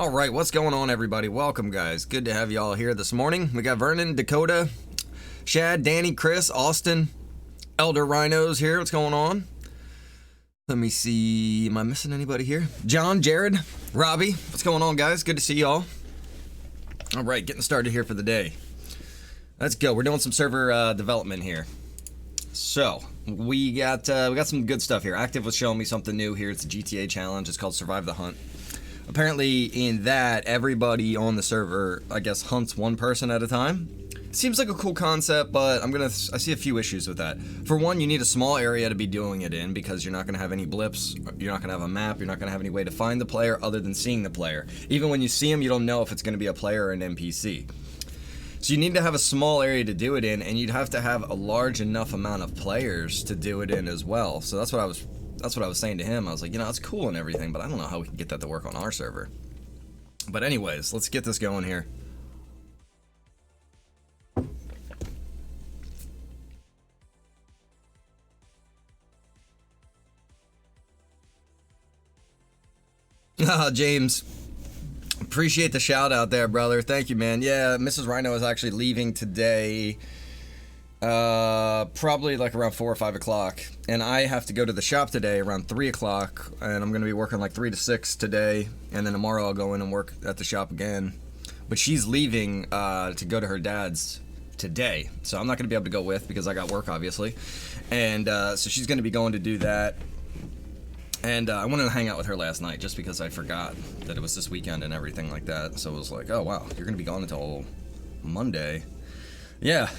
All right, what's going on, everybody? Welcome, guys. Good to have you all here this morning. We got Vernon, Dakota, Shad, Danny, Chris, Austin, Elder Rhinos here. What's going on? Let me see. Am I missing anybody here? John, Jared, Robbie. What's going on, guys? Good to see y'all. All right, getting started here for the day. Let's go. We're doing some server development here. So we got some good stuff here. Active was showing me something new here. It's a GTA challenge. It's called Survive the Hunt. Apparently in that, everybody on the server, I guess, hunts one person at a time. Seems like a cool concept, but I see a few issues with that. For one, you need a small area to be doing it in because you're not going to have any blips, you're not going to have a map, you're not going to have any way to find the player other than seeing the player. Even when you see him, you don't know if it's going to be a player or an NPC. So you need to have a small area to do it in, and you'd have to have a large enough amount of players to do it in as well. So that's what I was saying to him. I was like, you know, it's cool and everything, but I don't know how we can get that to work on our server. But anyways, let's get this going here. James, appreciate the shout out there, brother. Thank you, man. Yeah, Mrs. Rhino is actually leaving today, probably like around 4 or 5 o'clock, and I have to go to the shop today around 3 o'clock, and I'm gonna be working like 3 to 6 today, and then tomorrow I'll go in and work at the shop again. But she's leaving to go to her dad's today, so I'm not gonna be able to go with because I got work, obviously, and so she's gonna be going to do that. And I wanted to hang out with her last night just because I forgot that it was this weekend and everything like that. So it was like, oh wow, you're gonna be gone until Monday. Yeah,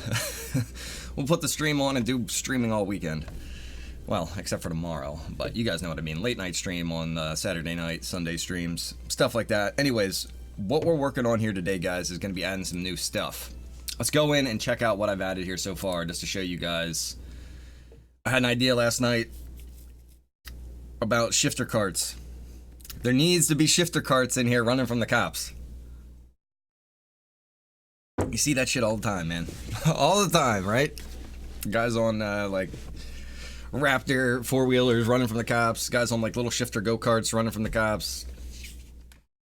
we'll put the stream on and do streaming all weekend. Well, except for tomorrow, but you guys know what I mean. Late night stream on Saturday night, Sunday streams, stuff like that. Anyways, what we're working on here today, guys, is gonna be adding some new stuff. Let's go in and check out what I've added here so far just to show you guys. I had an idea last night about shifter carts. There needs to be shifter carts in here running from the cops. You see that shit all the time, man. All the time, right? Guys on like Raptor 4-wheelers running from the cops. Guys on like little shifter go-karts running from the cops.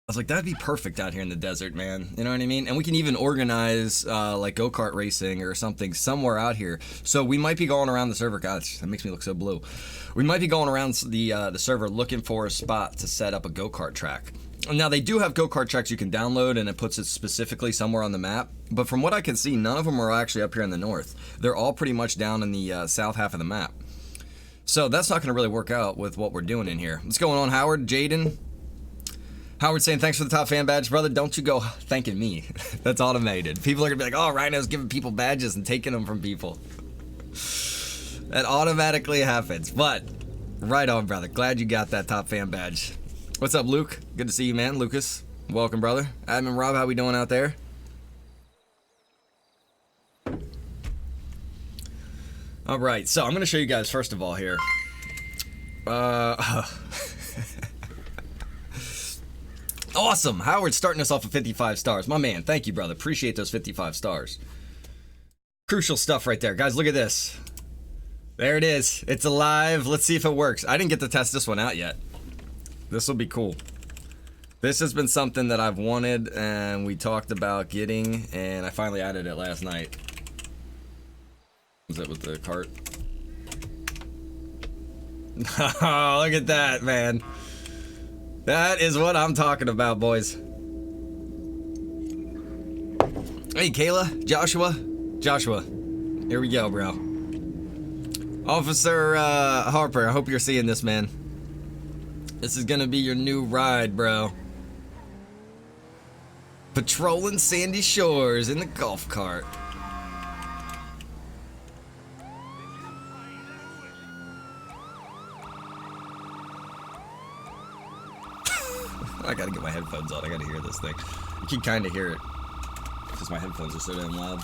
I was like, that'd be perfect out here in the desert, man. You know what I mean? And we can even organize like go-kart racing or something somewhere out here. So we might be going around the server. Gosh, that makes me look so blue. We might be going around the server looking for a spot to set up a go-kart track. Now, they do have go-kart tracks you can download, and it puts it specifically somewhere on the map. But from what I can see, none of them are actually up here in the north. They're all pretty much down in the south half of the map. So that's not going to really work out with what we're doing in here. What's going on, Howard? Jaden? Howard saying, thanks for the top fan badge. Brother, don't you go thanking me. That's automated. People are going to be like, oh, Rhino's giving people badges and taking them from people. That automatically happens. But, right on, brother. Glad you got that top fan badge. What's up, Luke? Good to see you, man. Lucas, welcome, brother. Admin Rob, how we doing out there? All right, so I'm going to show you guys, first of all, here. Awesome. Howard's starting us off with 55 stars. My man, thank you, brother. Appreciate those 55 stars. Crucial stuff right there. Guys, look at this. There it is. It's alive. Let's see if it works. I didn't get to test this one out yet. This will be cool. This has been something that I've wanted and we talked about getting, and I finally added it last night. Is that with the cart? Oh, look at that, man. That is what I'm talking about, boys. Hey, Kayla, Joshua, here we go, bro. Officer Harper, I hope you're seeing this, man. This is gonna be your new ride, bro. Patrolling sandy shores in the golf cart. I gotta get my headphones on. I gotta hear this thing. You can kind of hear it because my headphones are so damn loud.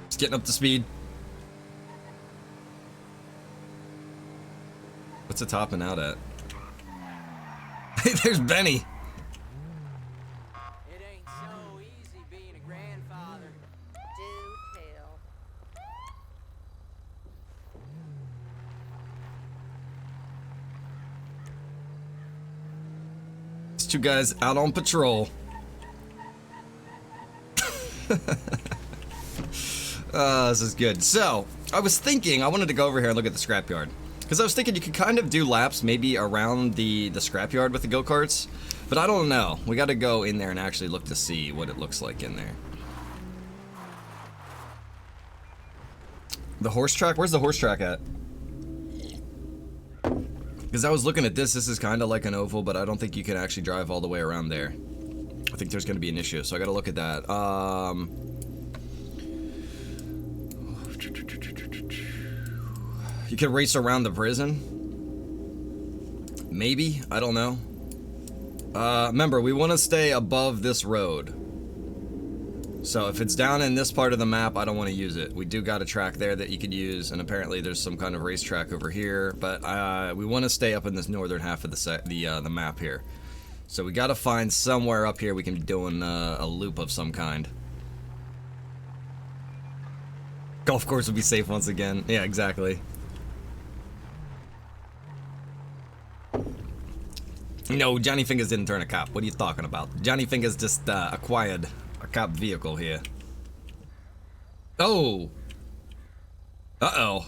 It's getting up to speed. What's it topping out at? Hey, there's Benny. two guys out on patrol. This is good. So, I was thinking, I wanted to go over here and look at the scrapyard. Because I was thinking you could kind of do laps maybe around the scrapyard with the go-karts. But I don't know. We got to go in there and actually look to see what it looks like in there. The horse track? Where's the horse track at? Because I was looking at this is kind of like an oval, but I don't think you can actually drive all the way around there. I think there's going to be an issue, so I got to look at that. You can race around the prison? Maybe? I don't know. Remember, we want to stay above this road. So if it's down in this part of the map, I don't want to use it. We do got a track there that you could use, and apparently there's some kind of racetrack over here. But we want to stay up in this northern half of the map here. So we got to find somewhere up here we can be doing a loop of some kind. Golf course would be safe once again. Yeah, exactly. No, Johnny Fingers didn't turn a cop. What are you talking about? Johnny Fingers just acquired a cop vehicle here. Oh! Uh-oh.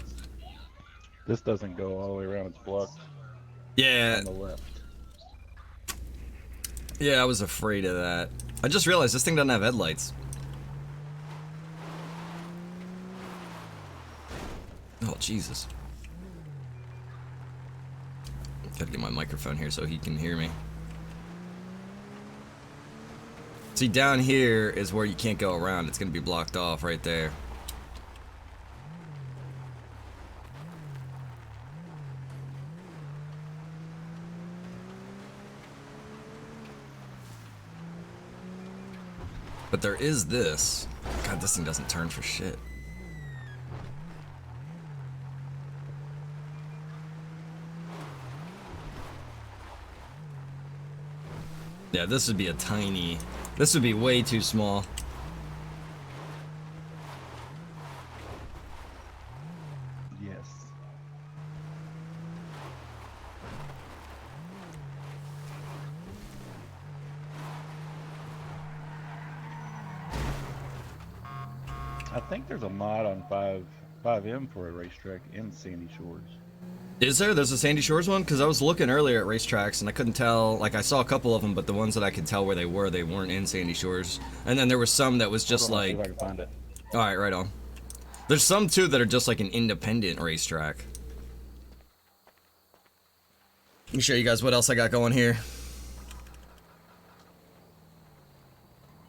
This doesn't go all the way around, it's blocked. Yeah. On the left. Yeah, I was afraid of that. I just realized this thing doesn't have headlights. Oh, Jesus. Gotta get my microphone here so he can hear me. See, down here is where you can't go around. It's gonna be blocked off right there. But there is this. God, this thing doesn't turn for shit. Yeah, this would be a tiny... This would be way too small. Yes. I think there's a mod on FiveM for a racetrack in Sandy Shores. Is there? There's a Sandy Shores one? Because I was looking earlier at racetracks and I couldn't tell, like I saw a couple of them, but the ones that I could tell where they weren't in Sandy Shores. And then there was some that was just like... See if I can find it. Alright, right on. There's some too that are just like an independent racetrack. Let me show you guys what else I got going here.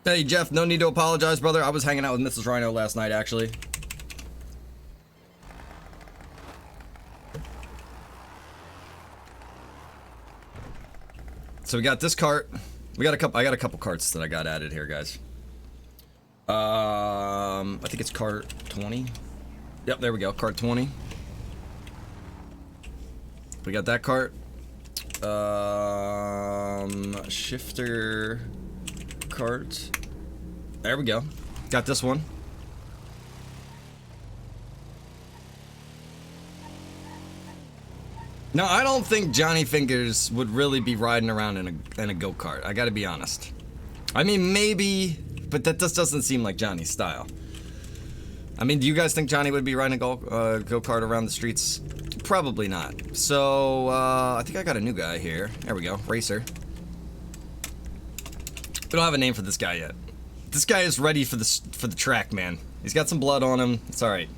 Hey Jeff, no need to apologize, brother. I was hanging out with Mrs. Rhino last night, actually. So we got this cart. I got a couple carts that I got added here, guys. I think it's cart 20. Yep, there we go, cart 20. We got that cart. Shifter cart. There we go. Got this one. No, I don't think Johnny Fingers would really be riding around in a go-kart. I gotta be honest. I mean, maybe, but that just doesn't seem like Johnny's style. I mean, do you guys think Johnny would be riding a go-kart around the streets? Probably not. So, I think I got a new guy here. There we go, Racer. We don't have a name for this guy yet. This guy is ready for the track, man. He's got some blood on him. It's all right.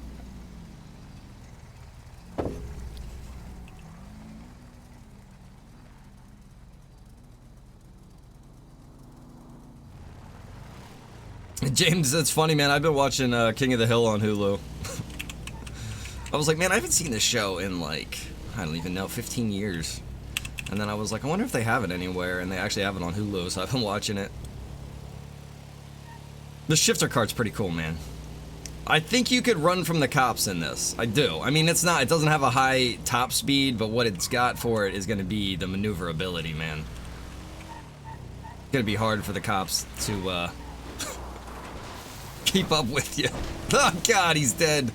James, that's funny, man. I've been watching King of the Hill on Hulu. I was like, man, I haven't seen this show in like, I don't even know, 15 years. And then I was like, I wonder if they have it anywhere, and they actually have it on Hulu, so I've been watching it. The shifter cart's pretty cool, man. I think you could run from the cops in this. I do. I mean, it doesn't have a high top speed, but what it's got for it is going to be the maneuverability, man. It's going to be hard for the cops to, keep up with you. Oh God, he's dead.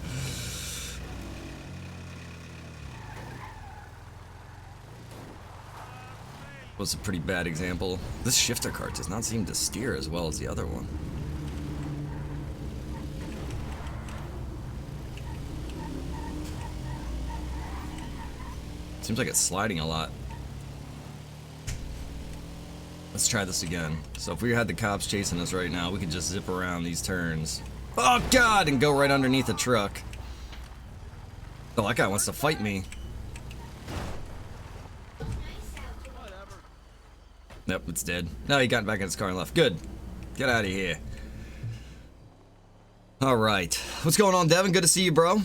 was a pretty bad example. This shifter cart does not seem to steer as well as the other one. Seems like it's sliding a lot. Let's try this again. So if we had the cops chasing us right now, we could just zip around these turns. Oh God, and go right underneath the truck. Oh, that guy wants to fight me. Nope, it's dead. No, he got back in his car and left. Good. Get out of here. All right. What's going on, Devin? Good to see you, bro.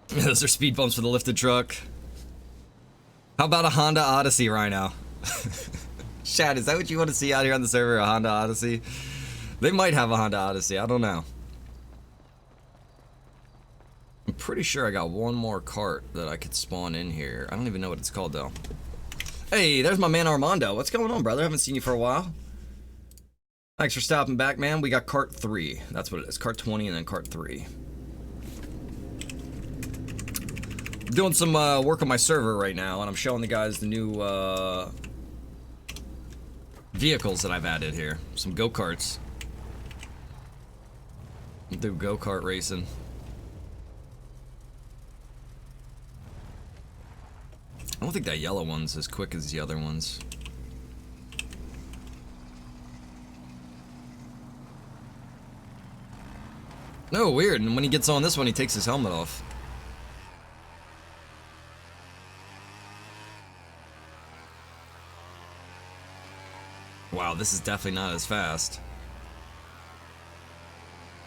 Those are speed bumps for the lifted truck. How about a Honda Odyssey right now? Chad, is that what you want to see out here on the server? A Honda Odyssey? They might have a Honda Odyssey. I don't know. I'm pretty sure I got one more cart that I could spawn in here. I don't even know what it's called, though. Hey, there's my man Armando. What's going on, brother? I haven't seen you for a while. Thanks for stopping back, man. We got cart 3. That's what it is. Cart 20 and then cart 3. Doing some work on my server right now, and I'm showing the guys the new vehicles that I've added here. Some go-karts. Do go-kart racing. I don't think that yellow one's as quick as the other ones. No, weird. And when he gets on this one, he takes his helmet off. Wow, this is definitely not as fast.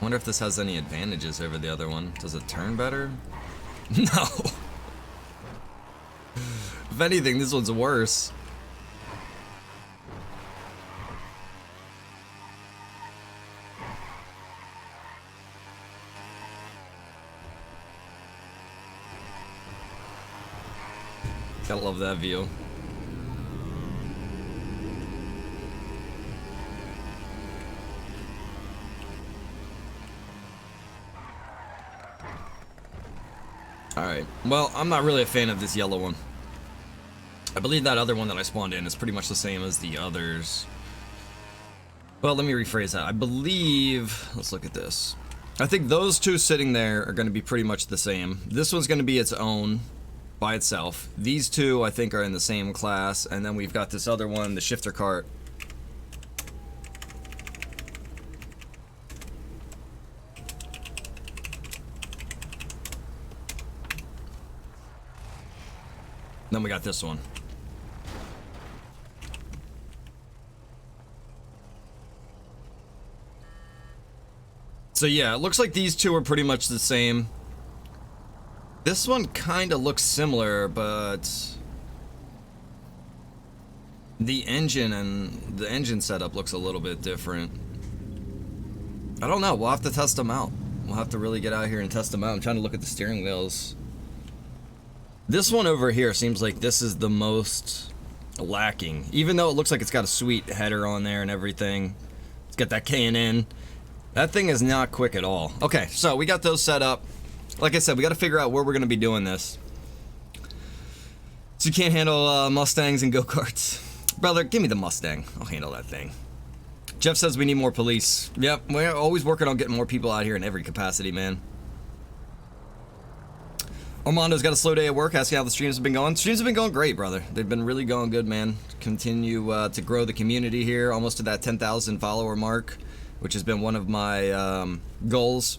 I wonder if this has any advantages over the other one. Does it turn better? No. If anything, this one's worse. Gotta love that view. Alright, well, I'm not really a fan of this yellow one. I believe that other one that I spawned in is pretty much the same as the others. Well, let me rephrase that. I believe, let's look at this. I think those two sitting there are going to be pretty much the same. This one's going to be its own by itself. These two, I think, are in the same class. And then we've got this other one, the shifter cart. Then we got this one. So yeah, it looks like these two are pretty much the same. This one kind of looks similar, but the engine setup looks a little bit different. I don't know. We'll have to test them out. We'll have to really get out here and test them out. I'm trying to look at the steering wheels. This one over here seems like this is the most lacking. Even though it looks like it's got a sweet header on there and everything. It's got that K&N. That thing is not quick at all. Okay, so we got those set up. Like I said, we got to figure out where we're going to be doing this. So you can't handle Mustangs and go-karts. Brother, give me the Mustang. I'll handle that thing. Jeff says we need more police. Yep, we're always working on getting more people out here in every capacity, man. Armando's got a slow day at work, asking how the streams have been going. Streams have been going great, brother. They've been really going good, man. Continue to grow the community here, almost to that 10,000 follower mark, which has been one of my goals.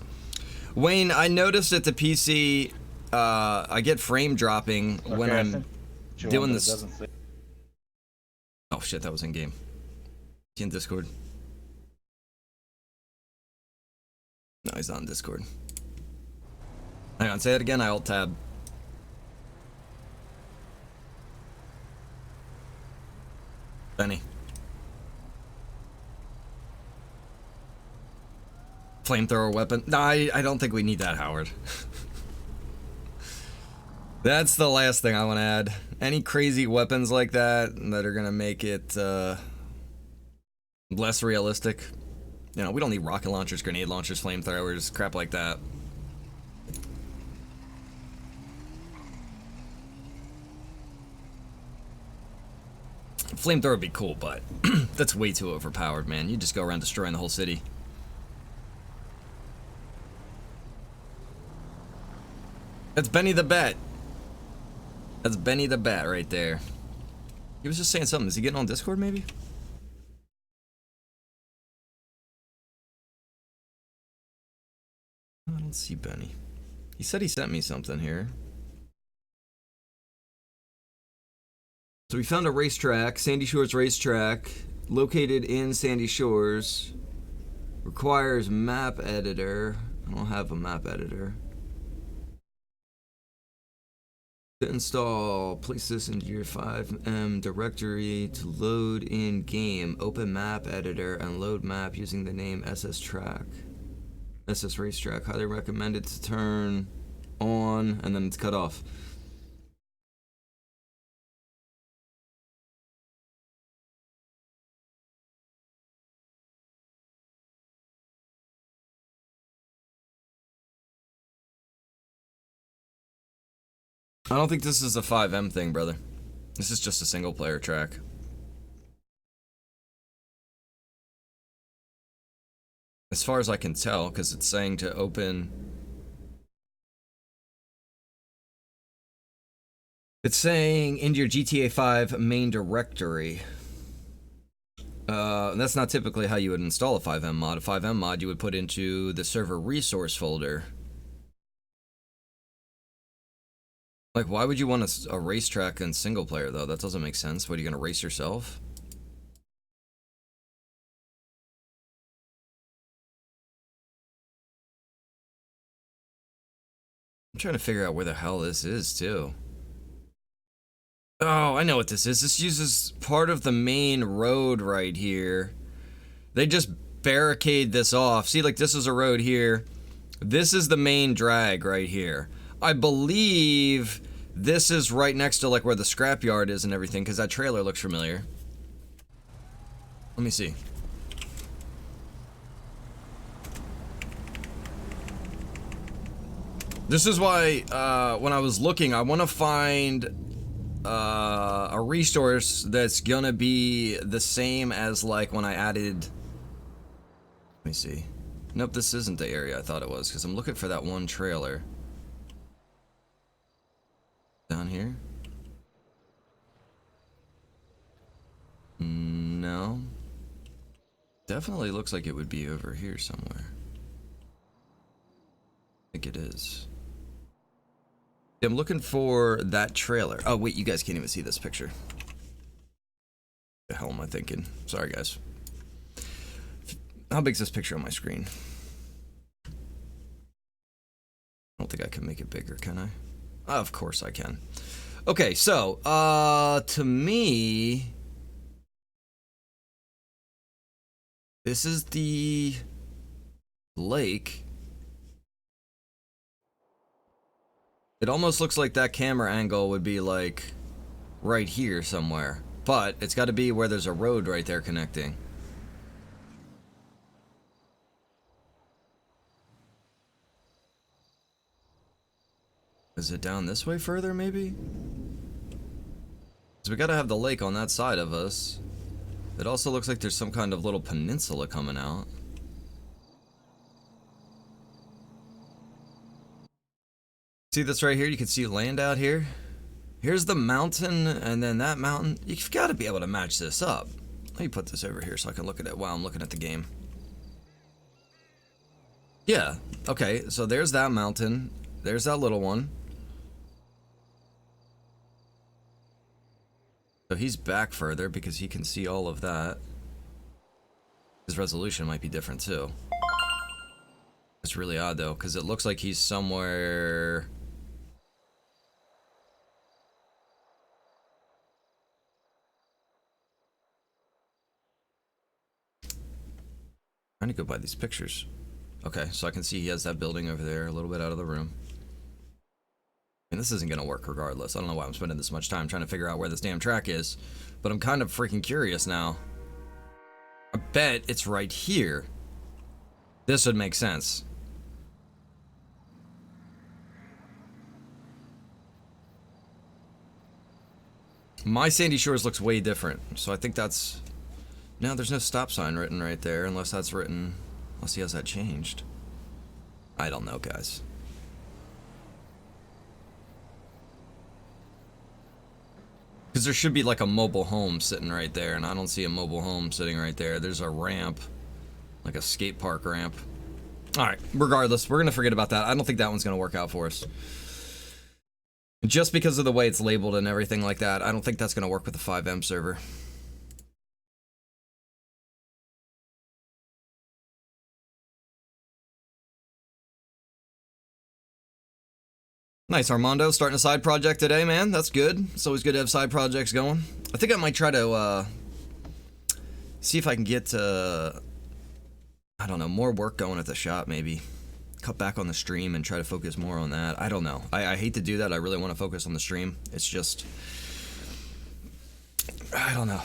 Wayne, I noticed at the PC, I get frame dropping when I'm doing this. Oh shit, that was in game. He's in Discord. No, he's not in Discord. Hang on, say it again. I alt tab. Benny. Flamethrower weapon. No, I don't think we need that, Howard. That's the last thing I want to add. Any crazy weapons like that that are gonna make it less realistic. You know, we don't need rocket launchers, grenade launchers, flamethrowers, crap like that. flamethrower would be cool, but that's way too overpowered, man. You just go around destroying the whole city. That's Benny the Bat. That's Benny the Bat right there. He was just saying something. Is he getting on Discord, maybe? I don't see Benny. He said he sent me something here. So we found a racetrack, Sandy Shores Racetrack, located in Sandy Shores. Requires map editor. I don't have a map editor. To install, place this into your FiveM directory to load in game. Open map editor and load map using the name SS Racetrack. Highly recommended to turn on, and then it's cut off. I don't think this is a FiveM thing, brother. This is just a single player track. As far as I can tell, because it's saying to open... It's saying into your GTA 5 main directory. That's not typically how you would install a FiveM mod. A FiveM mod you would put into the server resource folder. Like, why would you want a racetrack in single player, though? That doesn't make sense. What, are you going to race yourself? I'm trying to figure out where the hell this is, too. Oh, I know what this is. This uses part of the main road right here. They just barricade this off. See, like, this is a road here. This is the main drag right here. I believe this is right next to like where the scrapyard is and everything, because that trailer looks familiar. Let me see. This is why when I was looking, I want to find a resource that's gonna be the same as like when I added... Let me see. Nope, this isn't the area I thought it was, because I'm looking for that one trailer. Down here? No. Definitely looks like it would be over here somewhere. I think it is. I'm looking for that trailer. Oh wait, you guys can't even see this picture. The hell am I thinking? Sorry guys. How big is this picture on my screen? I don't think I can make it bigger, can I? Of course I can. Okay, so, to me, this is the lake. It almost looks like that camera angle would be like right here somewhere, but it's got to be where there's a road right there connecting. Is it down this way further, maybe? Because we gotta have the lake on that side of us. It also looks like there's some kind of little peninsula coming out. See this right here? You can see land out here. Here's the mountain, and then that mountain. You've got to be able to match this up. Let me put this over here so I can look at it while I'm looking at the game. Yeah, okay, so there's that mountain. There's that little one. So he's back further because he can see all of that. His resolution might be different too. It's really odd though, because it looks like he's somewhere... Trying to go by these pictures. Okay, so I can see he has that building over there a little bit out of the room. And this isn't gonna work regardless. I don't know why I'm spending this much time trying to figure out where this damn track is, but I'm kind of freaking curious now. I bet it's right here. This would make sense. My Sandy Shores looks way different, so I think that's... No, there's no stop sign written right there, unless that's written... Unless he has that changed. I don't know, guys. Because there should be like a mobile home sitting right there, and I don't see a mobile home sitting right there. There's a ramp, like a skate park ramp. Alright, regardless, we're going to forget about that. I don't think that one's going to work out for us. Just because of the way it's labeled and everything like that, I don't think that's going to work with the FiveM server. Nice, Armando, starting a side project today, man. That's good. It's always good to have side projects going. I think I might try to see if I can get, I don't know, more work going at the shop, maybe. Cut back on the stream and try to focus more on that. I don't know. I hate to do that. I really want to focus on the stream. It's just... I don't know.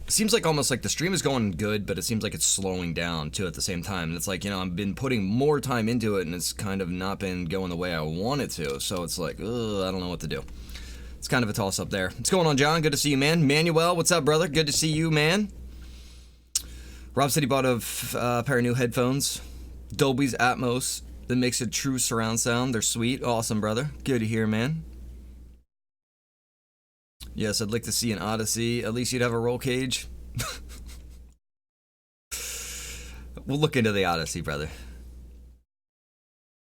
It seems like almost like the stream is going good, but it seems like it's slowing down, too, at the same time. And it's like, you know, I've been putting more time into it, and it's kind of not been going the way I want it to. So it's like, ugh, I don't know what to do. It's kind of a toss-up there. What's going on, John? Good to see you, man. Manuel, what's up, brother? Good to see you, man. Rob said he bought a pair of new headphones. Dolby's Atmos. That makes a true surround sound. They're sweet. Awesome, brother. Good to hear, man. Yes, I'd like to see an Odyssey. At least you'd have a roll cage. We'll look into the Odyssey, brother.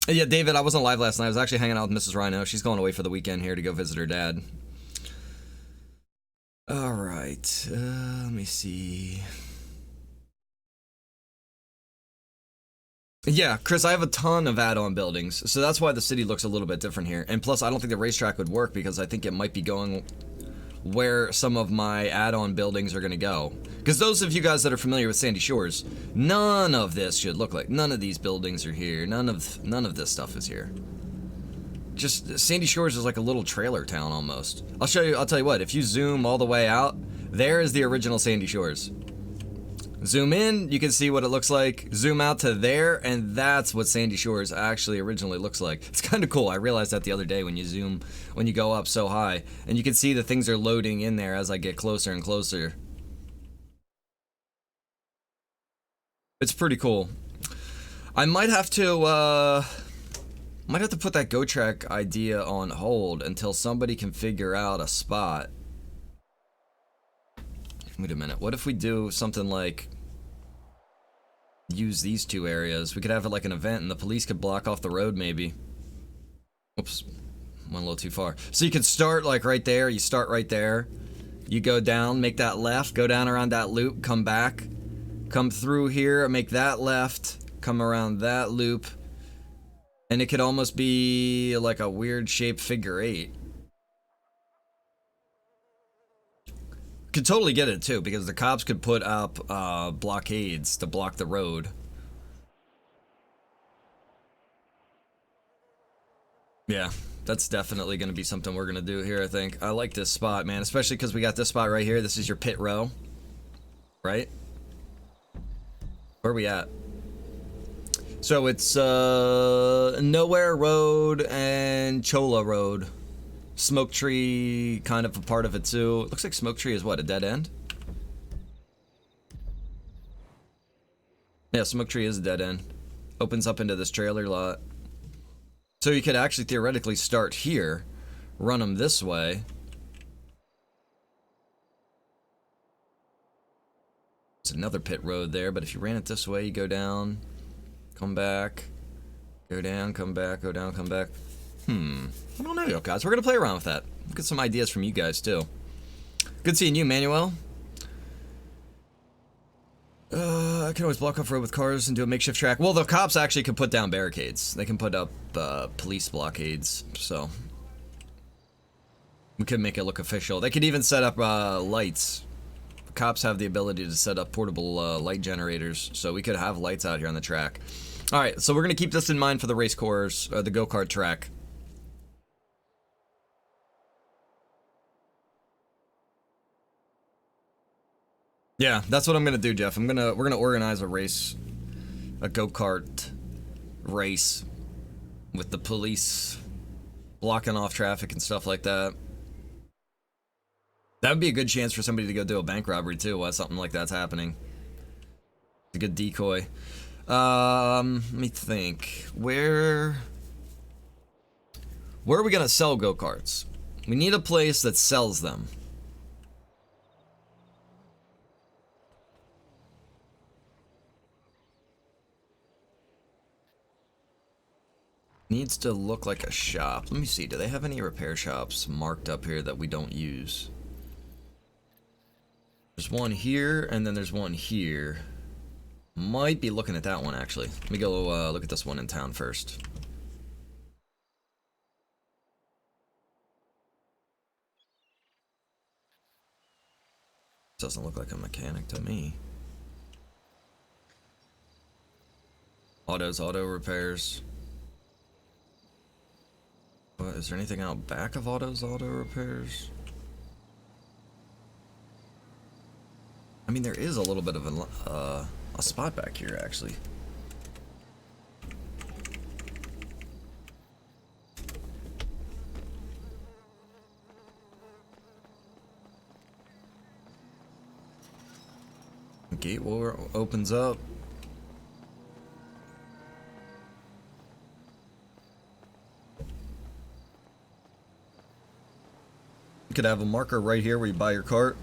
Yeah, David, I wasn't live last night. I was actually hanging out with Mrs. Rhino. She's going away for the weekend here to go visit her dad. All right. Let me see. Yeah, Chris, I have a ton of add-on buildings, so that's why the city looks a little bit different here. And plus, I don't think the racetrack would work because I think it might be going where some of my add-on buildings are going to go. Because those of you guys that are familiar with Sandy Shores, none of this should look like. None of these buildings are here. None of this stuff is here. Just Sandy Shores is like a little trailer town almost. I'll tell you what, if you zoom all the way out, there is the original Sandy Shores. Zoom in, you can see what it looks like. Zoom out to there, and that's what Sandy Shores actually originally looks like. It's kind of cool. I realized that the other day when you go up so high, and you can see the things are loading in there as I get closer and closer. It's pretty cool. I might have to put that GoTrack idea on hold until somebody can figure out a spot. Wait a minute, what if we do something like use these two areas? We could have it like an event and the police could block off the road maybe. Oops, went a little too far. So you could start like right there, you start right there. You go down, make that left, go down around that loop, come back. Come through here, make that left, come around that loop. And it could almost be like a weird shaped figure 8. Could totally get it too, because the cops could put up blockades to block the road. Yeah, that's definitely going to be something we're going to do here, I think. I like this spot, man, especially because we got this spot right here. This is your pit row, right? Where are we at? So it's Nowhere Road and Chola Road. Smoke Tree, kind of a part of it too. Looks like Smoke Tree is what, a dead end? Yeah, Smoke Tree is a dead end. Opens up into this trailer lot. So you could actually theoretically start here, run them this way. There's another pit road there, but if you ran it this way, you go down, come back, go down, come back, go down, come back. I don't know, guys. We're going to play around with that. Get some ideas from you guys, too. Good seeing you, Manuel. I can always block off road with cars and do a makeshift track. Well, the cops actually can put down barricades. They can put up police blockades, so we could make it look official. They could even set up lights. Cops have the ability to set up portable light generators, so we could have lights out here on the track. All right, so we're going to keep this in mind for the race course, the go-kart track. Yeah, that's what I'm gonna do, Jeff. We're gonna organize a go-kart race with the police blocking off traffic and stuff like that. That would be a good chance for somebody to go do a bank robbery too while something like that's happening. It's a good decoy. Let me think. Where are we gonna sell go-karts? We need a place that sells them. Needs to look like a shop. Let me see, do they have any repair shops marked up here that we don't use? There's one here, and then there's one here. Might be looking at that one, actually. Let me go look at this one in town first. Doesn't look like a mechanic to me. Auto repairs. What, is there anything out back of auto repairs? I mean, there is a little bit of a spot back here, actually. Gate opens up. You could have a marker right here where you buy your cart,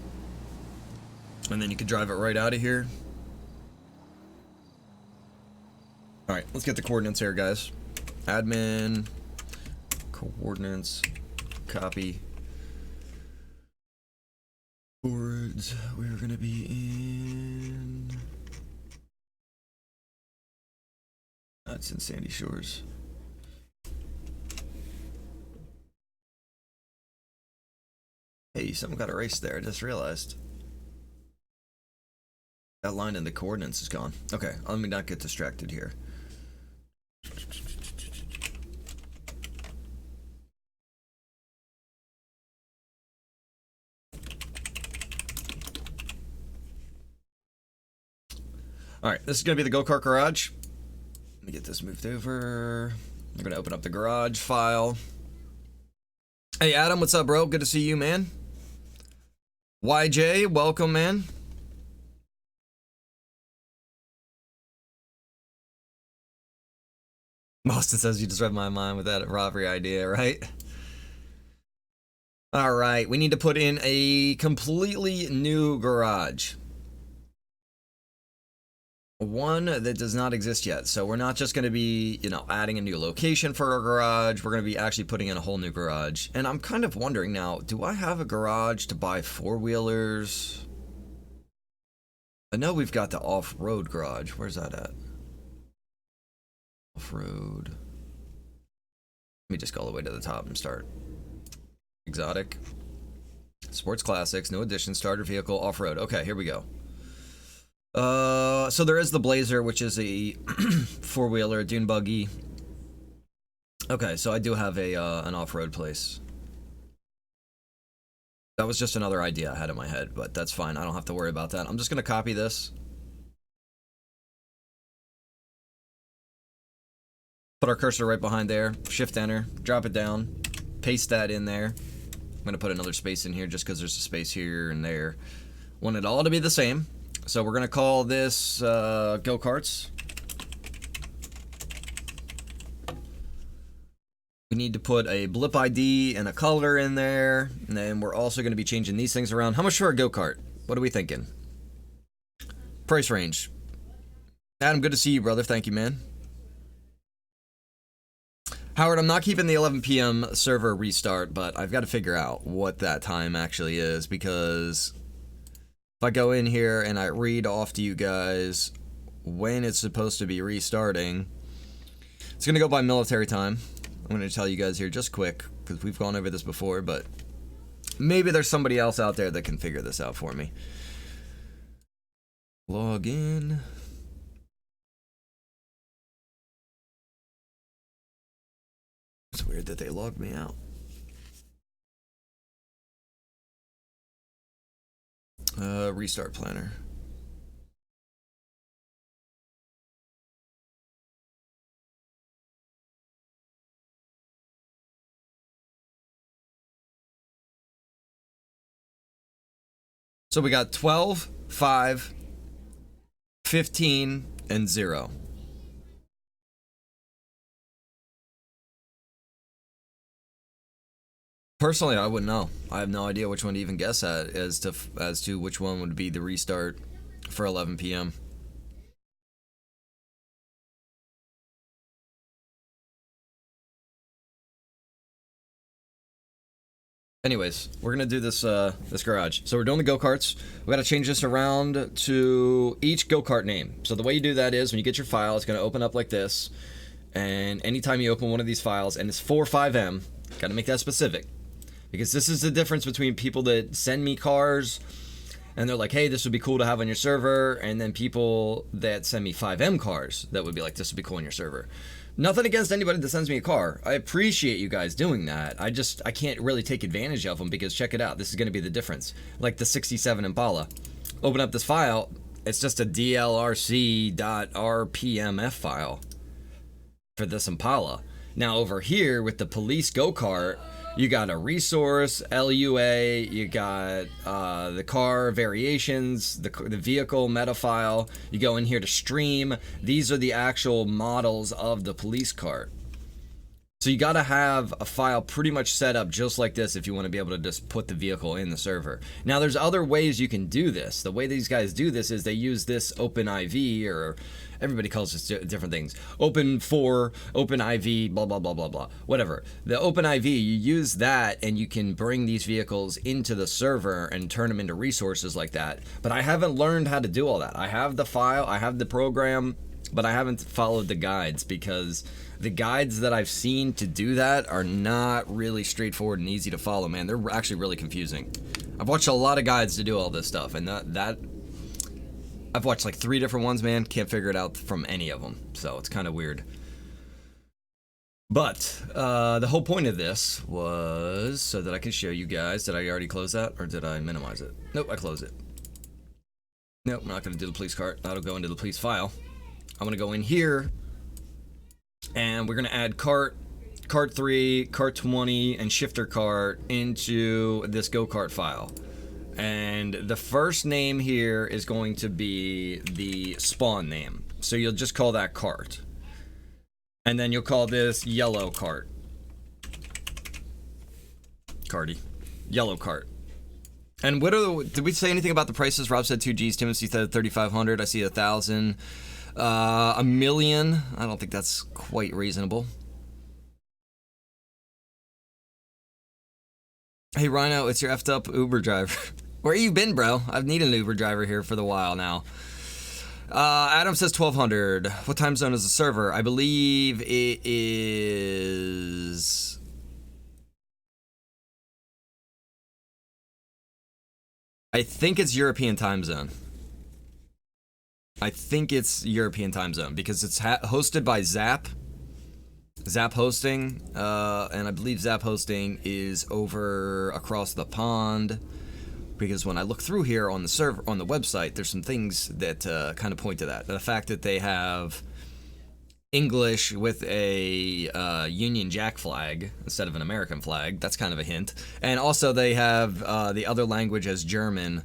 and then you could drive it right out of here. Alright, let's get the coordinates here, guys. Admin, coordinates, copy. Boards, we're gonna be in... That's in Sandy Shores. Hey, something got erased there, I just realized. That line in the coordinates is gone. Okay, let me not get distracted here. Alright, this is going to be the go-kart garage. Let me get this moved over. I'm going to open up the garage file. Hey, Adam, what's up, bro? Good to see you, man. YJ, welcome, man. Austin says you just read my mind with that robbery idea, right? Alright, we need to put in a completely new garage. One that does not exist yet. So we're not just going to be, you know, adding a new location for our garage. We're going to be actually putting in a whole new garage. And I'm kind of wondering now, do I have a garage to buy four-wheelers? I know we've got the off-road garage. Where's that at? Off-road. Let me just go all the way to the top and start. Exotic. Sports Classics. No addition. Starter vehicle. Off-road. Okay, here we go. So there is the Blazer, which is a four-wheeler, dune buggy. Okay, so I do have a an off-road place. That was just another idea I had in my head, but that's fine. I don't have to worry about that. I'm just going to copy this. Put our cursor right behind there. Shift-Enter. Drop it down. Paste that in there. I'm going to put another space in here just because there's a space here and there. Want it all to be the same. So we're going to call this go-karts. We need to put a blip ID and a color in there. And then we're also going to be changing these things around. How much for a go-kart? What are we thinking? Price range. Adam, good to see you, brother. Thank you, man. Howard, I'm not keeping the 11 p.m. server restart, but I've got to figure out what that time actually is, because if I go in here and I read off to you guys when it's supposed to be restarting, it's going to go by military time. I'm going to tell you guys here just quick, because we've gone over this before, but maybe there's somebody else out there that can figure this out for me. Log in. It's weird that they logged me out. Restart planner. So we got 12, 5, 15, and 0. Personally, I wouldn't know. I have no idea which one to even guess at as to which one would be the restart for 11 p.m. Anyways, we're gonna do this this garage. So we're doing the go-karts. We gotta change this around to each go-kart name. So the way you do that is when you get your file, it's gonna open up like this. And anytime you open one of these files, and it's for FiveM, gotta make that specific. Because this is the difference between people that send me cars and they're like, hey, this would be cool to have on your server, and then people that send me FiveM cars that would be like, this would be cool on your server. Nothing against anybody that sends me a car. I appreciate you guys doing that. I can't really take advantage of them because check it out. This is going to be the difference. Like the 67 Impala. Open up this file. It's just a dlrc.rpmf file for this Impala. Now over here with the police go-kart, you got a resource, LUA, you got the car variations, the vehicle meta file. You go in here to stream. These are the actual models of the police cart. So you got to have a file pretty much set up just like this if you want to be able to just put the vehicle in the server. Now there's other ways you can do this. The way these guys do this is they use this OpenIV, or everybody calls this different things. OpenIV, blah, blah, blah, blah, blah, whatever. The OpenIV, you use that and you can bring these vehicles into the server and turn them into resources like that. But I haven't learned how to do all that. I have the file, I have the program, but I haven't followed the guides because the guides that I've seen to do that are not really straightforward and easy to follow, man. They're actually really confusing. I've watched a lot of guides to do all this stuff, and that I've watched like 3 different ones, man. Can't figure it out from any of them, so it's kind of weird. But the whole point of this was so that I can show you guys. Did I already close that, or did I minimize it? Nope, I closed it. Nope, I'm not going to do the police cart. That'll go into the police file. I'm going to go in here, and we're going to add cart 3, cart 20, and shifter cart into this go-kart file. And the first name here is going to be the spawn name. So you'll just call that cart. And then you'll call this yellow cart. Carty. Yellow cart. And what are the, did we say anything about the prices? Rob said 2 Gs, Timothy said 3,500. I see 1,000. $1 million. I don't think that's quite reasonable. Hey Rhino, it's your effed up Uber driver. Where you been, bro? I've needed an Uber driver here for the while now. Adam says 1,200. What time zone is the server? I believe it is... I think it's European time zone. I think it's European time zone because it's hosted by Zap hosting, and I believe Zap hosting is over across the pond, because when I look through here on the server, on the website, there's some things that kind of point to that. The fact that they have English with a Union Jack flag instead of an American flag, that's kind of a hint. And also they have the other language as German.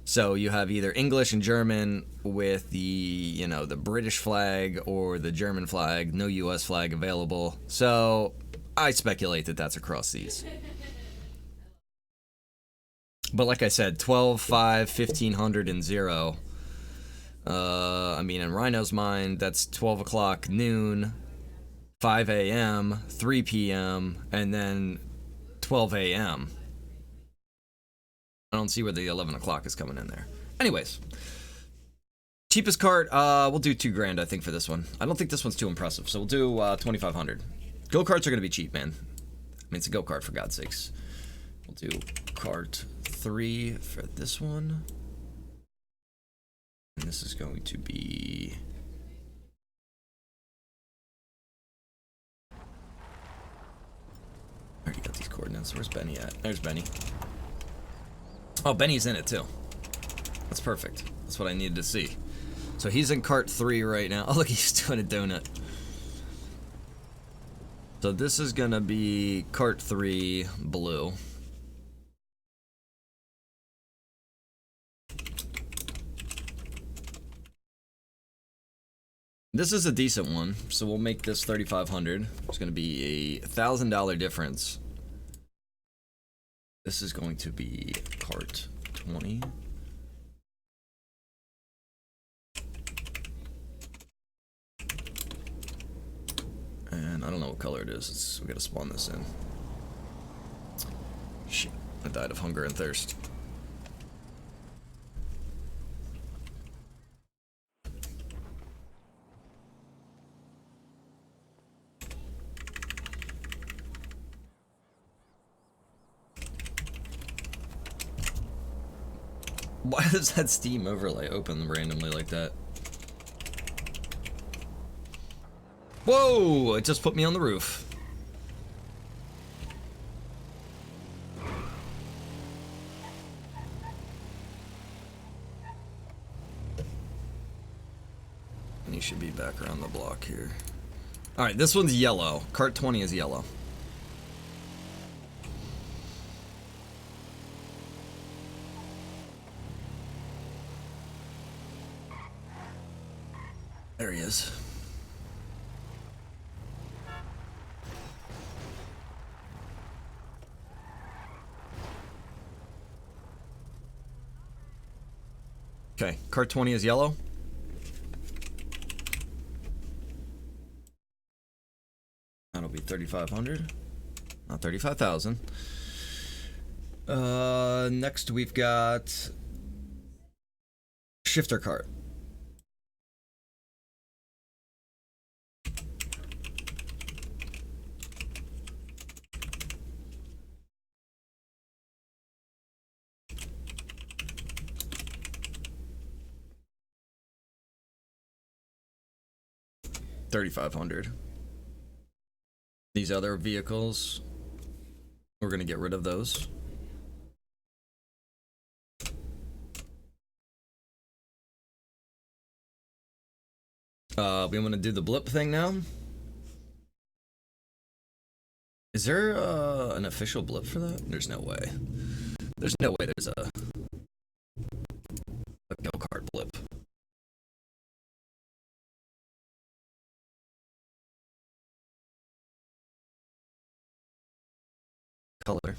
So you have either English and German with the, you know, the British flag or the German flag, no US flag available. So I speculate that that's across these. But like I said, 12, 5, 1,500, and 0. I mean, in Rhino's mind, that's 12 o'clock, noon, 5 a.m., 3 p.m., and then 12 a.m. I don't see where the 11 o'clock is coming in there. Anyways, cheapest cart, we'll do $2,000, I think, for this one. I don't think this one's too impressive, so we'll do 2,500. Go-karts are going to be cheap, man. I mean, it's a go-kart, for God's sakes. We'll do cart 3 for this one. And this is going to be... I already got these coordinates. Where's Benny at? There's Benny. Oh, Benny's in it too. That's perfect. That's what I needed to see. So he's in cart 3 right now. Oh, look, he's doing a donut. So this is gonna be cart 3 blue. This is a decent one, so we'll make this 3,500. It's going to be a $1,000 difference. This is going to be cart 20. And I don't know what color it is. We got to spawn this in. Shit, I died of hunger and thirst. Why does that Steam overlay open randomly like that? Whoa! It just put me on the roof. And you should be back around the block here. Alright, this one's yellow. Cart 20 is yellow. There he is. Okay, cart 20 is yellow. That'll be 3,500. Not 35,000. Next we've got shifter cart. $3,500. These other vehicles, we're gonna get rid of those. We want to do the blip thing now. Is there an official blip for that? There's no way. There's no way there's a go-kart blip. Color.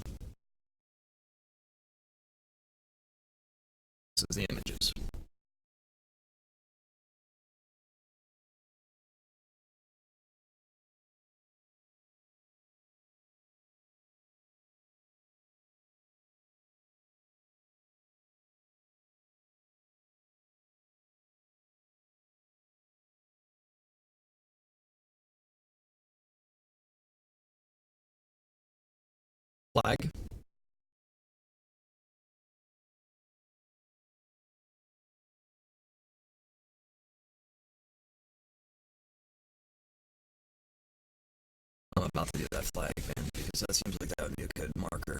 This is the images. Flag. I'm about to do that flag, man, because that seems like that would be a good marker.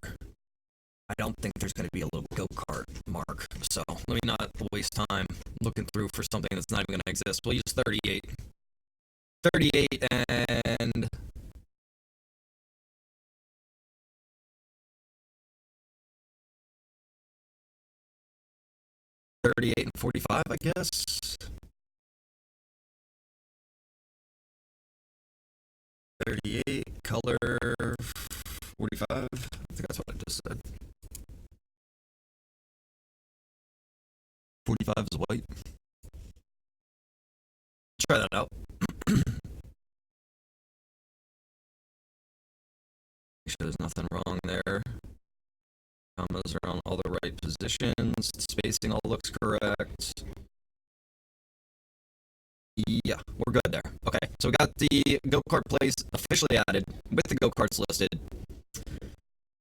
I don't think there's going to be a little go-kart mark, so let me not waste time looking through for something that's not even going to exist. We'll use 38. 38 and... $38 and $45, I guess. $38, color 45. I think that's what I just said. 45 is white. Try that out. Make sure there's nothing wrong there. Commas are on all the right positions. Spacing all looks correct. Yeah, we're good there. Okay, so we got the go-kart place officially added with the go-karts listed.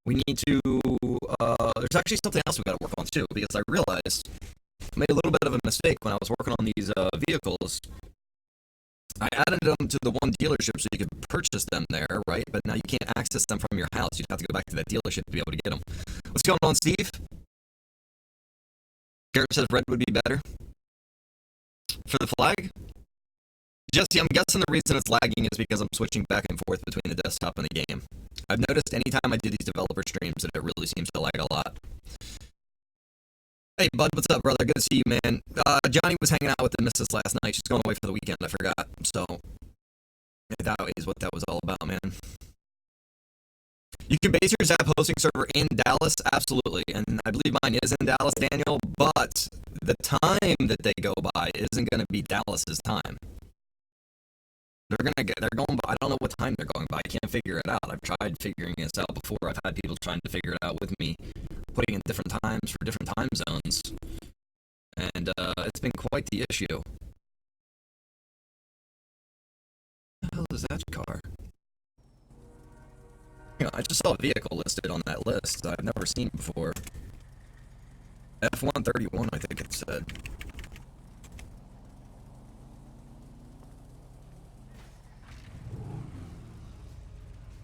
We need to, there's actually something else we gotta work on too, because I realized I made a little bit of a mistake when I was working on these vehicles. I added them to the one dealership so you could purchase them there, right? But now you can't access them from your house. You'd have to go back to that dealership to be able to get them. What's going on, Steve? Garrett says red would be better for the flag. Jesse, I'm guessing the reason it's lagging is because I'm switching back and forth between the desktop and the game. I've noticed anytime I do these developer streams that it really seems to lag a lot. Hey, bud, what's up, brother? Good to see you, man. Johnny was hanging out with the missus last night. She's going away for the weekend, I forgot. So, that is what that was all about, man. You can base your Zap hosting server in Dallas, absolutely. And I believe mine is in Dallas, Daniel, but the time that they go by isn't going to be Dallas's time. They're going by, I don't know what time they're going by. I can't figure it out. I've tried figuring this out before. I've had people trying to figure it out with me, putting in different times for different time zones. And it's been quite the issue. What the hell is that car? You know, I just saw a vehicle listed on that list that I've never seen before. F-131, I think it said.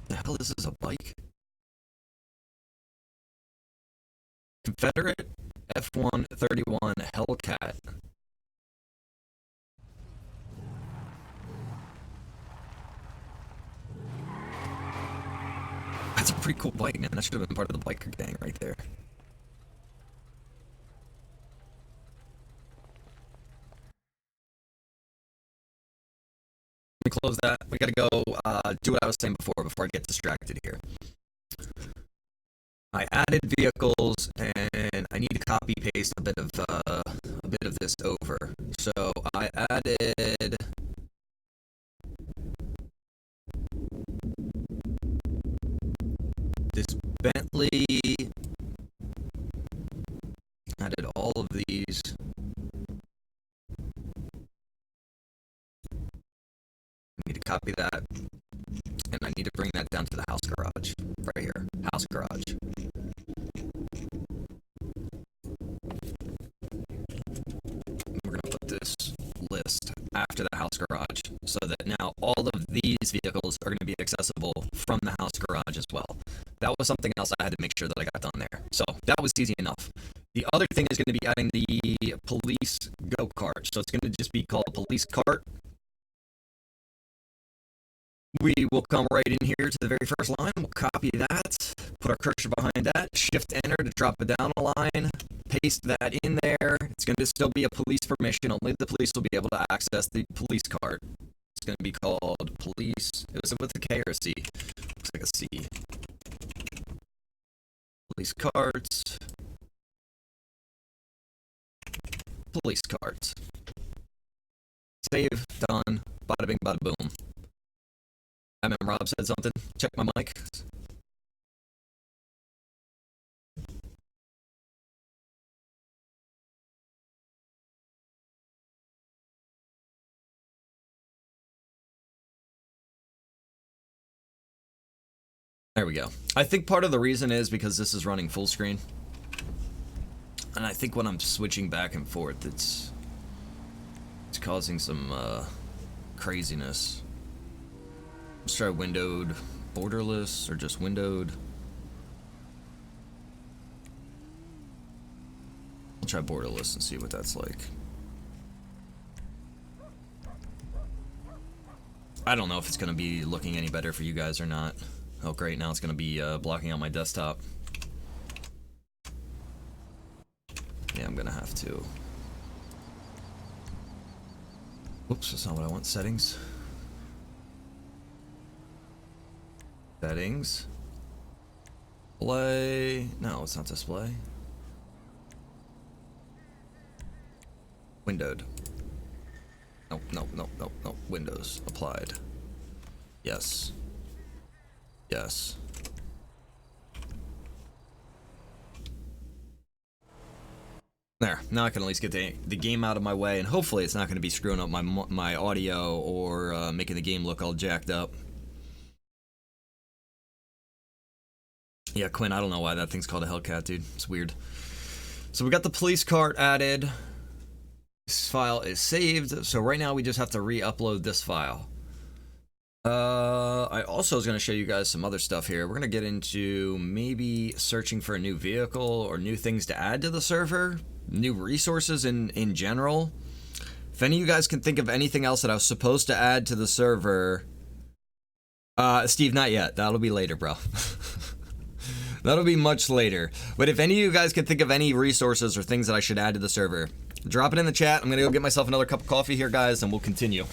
The hell, this is a bike? Confederate F-131 Hellcat. That's a pretty cool bike, man. That should have been part of the biker gang right there. Let me close that. We gotta go do what I was saying before I get distracted here. I added vehicles, and I need to copy paste a bit of this over. So I added this Bentley. Added all of these. I need to copy that, and I need to bring that down to the house garage, right here, house garage. We're gonna put this list after the house garage, so that now all of these vehicles are gonna be accessible from the house garage as well. That was something else I had to make sure that I got done there. So that was easy enough. The other thing is gonna be adding the police go-kart. So it's gonna just be called police cart. We will come right in here to the very first line. We'll copy that, put our cursor behind that, shift enter to drop it down a line, paste that in there. It's going to still be a police permission. Only the police will be able to access the police cart. It's going to be called police. Is it with a K or a C? Looks like a C. Police carts. Police carts. Save, done, bada bing, bada boom. Rob said something. Check my mic. There we go. I think part of the reason is because this is running full screen. And I think when I'm switching back and forth, it's causing some craziness. Let's try windowed borderless, or just windowed. I'll try borderless and see what that's like. I don't know if it's going to be looking any better for you guys or not. Oh great, now it's going to be blocking out my desktop. Yeah, I'm going to have to. Oops, that's not what I want. Settings. Settings. Display. No, it's not display. Windowed. Nope, nope, nope, nope, nope. Windows. Applied. Yes. Yes. There. Now I can at least get the game out of my way, and hopefully it's not going to be screwing up my audio or making the game look all jacked up. Yeah, Quinn, I don't know why that thing's called a Hellcat, dude. It's weird. So we got the police cart added. This file is saved. So right now we just have to re-upload this file. I also was going to show you guys some other stuff here. We're going to get into maybe searching for a new vehicle or new things to add to the server. New resources in general. If any of you guys can think of anything else that I was supposed to add to the server. Steve, not yet. That'll be later, bro. That'll be much later. But if any of you guys can think of any resources or things that I should add to the server, drop it in the chat. I'm going to go get myself another cup of coffee here, guys, and we'll continue.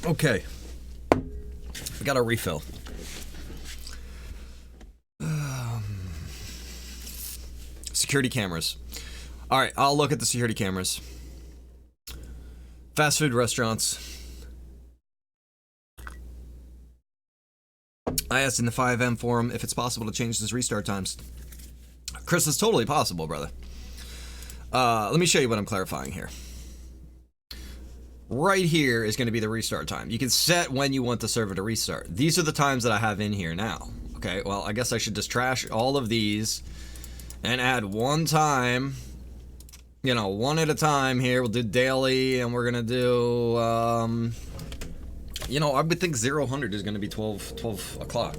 Okay. We got a refill. Security cameras. All right, I'll look at the security cameras. Fast food restaurants. I asked in the FiveM forum if it's possible to change this restart times. Chris, it's totally possible, brother. Let me show you what I'm clarifying here. Right here is going to be the restart time. You can set when you want the server to restart. These are the times that I have in here now. Okay, well, I guess I should just trash all of these and add one time, you know, one at a time here. We'll do daily, and we're going to do, you know, I would think 0-100 is going to be 12 o'clock.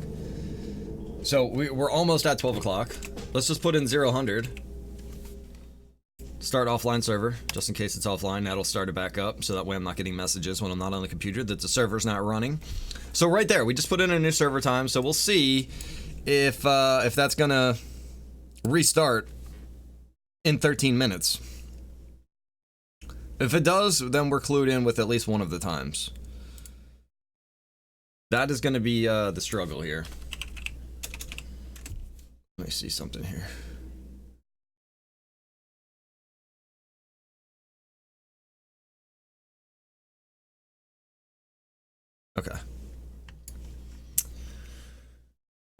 So we're almost at 12 o'clock. Let's just put in 0-100. Start offline server, just in case it's offline. That'll start it back up, so that way I'm not getting messages when I'm not on the computer that the server's not running. So right there, we just put in a new server time, so we'll see if that's gonna restart in 13 minutes. If it does, then we're clued in with at least one of the times. That is gonna be the struggle here. Let me see something here.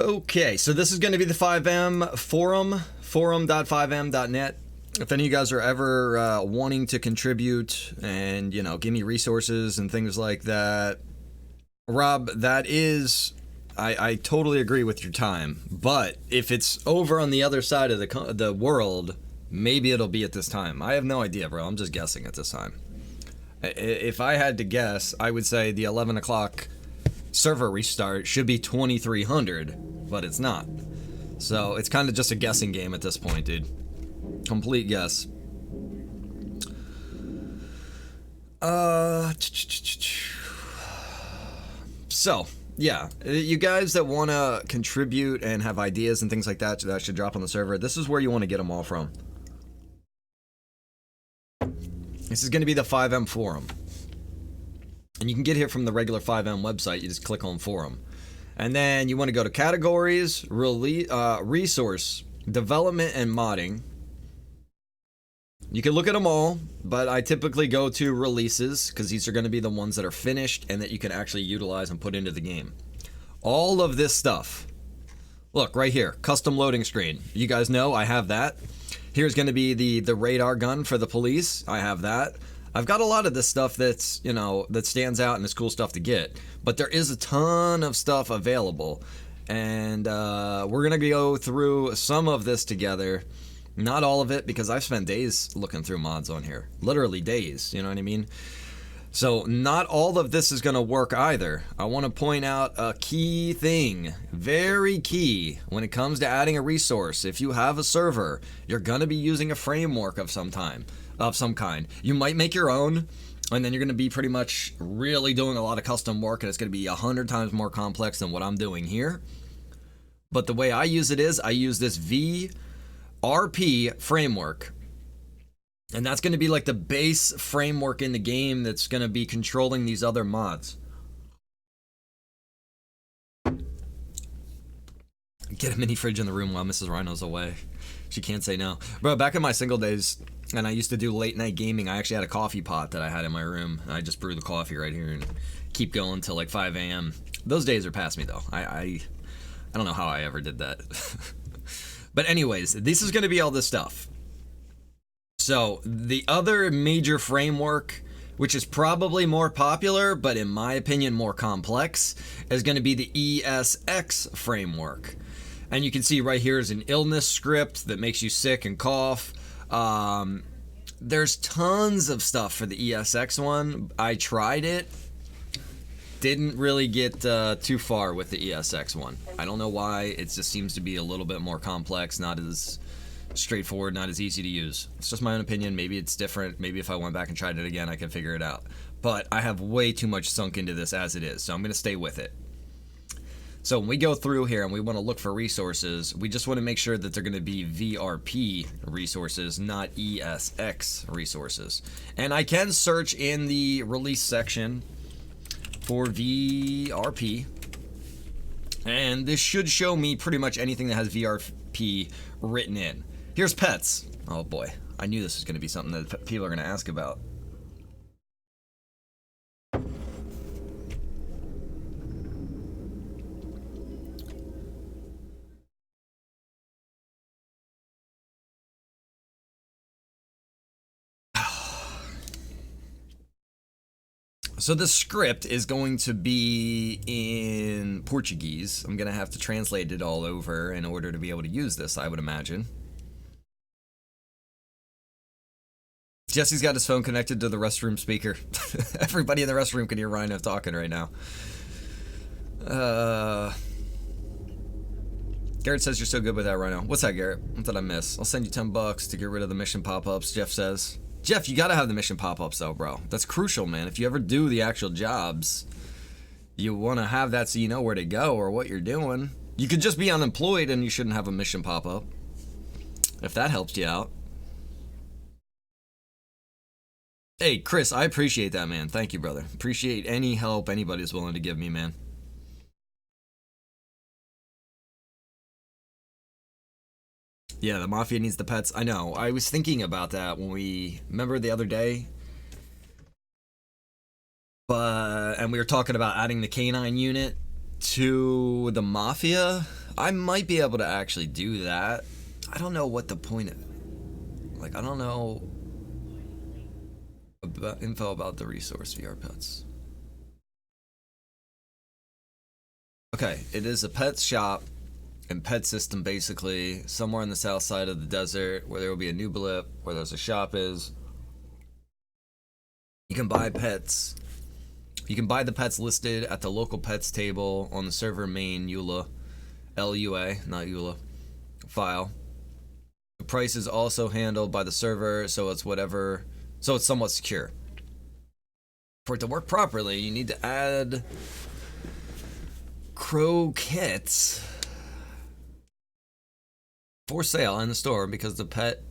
Okay, so this is going to be the FiveM forum, forum.fivem.net. If any of you guys are ever wanting to contribute and, you know, give me resources and things like that, Rob, that is, I totally agree with your time. But if it's over on the other side of the world, maybe it'll be at this time. I have no idea, bro. I'm just guessing at this time. If I had to guess, I would say the 11 o'clock server restart should be 2300, but it's not. So it's kind of just a guessing game at this point, dude. Complete guess. So, yeah, you guys that want to contribute and have ideas and things like that that should drop on the server, this is where you want to get them all from. This is going to be the FiveM forum. And you can get here from the regular FiveM website. You just click on forum. And then you want to go to categories, resource, development, and modding. You can look at them all, but I typically go to releases because these are going to be the ones that are finished and that you can actually utilize and put into the game. All of this stuff Look, right here, custom loading screen. You guys know I have that. Here's going to be the radar gun for the police. I have that. I've got a lot of this stuff that's, you know, that stands out and is cool stuff to get. But there is a ton of stuff available. And we're going to go through some of this together. Not all of it, because I've spent days looking through mods on here. Literally days, you know what I mean? So not all of this is going to work either. I want to point out a key thing, very key, when it comes to adding a resource. If you have a server, you're going to be using a framework of some kind. You might make your own, and then you're going to be pretty much really doing a lot of custom work, and it's going to be 100 times more complex than what I'm doing here. But the way I use it is I use this VRP framework. And that's going to be like the base framework in the game that's going to be controlling these other mods. Get a mini fridge in the room while Mrs. Rhino's away. She can't say no. Bro, back in my single days, and I used to do late night gaming, I actually had a coffee pot that I had in my room. I just brew the coffee right here and keep going till like 5 a.m. Those days are past me though. I don't know how I ever did that. But anyways, this is going to be all this stuff. So the other major framework, which is probably more popular, but in my opinion more complex, is going to be the ESX framework. And you can see right here is an illness script that makes you sick and cough. There's tons of stuff for the ESX one. I tried it. Didn't really get too far with the ESX one. I don't know why. It just seems to be a little bit more complex, not as straightforward, not as easy to use. It's just my own opinion. Maybe it's different. Maybe if I went back and tried it again, I can figure it out. But I have way too much sunk into this as it is, so I'm going to stay with it. So when we go through here and we want to look for resources, we just want to make sure that they're going to be VRP resources, not ESX resources. And I can search in the release section for VRP. And this should show me pretty much anything that has VRP written in. Here's pets. Oh boy, I knew this was going to be something that people are going to ask about. So the script is going to be in Portuguese. I'm going to have to translate it all over in order to be able to use this, I would imagine. Jesse's got his phone connected to the restroom speaker. Everybody in the restroom can hear Rhino talking right now. Garrett says you're so good with that, Rhino. What's that, Garrett? What did I miss? I'll send you $10 to get rid of the mission pop-ups, Jeff says. Jeff, you gotta have the mission pop-ups though, bro. That's crucial, man. If you ever do the actual jobs, you want to have that so you know where to go or what you're doing. You could just be unemployed and you shouldn't have a mission pop-up. If that helps you out. Hey, Chris, I appreciate that, man. Thank you, brother. Appreciate any help anybody's willing to give me, man. Yeah, the Mafia needs the pets. I know. I was thinking about that when we... Remember the other day? And we were talking about adding the canine unit to the Mafia. I might be able to actually do that. I don't know what the point of... Like, I don't know... about info about the resource VR pets. Okay, it is a pet shop and pet system basically somewhere on the south side of the desert where there will be a new blip where there's a shop is. You can buy pets. You can buy the pets listed at the local pets table on the server main EULA, LUA, not EULA, file. The price is also handled by the server, so it's whatever, so it's somewhat secure. For it to work properly, you need to add croquettes for sale in the store because the pet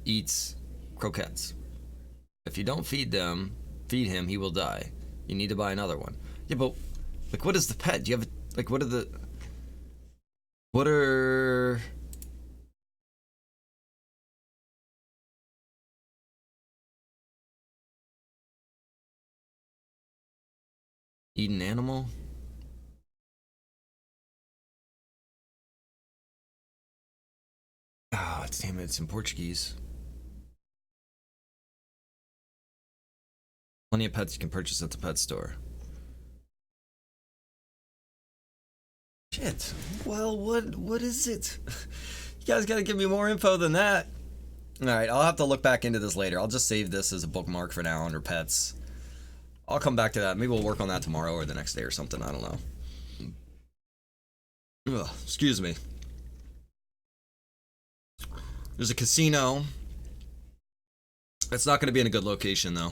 eats croquettes. If you don't feed him, he will die. You need to buy another one. Yeah, but like, what is the pet? Do you have like, what are eat an animal? Oh, damn it, it's in Portuguese. Plenty of pets you can purchase at the pet store. Shit. Well, what is it? You guys gotta give me more info than that. Alright, I'll have to look back into this later. I'll just save this as a bookmark for now under pets. I'll come back to that. Maybe we'll work on that tomorrow or the next day or something. I don't know. Ugh, excuse me. There's a casino. It's not going to be in a good location, though.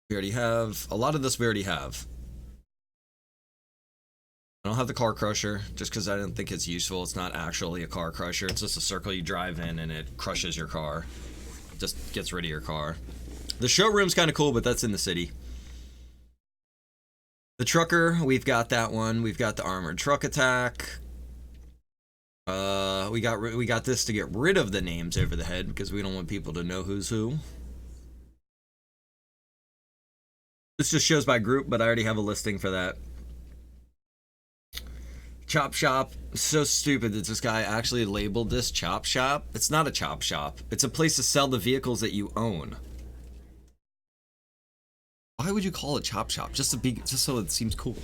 We already have... A lot of this we already have. I don't have the car crusher, just because I didn't think it's useful. It's not actually a car crusher. It's just a circle you drive in, and it crushes your car. Just gets rid of your car. The showroom's kind of cool, but that's in the city. The trucker, we've got that one. We've got the armored truck attack. We got this to get rid of the names over the head because we don't want people to know who's who. This just shows by group, but I already have a listing for that. Chop shop, so stupid that this guy actually labeled this chop shop. It's not a chop shop. It's a place to sell the vehicles that you own. Why would you call it chop shop? Just so it seems cool.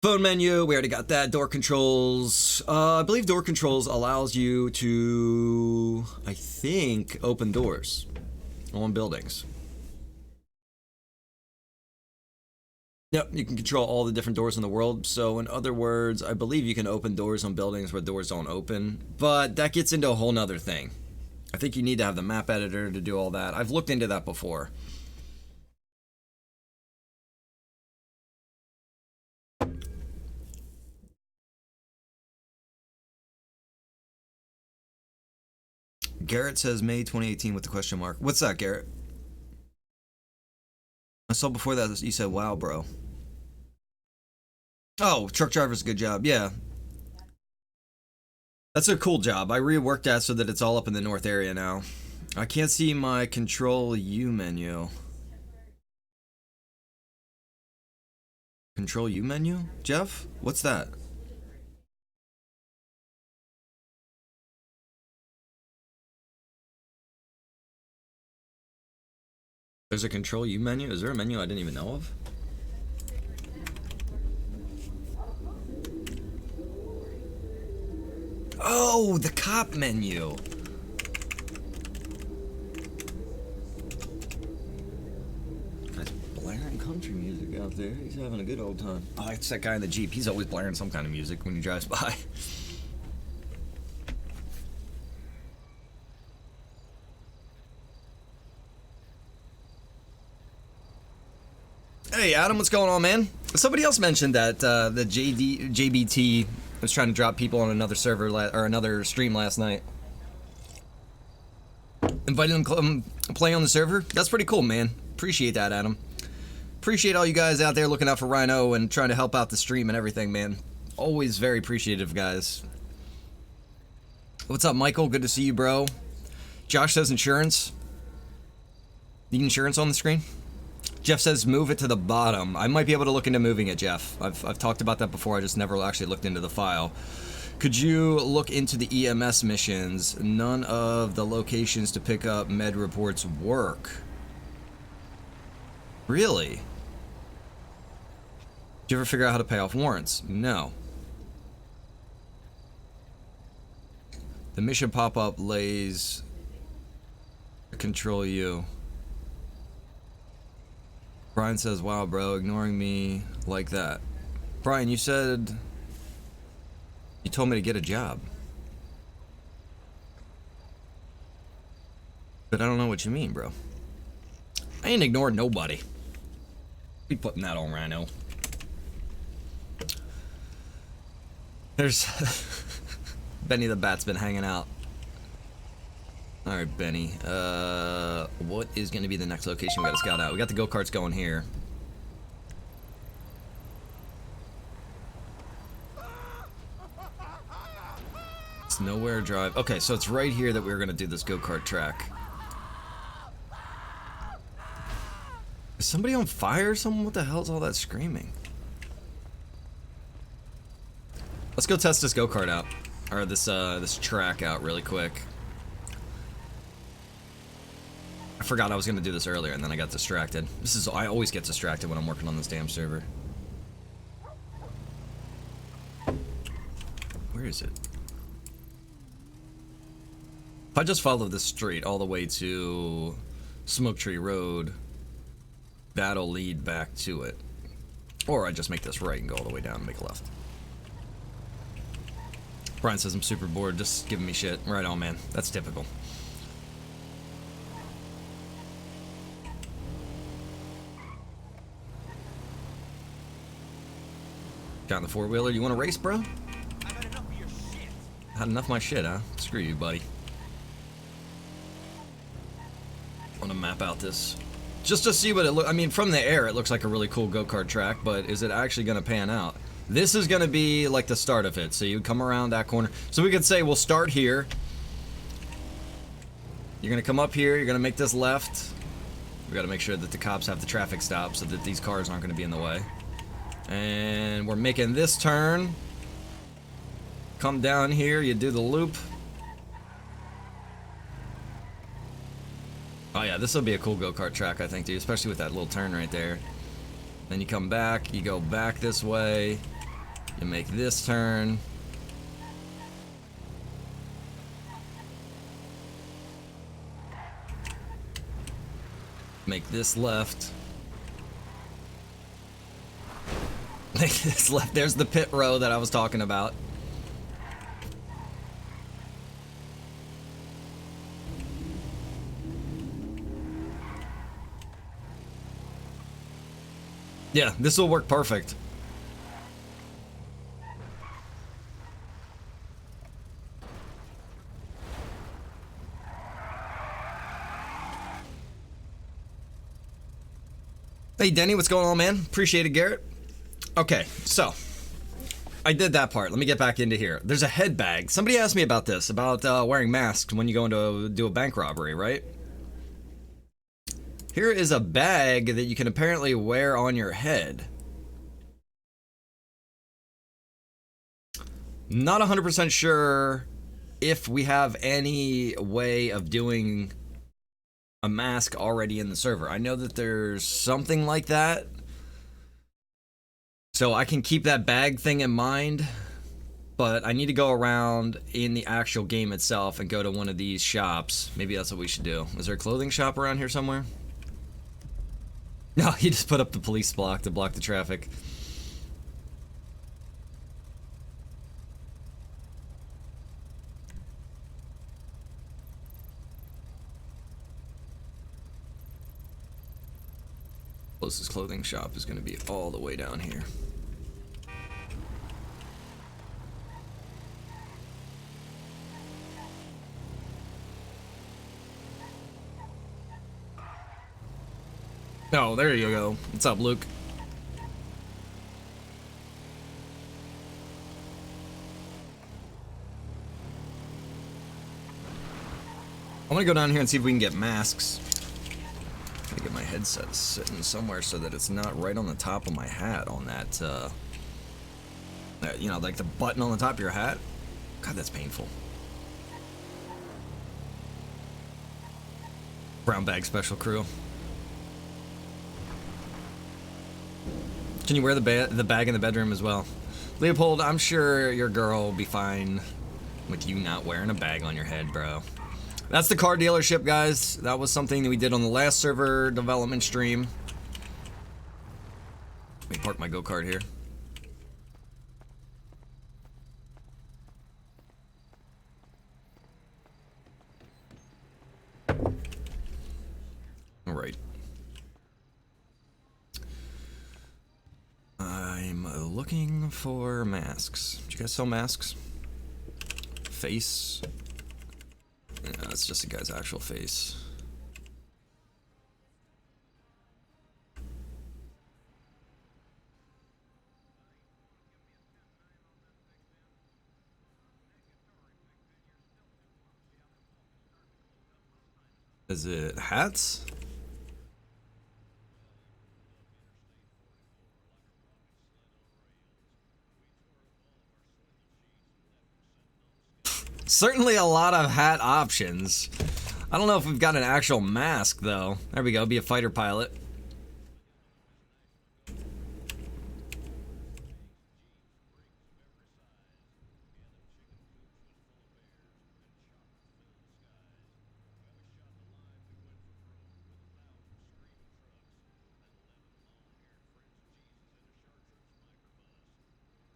Phone menu, we already got that. Door controls. I believe door controls allows you to, I think, open doors on buildings. Yep, you can control all the different doors in the world. So in other words, I believe you can open doors on buildings where doors don't open. But that gets into a whole nother thing. I think you need to have the map editor to do all that. I've looked into that before. Garrett says May 2018 with the question mark. What's that, Garrett? I saw before that you said, wow, bro. Oh, truck driver's a good job. Yeah. That's a cool job. I reworked that so that it's all up in the north area now. I can't see my Control U menu. Control U menu? Jeff? What's that? There's a Control U menu? Is there a menu I didn't even know of? Oh, the cop menu. Guy's blaring country music out there. He's having a good old time. Oh, it's that guy in the Jeep. He's always blaring some kind of music when he drives by. Hey, Adam, what's going on, man? Somebody else mentioned that the JBT was trying to drop people on another server or another stream last night. Invited them to play on the server. That's pretty cool, man. Appreciate that, Adam. Appreciate all you guys out there looking out for Rhino and trying to help out the stream and everything, man. Always very appreciative, guys. What's up, Michael? Good to see you, bro. Josh says insurance. Need insurance on the screen? Jeff says move it to the bottom. I might be able to look into moving it, Jeff. I've talked about that before. I just never actually looked into the file. Could you look into the EMS missions? None of the locations to pick up med reports work. Really? Did you ever figure out how to pay off warrants? No. The mission pop-up lays Control U. Brian says, wow, bro, ignoring me like that. Brian, you said you told me to get a job. But I don't know what you mean, bro. I ain't ignored nobody. Be putting that on Rhino. There's Benny the Bat's been hanging out. Alright, Benny. What is going to be the next location we got to scout out? We got the go-karts going here. It's nowhere drive. Okay, so it's right here that we're going to do this go-kart track. Is somebody on fire or something? What the hell is all that screaming? Let's go test this go-kart out, or this track out really quick. I forgot I was gonna do this earlier, and then I got distracted. I always get distracted when I'm working on this damn server. Where is it? If I just follow this street all the way to Smoke Tree Road, that'll lead back to it. Or I just make this right and go all the way down and make a left. Brian says I'm super bored, just giving me shit. Right on, man. That's typical. Got in the four-wheeler. You want to race, bro? I've had enough of your shit. Had enough of my shit, huh? Screw you, buddy. I want to map out this. Just to see what it looks... I mean, from the air, it looks like a really cool go-kart track, but is it actually going to pan out? This is going to be like the start of it. So you come around that corner. So we could say we'll start here. You're going to come up here. You're going to make this left. We got to make sure that the cops have the traffic stop so that these cars aren't going to be in the way. And we're making this turn. Come down here, you do the loop. Oh yeah, this will be a cool go-kart track, I think, dude, especially with that little turn right there. Then you come back, you go back this way, you make this turn. Make this left. Make this left. There's the pit row that I was talking about. Yeah, this will work perfect. Hey Denny, what's going on, man? Appreciate it, Garrett. Okay, so I did that part. Let me get back into here. There's a head bag. Somebody asked me about this, about wearing masks when you go into do a bank robbery, right? Here is a bag that you can apparently wear on your head. Not 100% sure if we have any way of doing a mask already in the server. I know that there's something like that. So I can keep that bag thing in mind, but I need to go around in the actual game itself and go to one of these shops. Maybe that's what we should do. Is there a clothing shop around here somewhere? No, he just put up the police block to block the traffic. Closest clothing shop is going to be all the way down here. Oh, there you go. What's up, Luke? I'm gonna go down here and see if we can get masks. I'm gonna get my headset sitting somewhere so that it's not right on the top of my hat on that, you know, like the button on the top of your hat. God, that's painful. Brown bag special crew. Can you wear the bag in the bedroom as well? Leopold, I'm sure your girl will be fine with you not wearing a bag on your head, bro. That's the car dealership, guys. That was something that we did on the last server development stream. Let me park my go-kart here. All right. I'm looking for masks. Do you guys sell masks? Face. Yeah, that's just a guy's actual face. Is it hats? Certainly a lot of hat options. I don't know if we've got an actual mask, though. There we go, be a fighter pilot.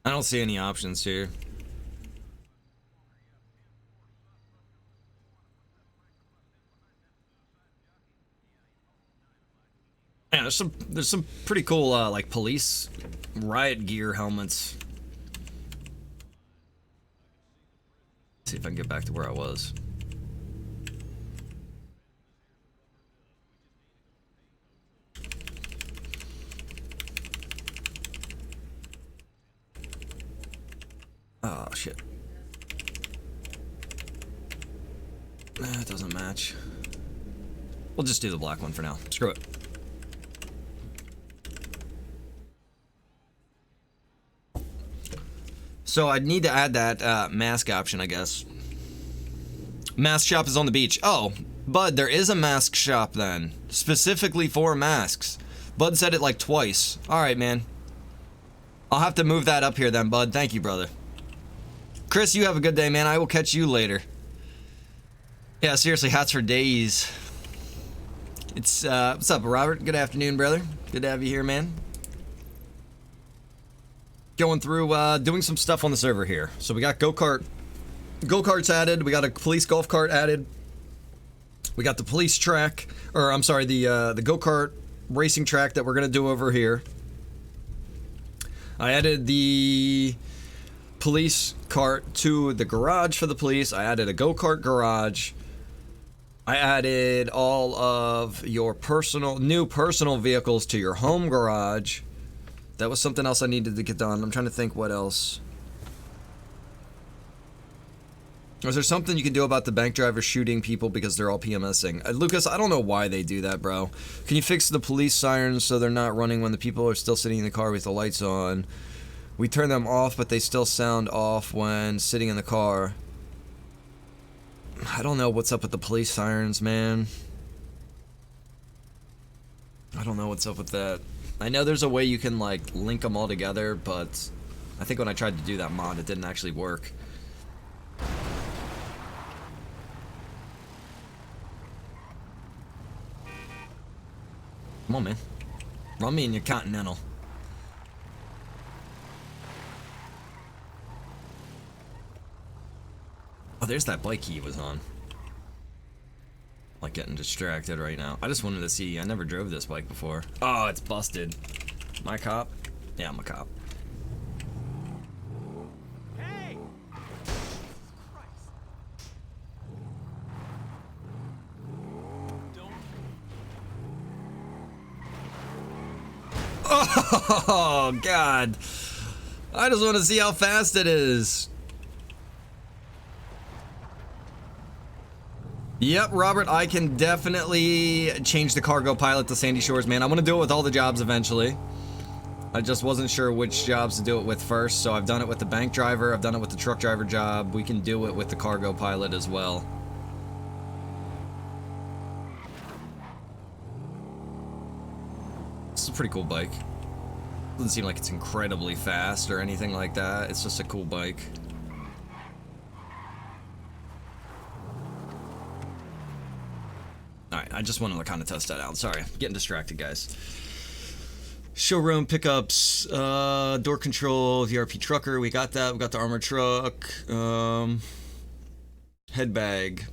I don't see any options here. Yeah, there's some pretty cool like police riot gear helmets. Let's see if I can get back to where I was. Oh shit. It doesn't match. We'll just do the black one for now. Screw it. So I'd need to add that mask option, I guess. Mask shop is on the beach. Oh, Bud, there is a mask shop then. Specifically for masks. Bud said it like twice. Alright, man. I'll have to move that up here then, Bud. Thank you, brother. Chris, you have a good day, man. I will catch you later. Yeah, seriously, hats for days. It's, what's up, Robert? Good afternoon, brother. Good to have you here, man. Going through, doing some stuff on the server here. So we got go-karts added. We got a police golf cart added. We got the police track, or I'm sorry, the go-kart racing track that we're gonna do over here. I added the police cart to the garage for the police. I added a go-kart garage. I added all of your new personal vehicles to your home garage. That was something else I needed to get done. I'm trying to think what else. Was there something you can do about the bank drivers shooting people because they're all PMSing? Lucas, I don't know why they do that, bro. Can you fix the police sirens so they're not running when the people are still sitting in the car with the lights on? We turn them off, but they still sound off when sitting in the car. I don't know what's up with the police sirens, man. I don't know what's up with that. I know there's a way you can, like, link them all together, but I think when I tried to do that mod, it didn't actually work. Come on, man. Run me in your Continental. Oh, there's that bike he was on. Like getting distracted right now. I just wanted to see. I never drove this bike before. Oh, it's busted. My cop? Yeah, I'm a cop. Hey! Christ. Don't. Oh, God. I just want to see how fast it is. Yep, Robert, I can definitely change the cargo pilot to Sandy Shores, man. I want to do it with all the jobs eventually. I just wasn't sure which jobs to do it with first, so I've done it with the bank driver, I've done it with the truck driver job. We can do it with the cargo pilot as well. This is a pretty cool bike. Doesn't seem like it's incredibly fast or anything like that. It's just a cool bike. Alright, I just wanted to kind of test that out. Sorry, getting distracted, guys. Showroom pickups, door control, VRP trucker, we got that. We got the armored truck, head bag.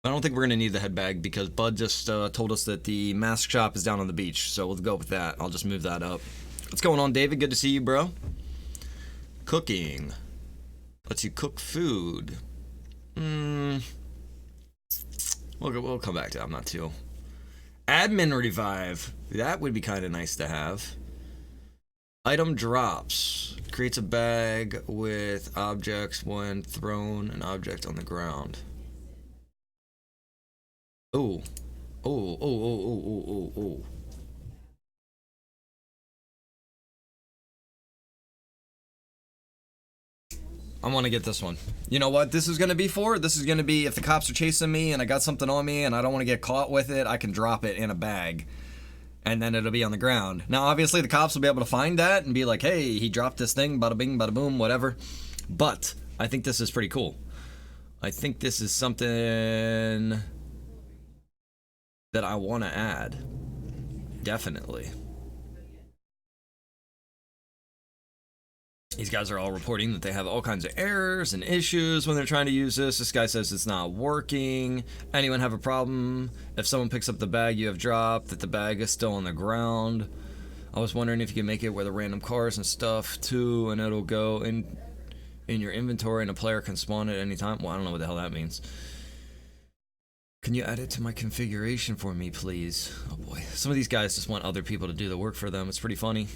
I don't think we're going to need the head bag because Bud just told us that the mask shop is down on the beach, so we'll go with that. I'll just move that up. What's going on, David? Good to see you, bro. Cooking. Lets you cook food. We'll come back to that. I'm not too. Admin revive. That would be kind of nice to have. Item drops. Creates a bag with objects when thrown an object on the ground. Oh. Oh. I want to get this one. You know what this is going to be for? This is going to be if the cops are chasing me and I got something on me and I don't want to get caught with it, I can drop it in a bag. And then it'll be on the ground. Now, obviously, the cops will be able to find that and be like, hey, he dropped this thing, bada bing, bada boom, whatever. But I think this is pretty cool. I think this is something that I want to add. Definitely. These guys are all reporting that they have all kinds of errors and issues when they're trying to use this. This guy says it's not working. Anyone have a problem? If someone picks up the bag you have dropped, that the bag is still on the ground. I was wondering if you can make it where the random cars and stuff too, and it'll go in your inventory and a player can spawn at any time. Well, I don't know what the hell that means. Can you add it to my configuration for me, please? Oh boy. Some of these guys just want other people to do the work for them. It's pretty funny.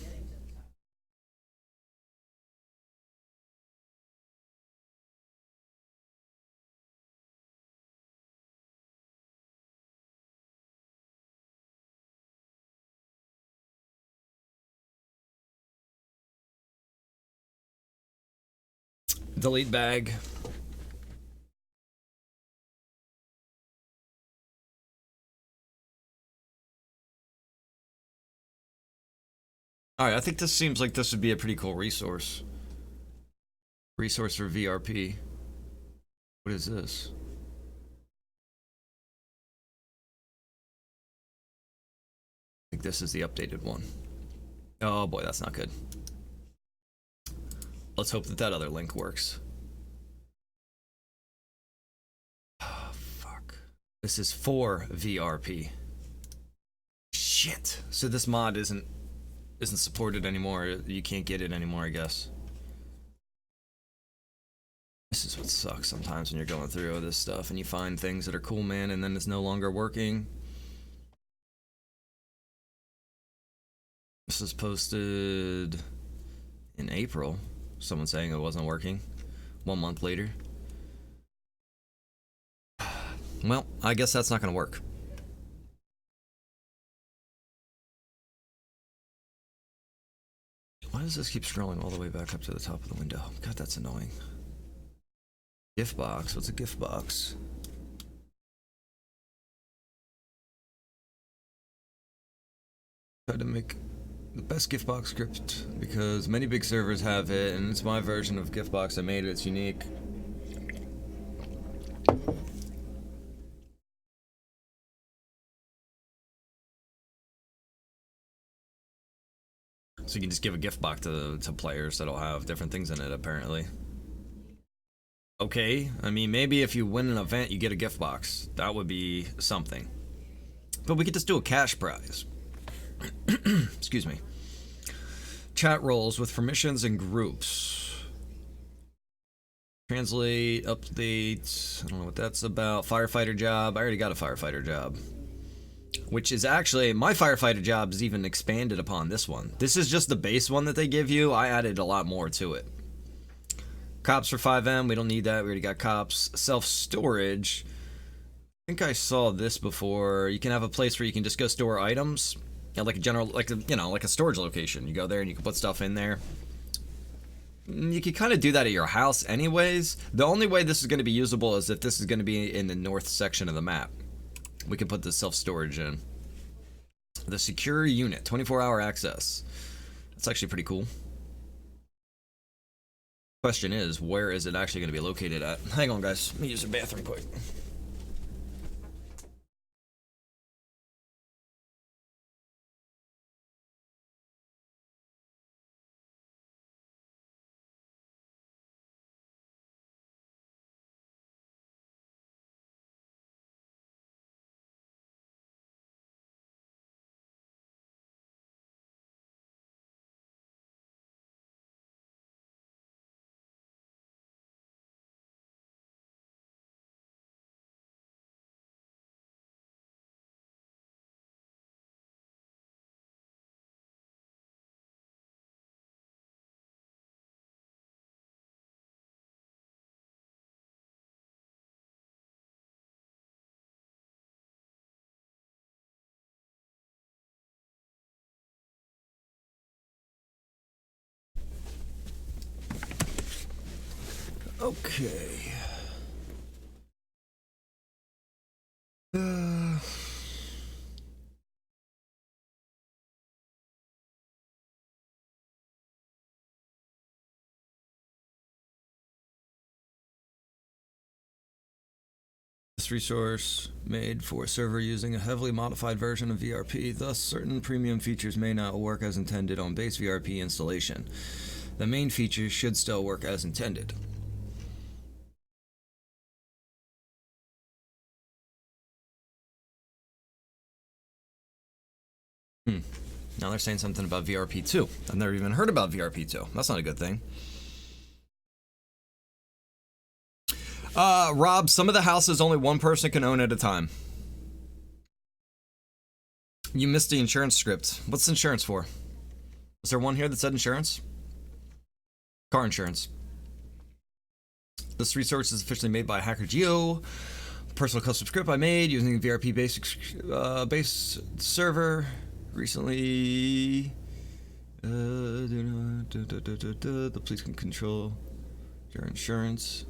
Delete bag. Alright, I think this seems like this would be a pretty cool resource. Resource for VRP. What is this? I think this is the updated one. Oh boy, that's not good. Let's hope that that other link works. Oh, fuck. This is for VRP. Shit. So this mod isn't supported anymore. You can't get it anymore, I guess. This is what sucks sometimes when you're going through this stuff and you find things that are cool, man, and then it's no longer working. This is posted in April. Someone saying it wasn't working 1 month later. Well, I guess that's not gonna work. Why does this keep scrolling all the way back up to the top of the window? God, that's annoying. Gift box, what's a gift box? Try to make the best gift box script because many big servers have it, and it's my version of gift box. I made it. It's unique. So you can just give a gift box to players that'll have different things in it, apparently. Okay, I mean, maybe if you win an event, you get a gift box. That would be something. But we could just do a cash prize. Excuse me. Chat roles with permissions and groups. Translate, updates. I don't know what that's about. Firefighter job. I already got a firefighter job. Which is actually, my firefighter job is even expanded upon this one. This is just the base one that they give you. I added a lot more to it. Cops for FiveM. We don't need that. We already got cops. Self-storage. I think I saw this before. You can have a place where you can just go store items. Yeah, like a general, like a, you know, like a storage location. You go there and you can put stuff in there. You can kind of do that at your house anyways. The only way this is going to be usable is if this is going to be in the north section of the map. We can put the self-storage in. The secure unit, 24-hour access. That's actually pretty cool. Question is, where is it actually going to be located at? Hang on, guys. Let me use the bathroom quick. Okay. This resource made for a server using a heavily modified version of VRP, thus certain premium features may not work as intended on base VRP installation. The main features should still work as intended. Now they're saying something about VRP2. I've never even heard about VRP2. That's not a good thing. Rob, some of the houses only one person can own at a time. You missed the insurance script. What's insurance for? Was there one here that said insurance? Car insurance. This resource is officially made by Hacker Geo. Personal custom script I made using the VRP base server. Recently, the police can control your insurance.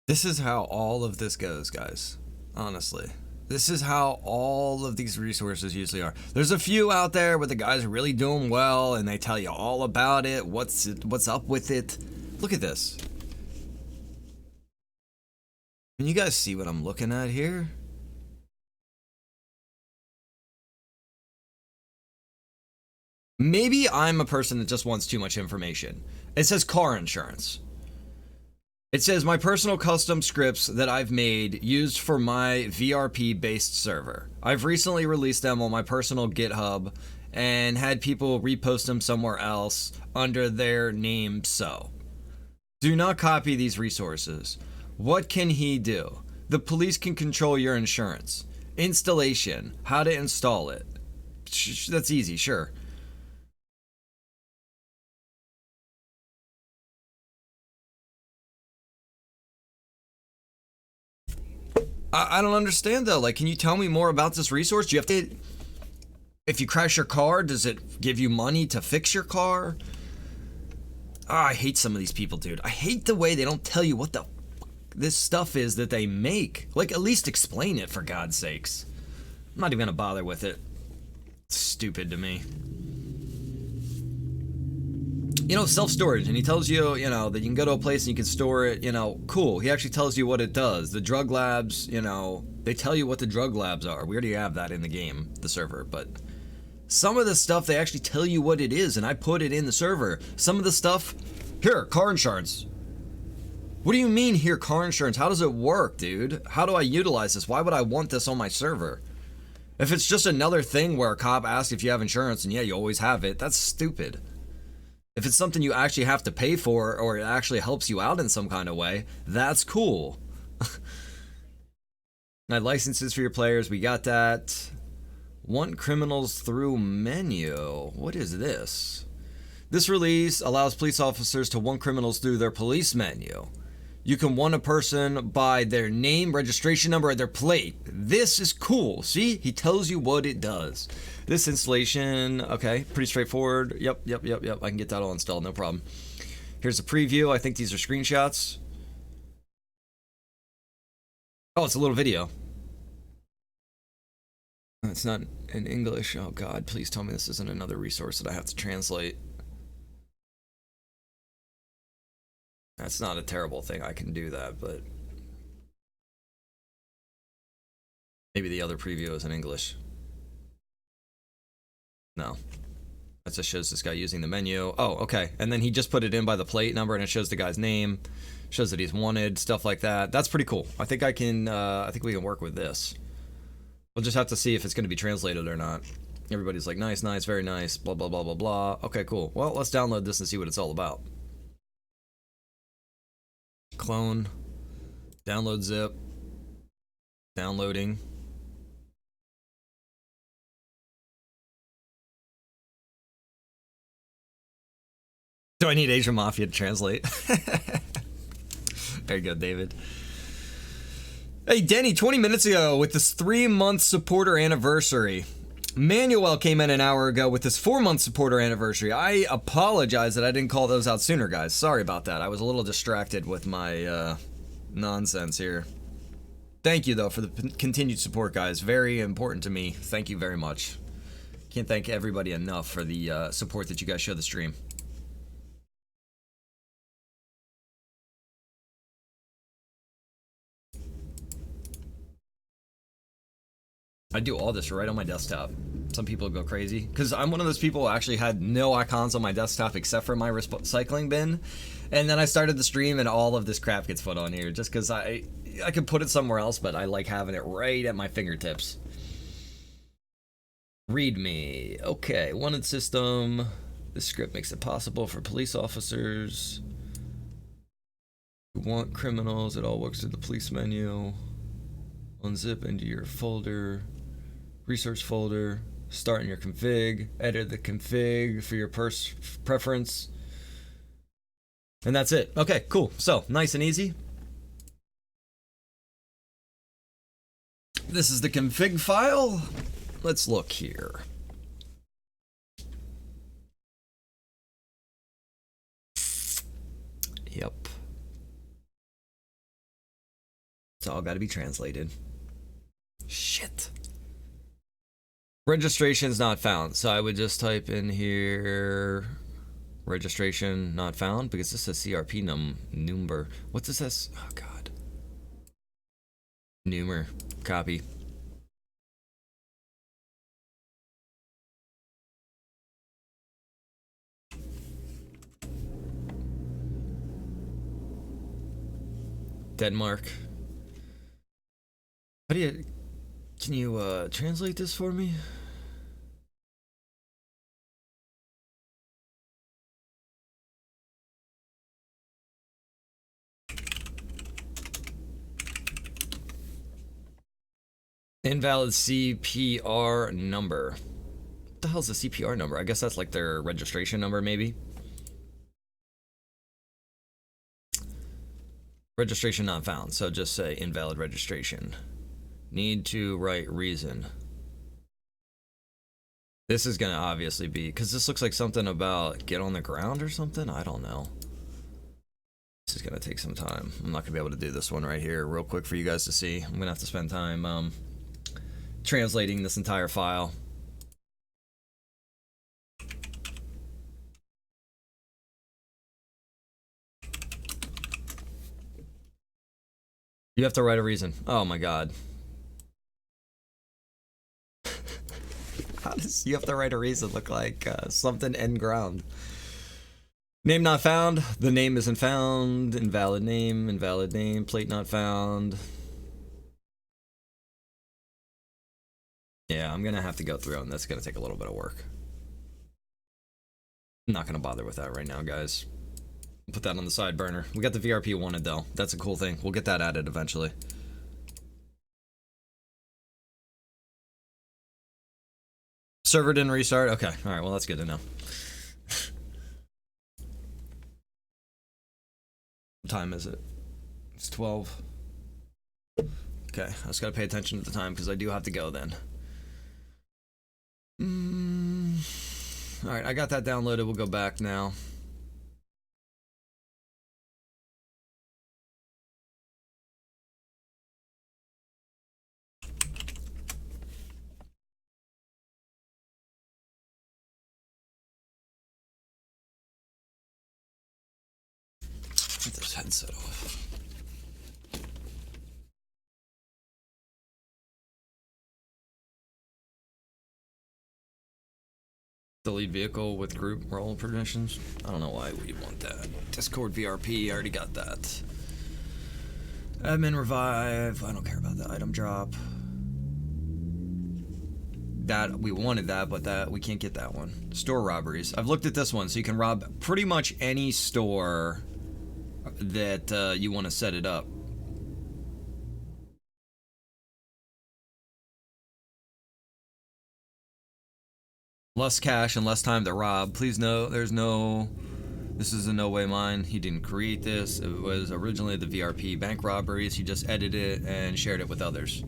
This is how all of this goes, guys. Honestly. This is how all of these resources usually are. There's a few out there where the guys are really doing well and they tell you all about it, what's up with it. Look at this. Can you guys see what I'm looking at here? Maybe I'm a person that just wants too much information. It says car insurance. It says my personal custom scripts that I've made used for my VRP based server. I've recently released them on my personal GitHub and had people repost them somewhere else under their name. So do not copy these resources. What can he do? The police can control your insurance. Installation, how to install it. That's easy, sure. I don't understand though. Like, can you tell me more about this resource? Do you have to, if you crash your car, does it give you money to fix your car? Oh, I hate some of these people, dude. I hate the way they don't tell you what the this stuff is that they make. Like, at least explain it, for God's sakes. I'm not even gonna bother with it. It's stupid to me. You know, self-storage, and he tells you, you know, that you can go to a place and you can store it, you know, cool. He actually tells you what it does. The drug labs, you know, they tell you what the drug labs are. We already have that in the game, the server, but some of the stuff, they actually tell you what it is, and I put it in the server. Some of the stuff, here, car insurance. What do you mean here, car insurance? How does it work, dude? How do I utilize this? Why would I want this on my server? If it's just another thing where a cop asks if you have insurance, and yeah, you always have it, that's stupid. If it's something you actually have to pay for, or it actually helps you out in some kind of way, that's cool. Now, licenses for your players, we got that. Want criminals through menu. What is this? This release allows police officers to want criminals through their police menu. You can want a person by their name, registration number, and their plate. This is cool. See? He tells you what it does. This installation, okay, pretty straightforward. Yep. I can get that all installed, no problem. Here's a preview. I think these are screenshots. Oh, it's a little video. It's not in English. Oh, God, please tell me this isn't another resource that I have to translate. That's not a terrible thing. I can do that, but maybe the other preview is in English. No. That just shows this guy using the menu. Oh, okay. And then he just put it in by the plate number, and it shows the guy's name, shows that he's wanted, stuff like that. That's pretty cool. I think I can, I think we can work with this. We'll just have to see if it's going to be translated or not. Everybody's like, nice, very nice, blah, blah, blah, blah, blah. Okay, cool. Well, let's download this and see what it's all about. Clone. Download zip. Downloading. Do I need Asian Mafia to translate? There you go, David. Hey, Denny, 20 minutes ago with this 3-month supporter anniversary. Manuel came in an hour ago with this 4-month supporter anniversary. I apologize that I didn't call those out sooner, guys. Sorry about that. I was a little distracted with my nonsense here. Thank you, though, for the continued support, guys. Very important to me. Thank you very much. Can't thank everybody enough for the support that you guys show the stream. I do all this right on my desktop. Some people go crazy because I'm one of those people who actually had no icons on my desktop except for my recycling bin, and then I started the stream and all of this crap gets put on here just because I could put it somewhere else, but I like having it right at my fingertips. README. Okay, wanted system. This script makes it possible for police officers who want criminals. It all works through the police menu. Unzip into your folder. Research folder, start in your config, edit the config for your preference, and that's it. Okay, cool. So, nice and easy. This is the config file. Let's look here. Yep. It's all got to be translated. Shit. Registration is not found, so I would just type in here registration not found because this says CRP number. What's this says? Oh god. Numer. Copy. Denmark. How do you... Can you translate this for me? Invalid CPR number. What the hell's a CPR number? I guess that's like their registration number, maybe. Registration not found, so just say invalid registration. Need to write reason. This is gonna obviously be, because this looks like something about get on the ground or something? I don't know. This is gonna take some time. I'm not gonna be able to do this one right here real quick for you guys to see. I'm gonna have to spend time translating this entire file. You have to write a reason. Oh my god. How does you have to write a reason look like something end ground? Name not found. The name isn't found. Invalid name. Plate not found. Yeah, I'm gonna have to go through and that's gonna take a little bit of work. I'm not gonna bother with that right now, guys. Put that on the side burner. We got the VRP wanted though. That's a cool thing. We'll get that added eventually. Server didn't restart? Okay, alright, well that's good to know. What time is it? It's 12. Okay, I just gotta pay attention to the time because I do have to go then. Alright, I got that downloaded. We'll go back now. Get this headset off. Delete vehicle with group role permissions. I don't know why we want that. Discord VRP, I already got that. Admin revive, I don't care about that. Item drop. That, we wanted that, but that we can't get that one. Store robberies. I've looked at this one, so you can rob pretty much any store that you want to set it up. Less cash and less time to rob. Please note, there's no This is in no way mine. He didn't create this. It was originally the VRP bank robberies. He just edited it and shared it with others.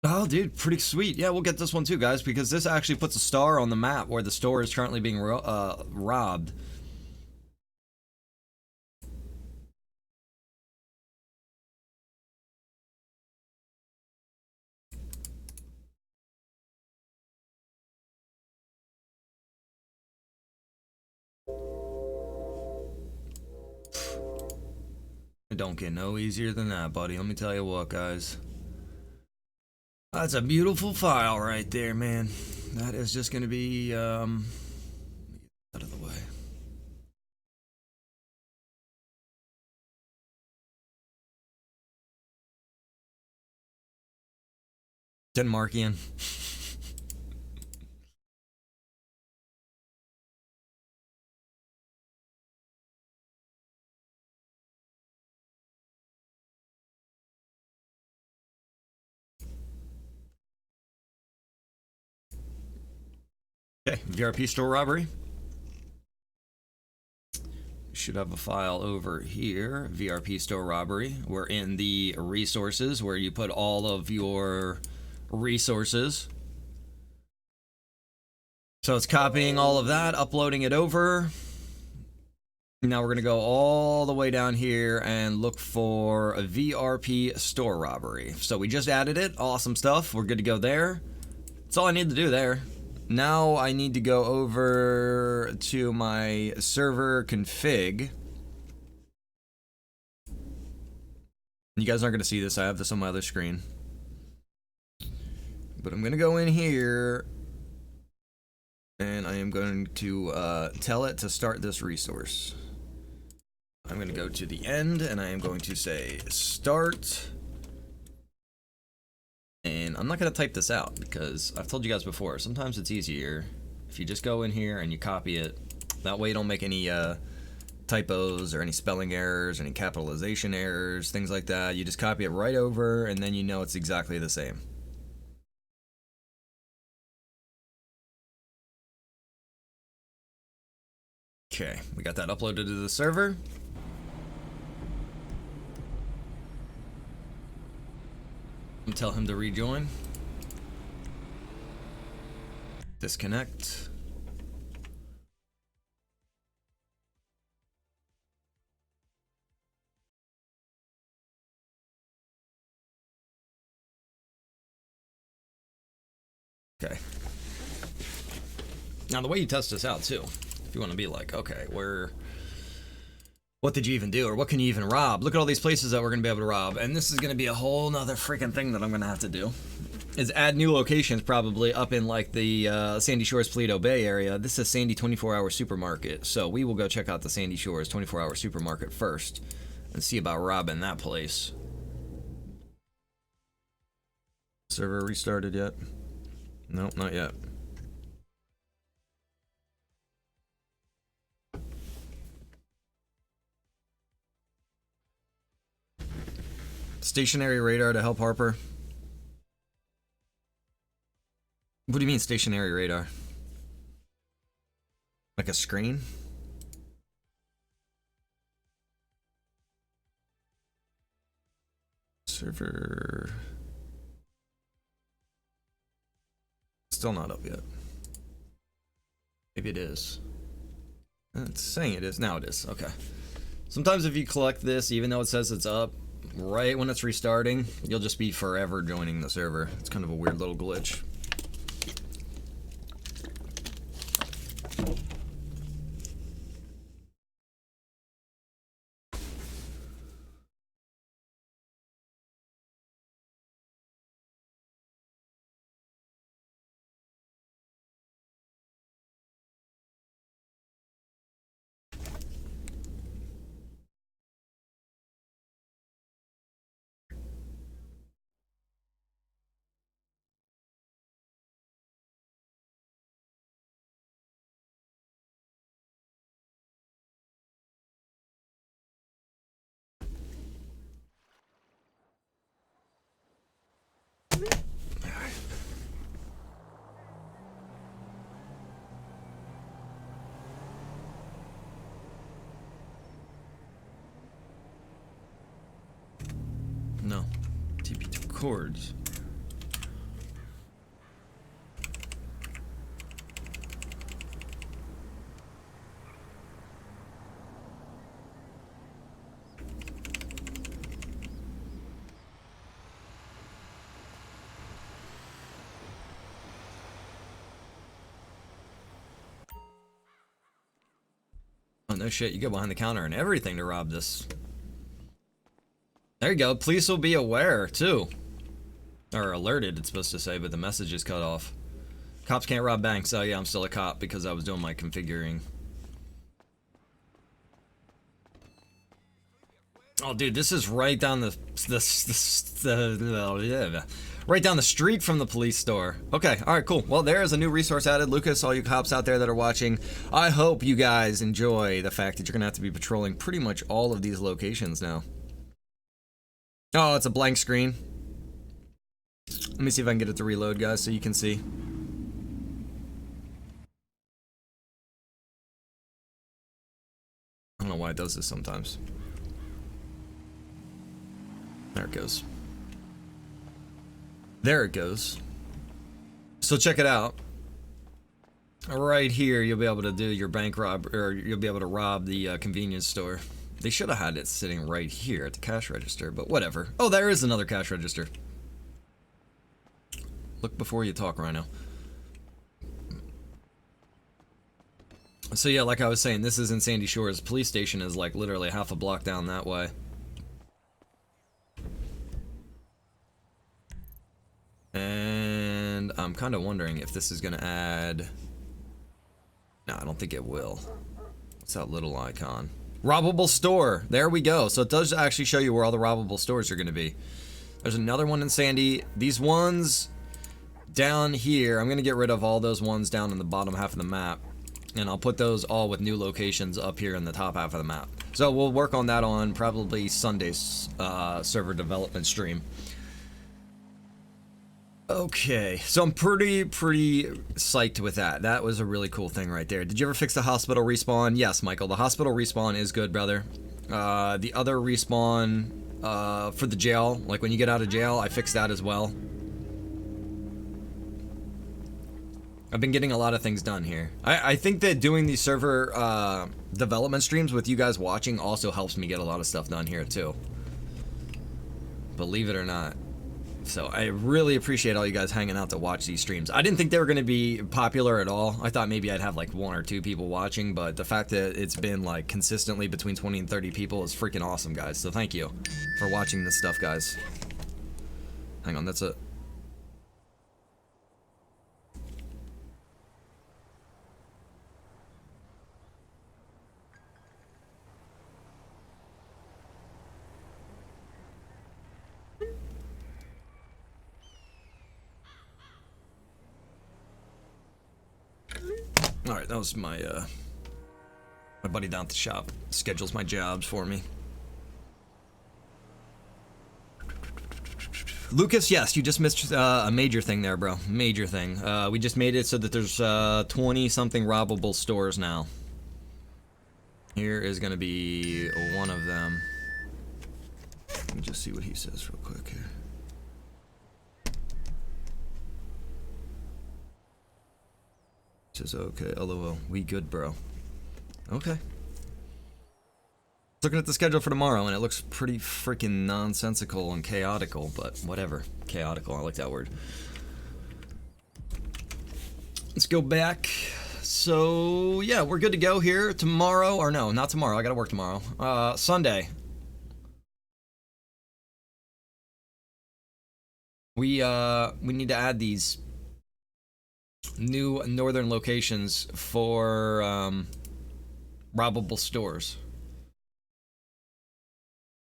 Oh, dude, pretty sweet. Yeah, we'll get this one too, guys, because this actually puts a star on the map where the store is currently being robbed. It don't get no easier than that, buddy. Let me tell you what, guys. That's a beautiful file right there, man. That is just going to be, out of the way. Denmarkian. Okay, VRP store robbery. Should have a file over here. VRP store robbery. We're in the resources where you put all of your resources. So it's copying all of that, uploading it over. Now we're going to go all the way down here and look for a VRP store robbery. So we just added it. Awesome stuff. We're good to go there. That's all I need to do there. Now I need to go over to my server config. You guys aren't going to see this. I have this on my other screen. But I'm going to go in here and I am going to tell it to start this resource. I'm going to go to the end and I am going to say start. And I'm not going to type this out because I've told you guys before, sometimes it's easier if you just go in here and you copy it. That way you don't make any typos or any spelling errors, any capitalization errors, things like that. You just copy it right over and then you know it's exactly the same. Okay, we got that uploaded to the server. Tell him to rejoin. Disconnect. Okay. Now the way you test this out too, if you want to be like, okay, what did you even do, or what can you even rob? Look at all these places that we're going to be able to rob, and this is going to be a whole nother freaking thing that I'm going to have to do, is add new locations probably up in like the Sandy Shores Paleto Bay area. This is Sandy 24-hour supermarket, so we will go check out the Sandy Shores 24-hour supermarket first and see about robbing that place. Server restarted yet? Nope, not yet. Stationary radar to help Harper. What do you mean stationary radar? Like a screen? Server. Still not up yet. Maybe it is. It's saying it is. Now it is. Okay. Sometimes if you collect this, even though it says it's up, right when it's restarting, you'll just be forever joining the server. It's kind of a weird little glitch. cords. Oh, no shit. You go behind the counter and everything to rob this. There you go. Police will be aware, too. Or alerted, it's supposed to say, but the message is cut off. Cops can't rob banks. Oh, yeah, I'm still a cop because I was doing my configuring. Oh, dude, this is right down right down the street from the police store. Okay, all right, cool. Well, there is a new resource added. Lucas, all you cops out there that are watching, I hope you guys enjoy the fact that you're gonna have to be patrolling pretty much all of these locations now. Oh, it's a blank screen. Let me see if I can get it to reload, guys, so you can see. I don't know why it does this sometimes. There it goes. There it goes. So check it out. Right here, you'll be able to do your bank rob, or you'll be able to rob the convenience store. They should have had it sitting right here at the cash register, but whatever. Oh, there is another cash register. Look before you talk, Rhino. So yeah, like I was saying, this is in Sandy Shores. Police station is like literally half a block down that way. And I'm kind of wondering if this is going to add... No, I don't think it will. What's that little icon? Robbable store. There we go. So it does actually show you where all the robbable stores are going to be. There's another one in Sandy. These ones down here, I'm going to get rid of all those ones down in the bottom half of the map. And I'll put those all with new locations up here in the top half of the map. So we'll work on that on probably Sunday's server development stream. Okay, so I'm pretty psyched with that. That was a really cool thing right there. Did you ever fix the hospital respawn? Yes, Michael, the hospital respawn is good, brother. The other respawn for the jail, like when you get out of jail, I fixed that as well. I've been getting a lot of things done here. I think that doing these server development streams with you guys watching also helps me get a lot of stuff done here too. Believe it or not. So I really appreciate all you guys hanging out to watch these streams. I didn't think they were going to be popular at all. I thought maybe I'd have like 1 or 2 people watching, but the fact that it's been like consistently between 20 and 30 people is freaking awesome, guys. So thank you for watching this stuff, guys. Hang on, that's it. All right, that was my my buddy down at the shop. Schedules my jobs for me. Lucas, yes, you just missed a major thing there, bro. Major thing. We just made it so that there's 20-something robbable stores now. Here is going to be one of them. Let me just see what he says real quick here. Says, okay, LOL, we good, bro. Okay. Looking at the schedule for tomorrow, and it looks pretty freaking nonsensical and chaotical, but whatever. Chaotical, I like that word. Let's go back. So, yeah, we're good to go here tomorrow, or no, not tomorrow, I gotta work tomorrow. Sunday. We need to add these new northern locations for robbable stores.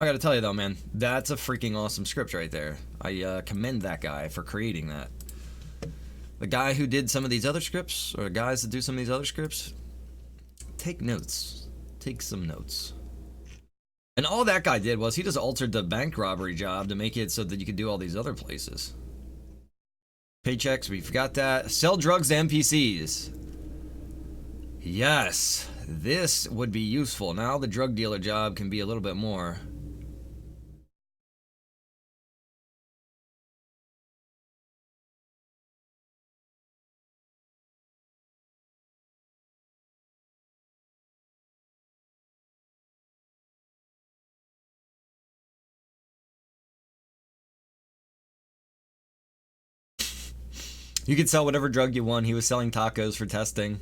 I gotta tell you though, man, that's a freaking awesome script right there. I commend that guy for creating that. The guy who did some of these other scripts, or guys that do some of these other scripts, take notes. Take some notes. And all that guy did was he just altered the bank robbery job to make it so that you could do all these other places. Paychecks, we forgot that. Sell drugs to NPCs. Yes, this would be useful. Now the drug dealer job can be a little bit more You could sell whatever drug you want. He was selling tacos for testing.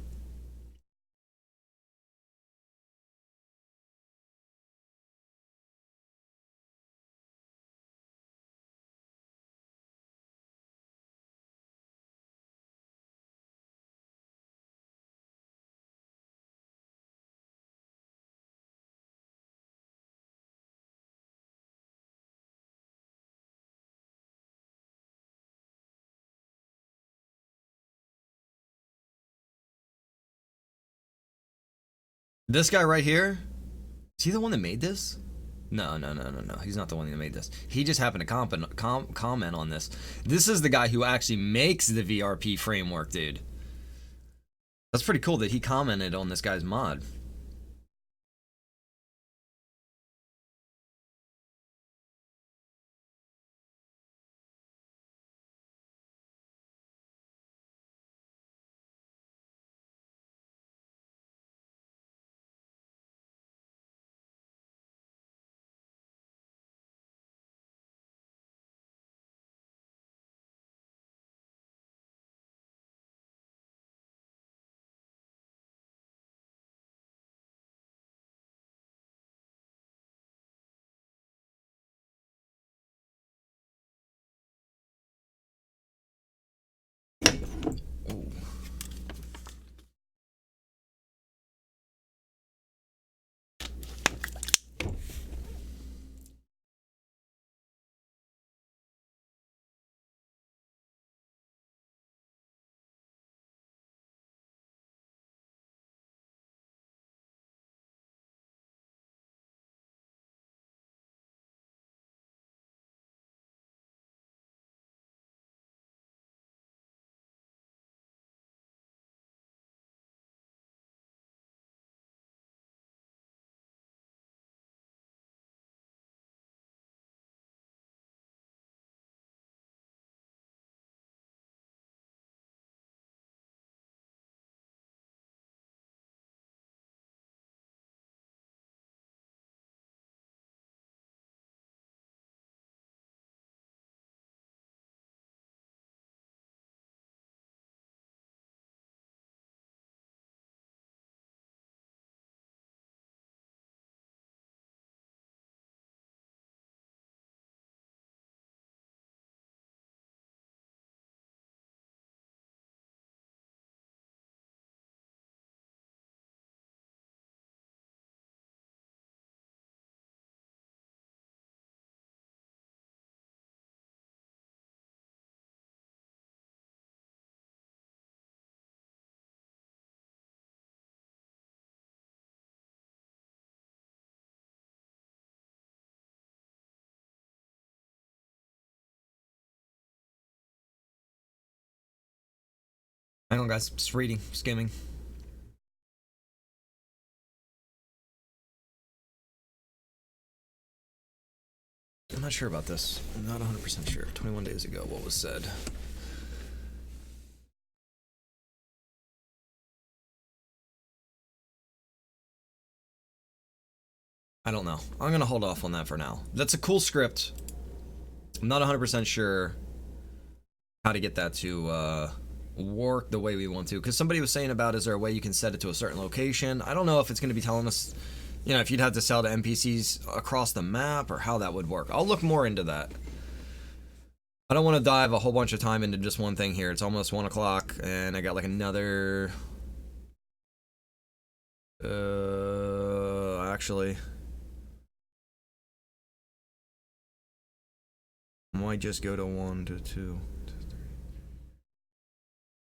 This guy right here, is he the one that made this? No. He's not the one that made this. He just happened to comment on this. This is the guy who actually makes the VRP framework, dude. That's pretty cool that he commented on this guy's mod. Hang on, guys. Just reading, skimming. I'm not sure about this. I'm not 100% sure. 21 days ago, what was said? I don't know. I'm going to hold off on that for now. That's a cool script. I'm not 100% sure how to get that to work the way we want to. Because somebody was saying about, is there a way you can set it to a certain location? I don't know if it's going to be telling us, you know, if you'd have to sell to NPCs across the map or how that would work. I'll look more into that. I don't want to dive a whole bunch of time into just one thing here. It's almost 1 o'clock and I got like another... actually... might just go to 1 to 2 to 3.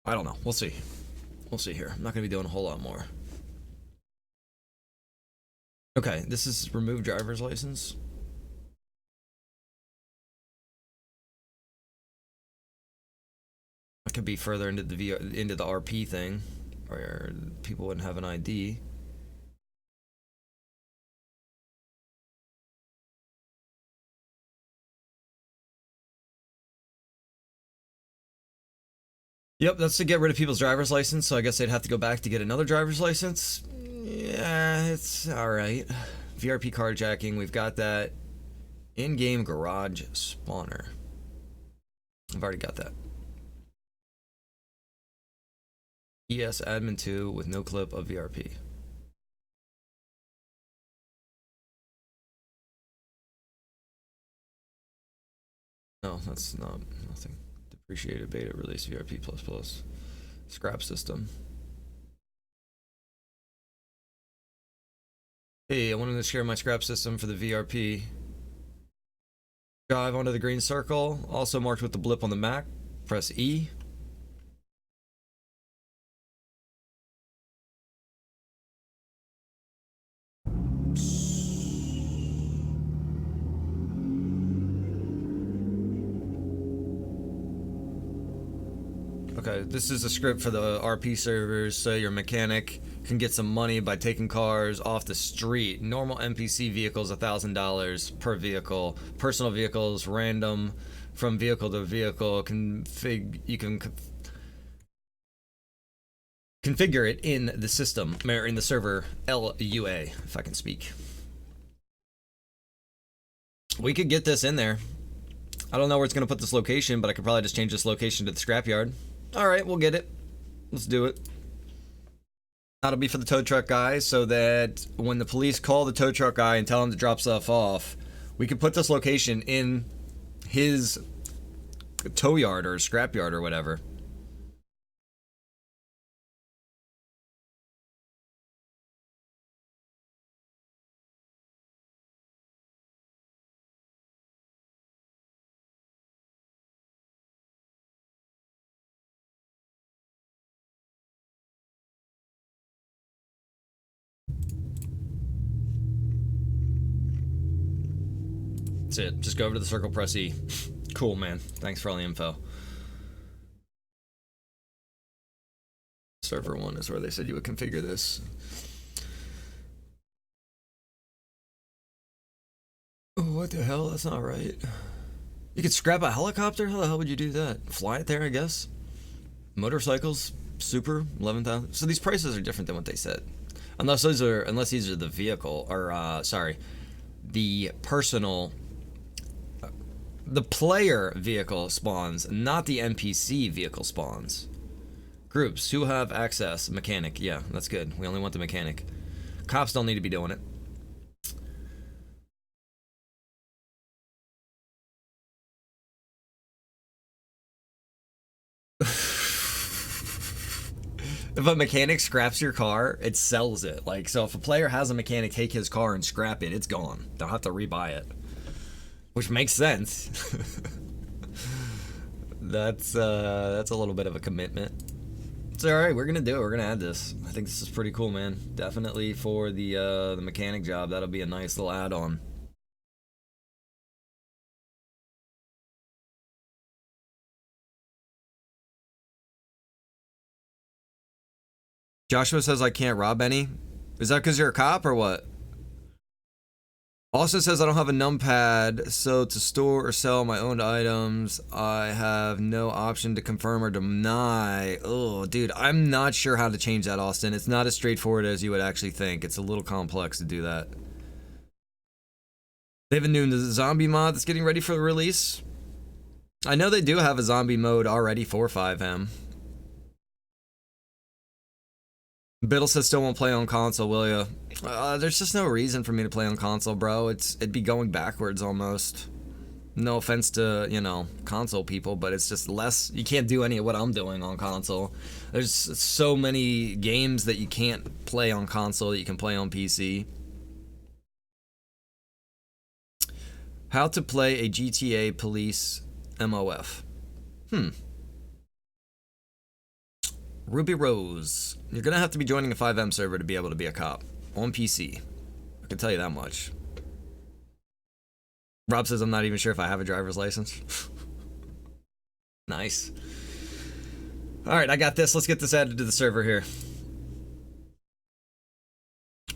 I don't know. We'll see. We'll see here. I'm not going to be doing a whole lot more. Okay, this is remove driver's license. I could be further into the RP thing, where people wouldn't have an ID. Yep, that's to get rid of people's driver's license, so I guess they'd have to go back to get another driver's license. Yeah, it's alright. VRP carjacking, we've got that. In-game garage spawner. I've already got that. ES admin 2 with no clip of VRP. No, that's not nothing. Depreciated beta release VRP++. Scrap system. Hey, I wanted to share my scrap system for the VRP. Drive onto the green circle, also marked with the blip on the Mac. Press E. Okay, this is a script for the RP servers, so your mechanic can get some money by taking cars off the street. Normal NPC vehicles, $1,000 per vehicle. Personal vehicles, random from vehicle to vehicle. You can configure it in the system, or in the server LUA, if I can speak. We could get this in there. I don't know where it's going to put this location, but I could probably just change this location to the scrapyard. All right, we'll get it. Let's do it. That'll be for the tow truck guy, so that when the police call the tow truck guy and tell him to drop stuff off, we can put this location in his tow yard or scrap yard or whatever. That's it. Just go over to the circle, press E. Cool, man. Thanks for all the info. Server 1 is where they said you would configure this. Oh, what the hell? That's not right. You could scrap a helicopter? How the hell would you do that? Fly it there, I guess? Motorcycles? Super? 11,000? So these prices are different than what they said. Unless these are the vehicle, or, sorry, the personal... The player vehicle spawns, not the NPC vehicle spawns. Groups who have access. Mechanic. Yeah, that's good. We only want the mechanic. Cops don't need to be doing it. If a mechanic scraps your car, it sells it. Like, so if a player has a mechanic take his car and scrap it, it's gone. They'll have to rebuy it. Which makes sense. That's a little bit of a commitment. It's all right. We're gonna do it. We're gonna add this. I think this is pretty cool, man. Definitely for the mechanic job. That'll be a nice little add-on. Joshua says I can't rob any. Is that because you're a cop or what? Also says I don't have a numpad, so to store or sell my owned items, I have no option to confirm or deny. Oh, dude, I'm not sure how to change that, Austin. It's not as straightforward as you would actually think. It's a little complex to do that. They have a new zombie mod that's getting ready for the release. I know they do have a zombie mode already for FiveM. Biddle says still won't play on console, will ya? There's just no reason for me to play on console, bro. It'd be going backwards almost. No offense to, you know, console people, but it's just less. You can't do any of what I'm doing on console. There's so many games that you can't play on console that you can play on PC. How to play a GTA Police MOF. Ruby Rose. You're gonna have to be joining a FiveM server to be able to be a cop. On PC. I can tell you that much. Rob says I'm not even sure if I have a driver's license. Nice. Alright, I got this. Let's get this added to the server here.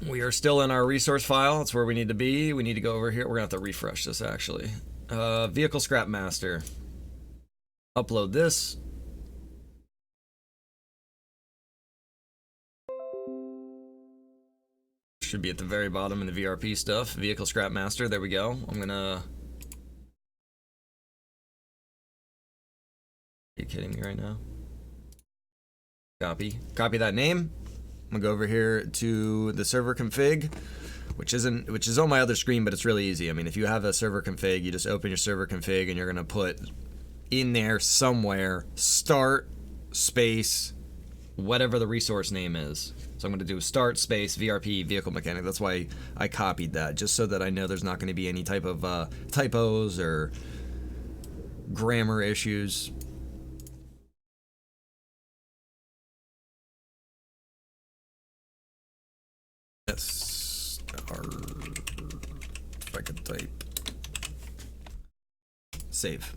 We are still in our resource file. That's where we need to be. We need to go over here. We're gonna have to refresh this actually. Vehicle Scrap Master. Upload this. Should be at the very bottom in the VRP stuff. Vehicle Scrap Master, there we go. I'm gonna... Are you kidding me right now? Copy that name. I'm gonna go over here to the server config, which is on my other screen, but it's really easy. I mean, if you have a server config, you just open your server config and you're gonna put in there somewhere start space whatever the resource name is. So I'm gonna do start space VRP vehicle mechanic. That's why I copied that, just so that I know there's not gonna be any type of typos or grammar issues. Yes, if I could type save.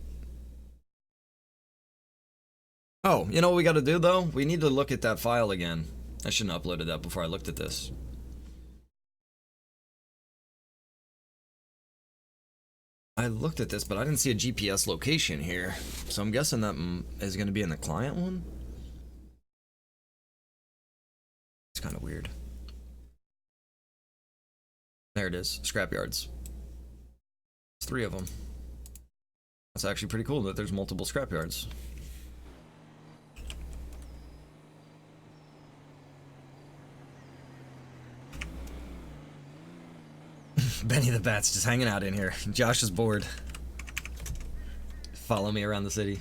Oh, you know what we got to do though? We need to look at that file again. I shouldn't have uploaded that before I looked at this. I looked at this, but I didn't see a GPS location here. So I'm guessing that is going to be in the client one. It's kind of weird. There it is, scrapyards. It's 3 of them. That's actually pretty cool that there's multiple scrapyards. Benny the Bat's just hanging out in here. Josh is bored. Follow me around the city.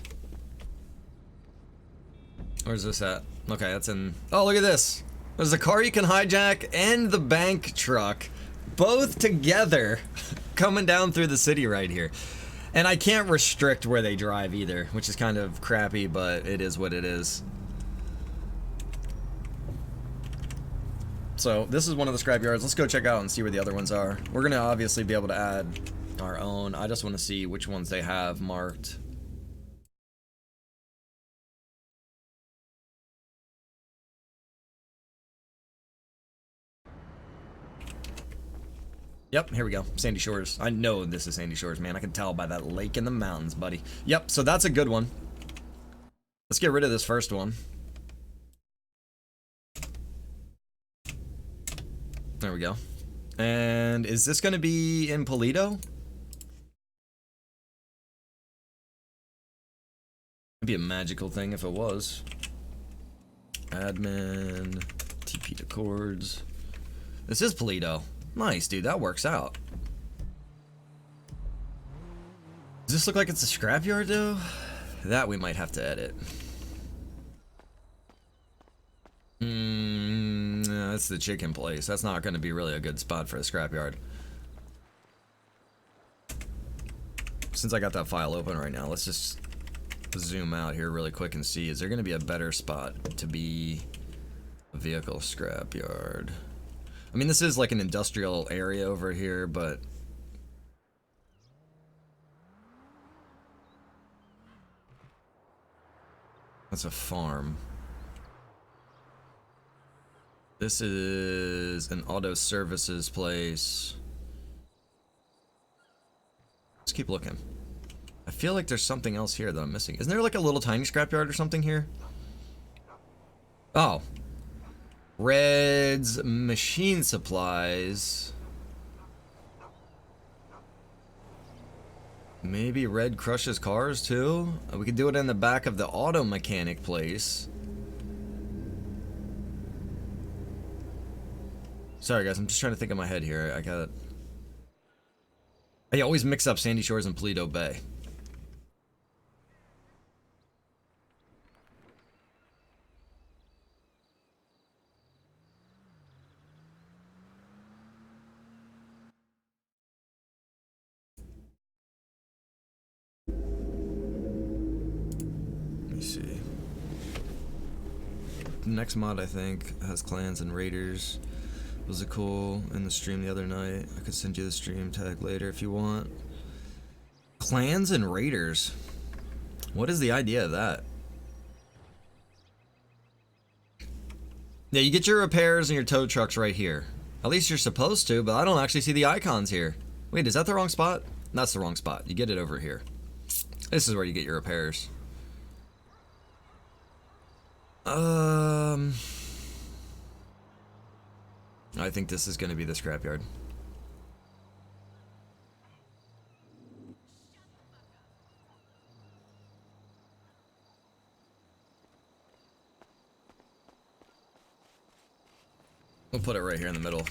Where's this at? Okay, that's in... Oh, look at this. There's a car you can hijack and the bank truck, both together, coming down through the city right here. And I can't restrict where they drive either, which is kind of crappy, but it is what it is. So this is one of the scrapyards. Let's go check out and see where the other ones are. We're gonna obviously be able to add our own. I just want to see which ones they have marked. Yep, here we go. Sandy Shores. I know this is Sandy Shores, man. I can tell by that lake in the mountains, buddy. Yep, so that's a good one. Let's get rid of this first one. There we go. And is this going to be in Polito? It'd be a magical thing if it was. Admin, TP to chords. This is Polito. Nice, dude. That works out. Does this look like it's a scrapyard, though? That we might have to edit. That's the chicken place. That's not going to be really a good spot for a scrapyard. Since I got that file open right now, let's just zoom out here really quick and see. Is there going to be a better spot to be a vehicle scrapyard? I mean, this is like an industrial area over here, but... That's a farm. This is an auto services place. Let's keep looking. I feel like there's something else here that I'm missing. Isn't there like a little tiny scrapyard or something here? Oh. Red's machine supplies. Maybe Red crushes cars too? We could do it in the back of the auto mechanic place. Sorry guys, I'm just trying to think in my head here. I always mix up Sandy Shores and Polito Bay. Let me see. The next mod I think has clans and raiders. Was it cool in the stream the other night? I could send you the stream tag later if you want. Clans and raiders. What is the idea of that? Yeah, you get your repairs and your tow trucks right here. At least you're supposed to, but I don't actually see the icons here. Wait, is that the wrong spot? That's the wrong spot. You get it over here. This is where you get your repairs. I think this is going to be the scrapyard. We'll put it right here in the middle.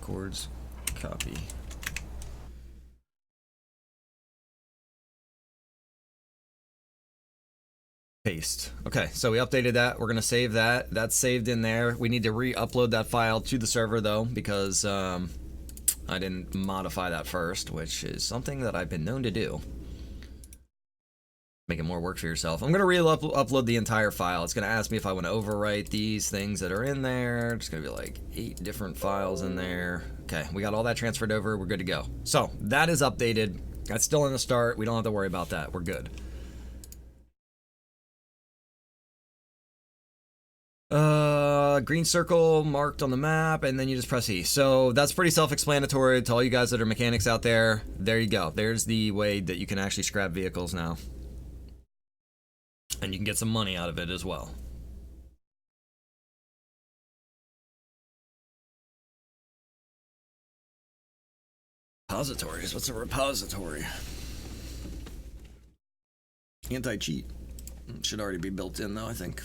Chords, copy. Paste. Okay, so we updated that. We're gonna save that. That's saved in there. We need to re-upload that file to the server though, because I didn't modify that first, which is something that I've been known to do. Making more work for yourself. I'm gonna re-upload the entire file. It's gonna ask me if I want to overwrite these things that are in there. It's gonna be like 8 different files in there. Okay, we got all that transferred over. We're good to go. So that is updated. That's still in the start. We don't have to worry about that. We're good. Green circle marked on the map, and then you just press E. So that's pretty self-explanatory to all you guys that are mechanics out there. There you go. There's the way that you can actually scrap vehicles now. And you can get some money out of it as well. Repositories? What's a repository? Anti-cheat. Should already be built in though, I think.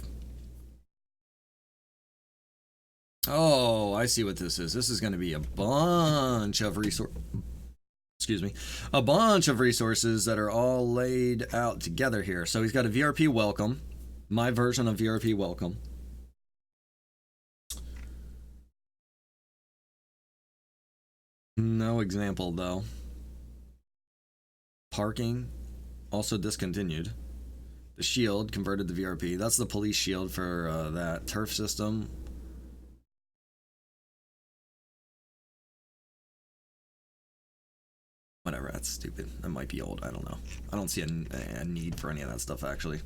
Oh, I see what this is. This is going to be a bunch of a bunch of resources that are all laid out together here. So he's got a VRP welcome, my version of VRP welcome. No example though. Parking, also discontinued. The shield converted to VRP. That's the police shield for that turf system. Whatever, that's stupid. That might be old. I don't know. I don't see a need for any of that stuff, actually.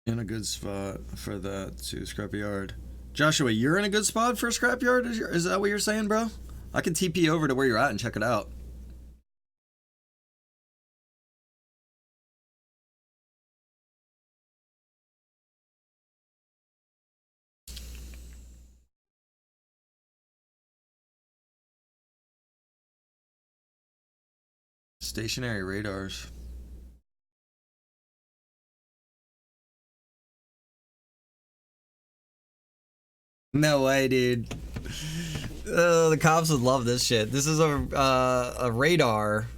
In a good spot for that to scrapyard. Joshua, you're in a good spot for a scrapyard? Is that what you're saying, bro? I can TP over to where you're at and check it out. Stationary radars. No way, dude. The cops would love this shit. This is a radar.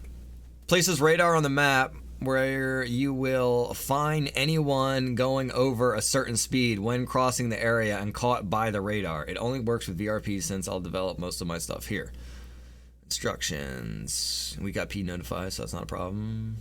Places radar on the map where you will find anyone going over a certain speed when crossing the area and caught by the radar. It only works with VRP since I'll develop most of my stuff here. Instructions. We got P notify, so that's not a problem.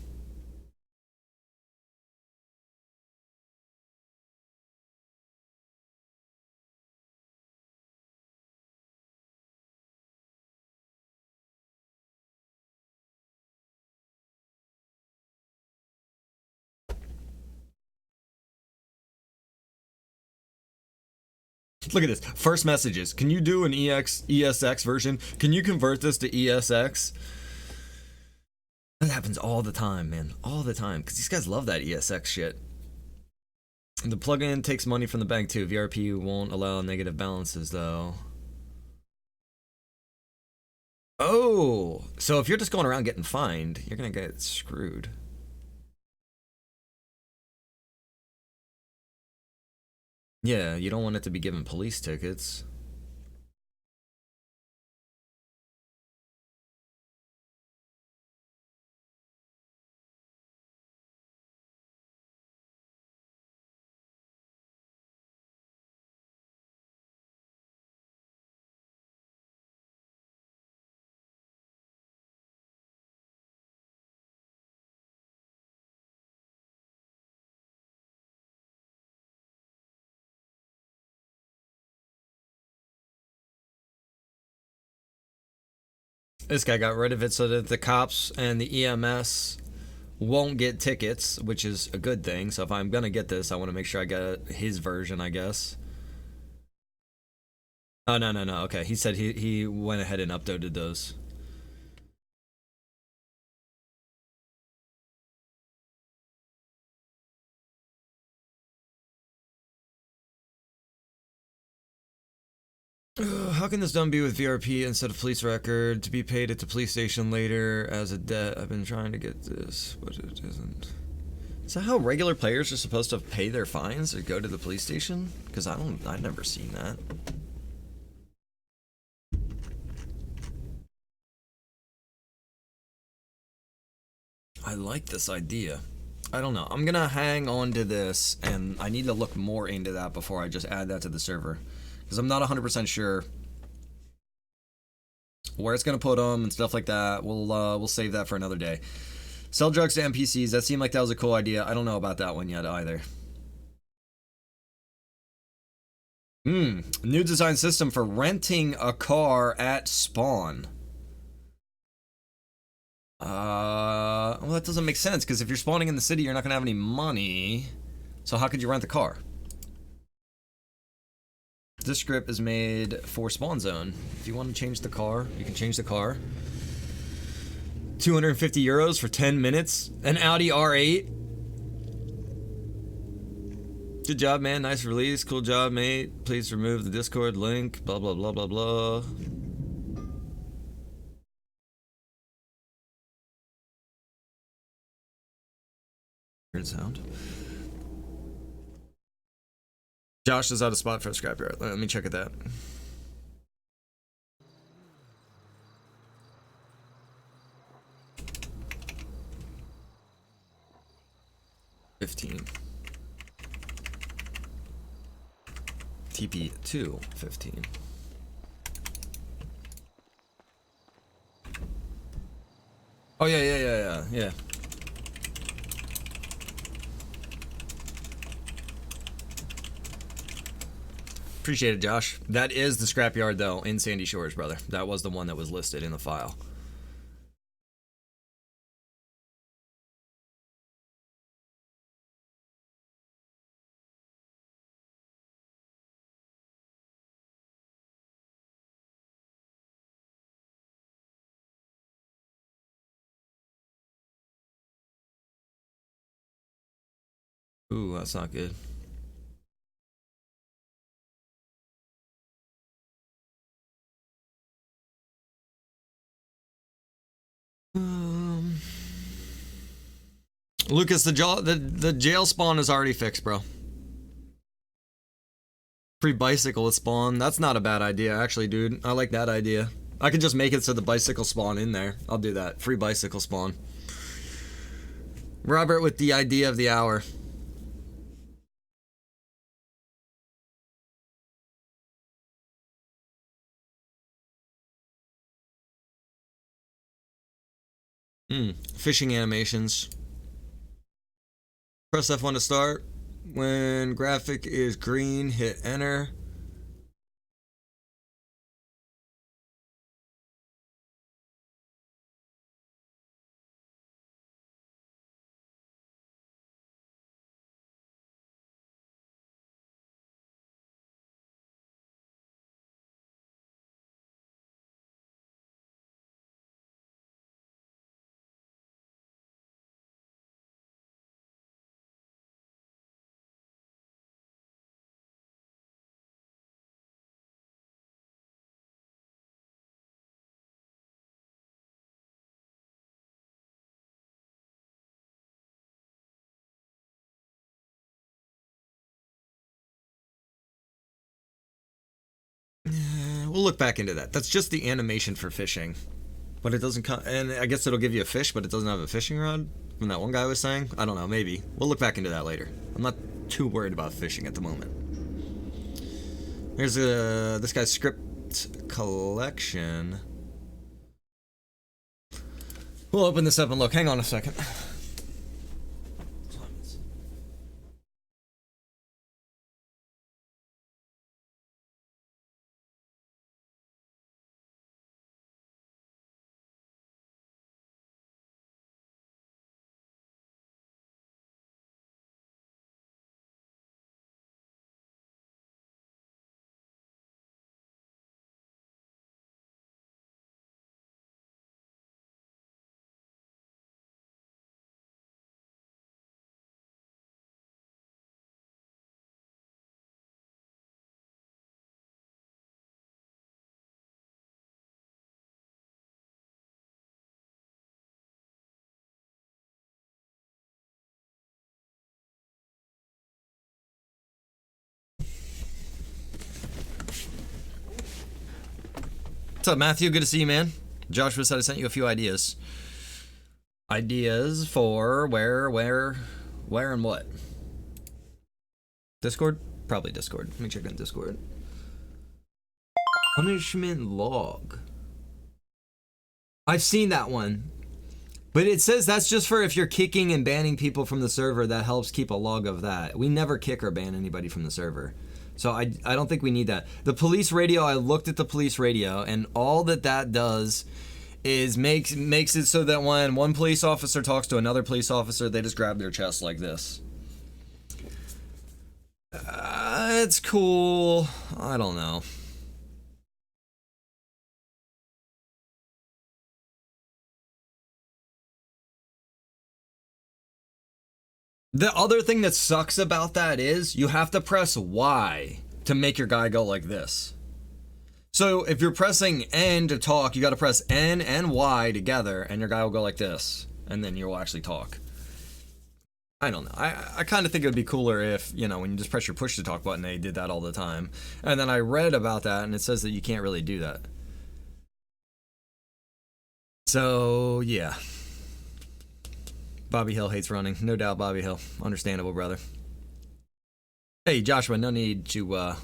Look at this. First messages. Can you do an ESX version? Can you convert this to ESX? That happens all the time, man. All the time. Because these guys love that ESX shit. The plugin takes money from the bank too. VRP won't allow negative balances though. Oh! So if you're just going around getting fined, you're going to get screwed. Yeah, you don't want it to be given police tickets. This guy got rid of it so that the cops and the EMS won't get tickets, which is a good thing. So if I'm gonna get this, I want to make sure I get his version, I guess. Oh, no. Okay, he said he went ahead and uploaded those. How can this done be with VRP instead of police record? To be paid at the police station later as a debt. I've been trying to get this, but it isn't. Is that how regular players are supposed to pay their fines or go to the police station? Because I've never seen that. I like this idea. I don't know. I'm gonna hang on to this, and I need to look more into that before I just add that to the server. Because I'm not 100% sure where it's gonna put them and stuff like that. We'll save that for another day. Sell drugs to NPCs. That seemed like that was a cool idea. I don't know about that one yet either. New design system for renting a car at spawn. Well, that doesn't make sense because if you're spawning in the city, you're not gonna have any money. So how could you rent the car? This script is made for spawn zone. If you want to change the car, you can change the car. 250 euros for 10 minutes. An Audi R8. Good job, man. Nice release. Cool job, mate. Please remove the Discord link. Blah, blah, blah, blah, blah. Weird sound. Josh is out of spot for a scrapyard. Let me check at that. $15. TP to 15. Oh yeah. Appreciate it, Josh. That is the scrapyard, though, in Sandy Shores, brother. That was the one that was listed in the file. Ooh, that's not good. Lucas, the jail spawn is already fixed, bro. Free bicycle with spawn. That's not a bad idea, actually, dude. I like that idea. I could just make it so the bicycle spawn in there. I'll do that. Free bicycle spawn. Robert with the idea of the hour. Fishing animations. Press F1 to start. When graphic is green, hit enter. We'll look back into that. That's just the animation for fishing. But it doesn't come, and I guess it'll give you a fish, but it doesn't have a fishing rod, from that one guy was saying. I don't know, maybe. We'll look back into that later. I'm not too worried about fishing at the moment. Here's this guy's script collection. We'll open this up and look. Hang on a second. What's up, Matthew? Good to see you, man. Joshua said I sent you a few ideas. Ideas for where, and what? Discord? Probably Discord. Let me check on Discord. Punishment log. I've seen that one. But it says that's just for if you're kicking and banning people from the server, that helps keep a log of that. We never kick or ban anybody from the server. So I don't think we need that. The police radio, I looked at the police radio, and all that does is makes it so that when one police officer talks to another police officer, they just grab their chest like this. It's cool. I don't know. The other thing that sucks about that is you have to press Y to make your guy go like this. So if you're pressing N to talk, you got to press N and Y together, and your guy will go like this, and then you'll actually talk. I don't know. I kind of think it would be cooler if, you know, when you just press your push to talk button, they did that all the time. And then I read about that, and it says that you can't really do that. So, yeah. Bobby Hill hates running. No doubt, Bobby Hill. Understandable, brother. Hey, Joshua, no need to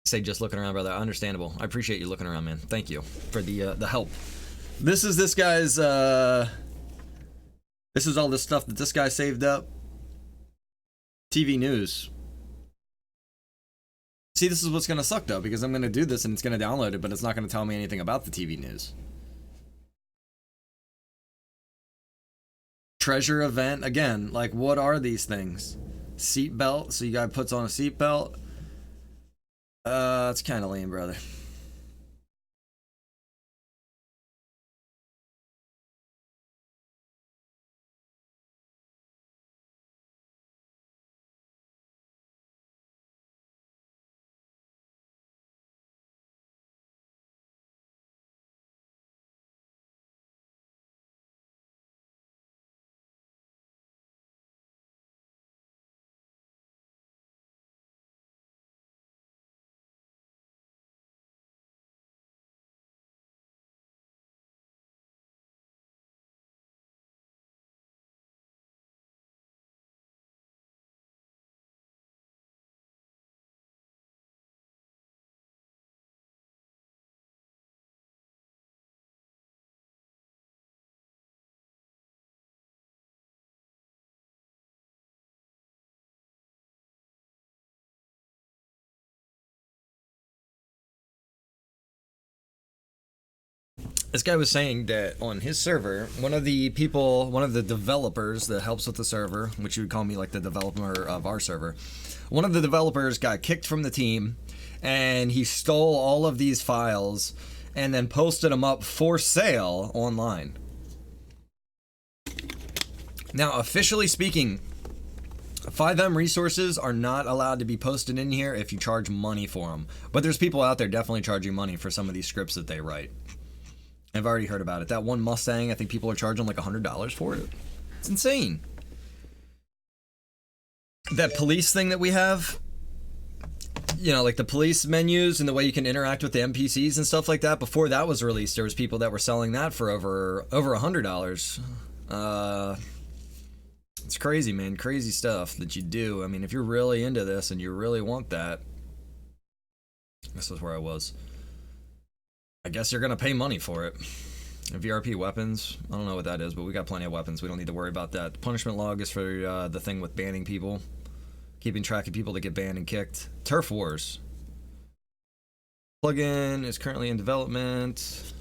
say just looking around, brother. Understandable. I appreciate you looking around, man. Thank you for the help. This is this guy's... This is all the stuff that this guy saved up. TV news. See, this is what's going to suck, though, because I'm going to do this and it's going to download it, but it's not going to tell me anything about the TV news. Treasure event. Again, like, what are these things? Seatbelt. So you guy puts on a seatbelt. It's kind of lame, brother. This guy was saying that on his server, one of the developers that helps with the server, which you would call me like the developer of our server, one of the developers got kicked from the team, and he stole all of these files and then posted them up for sale online. Now, officially speaking, FiveM resources are not allowed to be posted in here if you charge money for them. But there's people out there definitely charging money for some of these scripts that they write. I've already heard about it. That one Mustang, I think people are charging like $100 for it. It's insane. That police thing that we have, you know, like the police menus and the way you can interact with the NPCs and stuff like that. Before that was released, there was people that were selling that for over $100. It's crazy, man. Crazy stuff that you do. I mean, if you're really into this and you really want that, this is where I was. I guess you're gonna pay money for it. VRP weapons, I don't know what that is, but we got plenty of weapons. We don't need to worry about that. The punishment log is for the thing with banning people, keeping track of people that get banned and kicked. Turf Wars plugin is currently in development.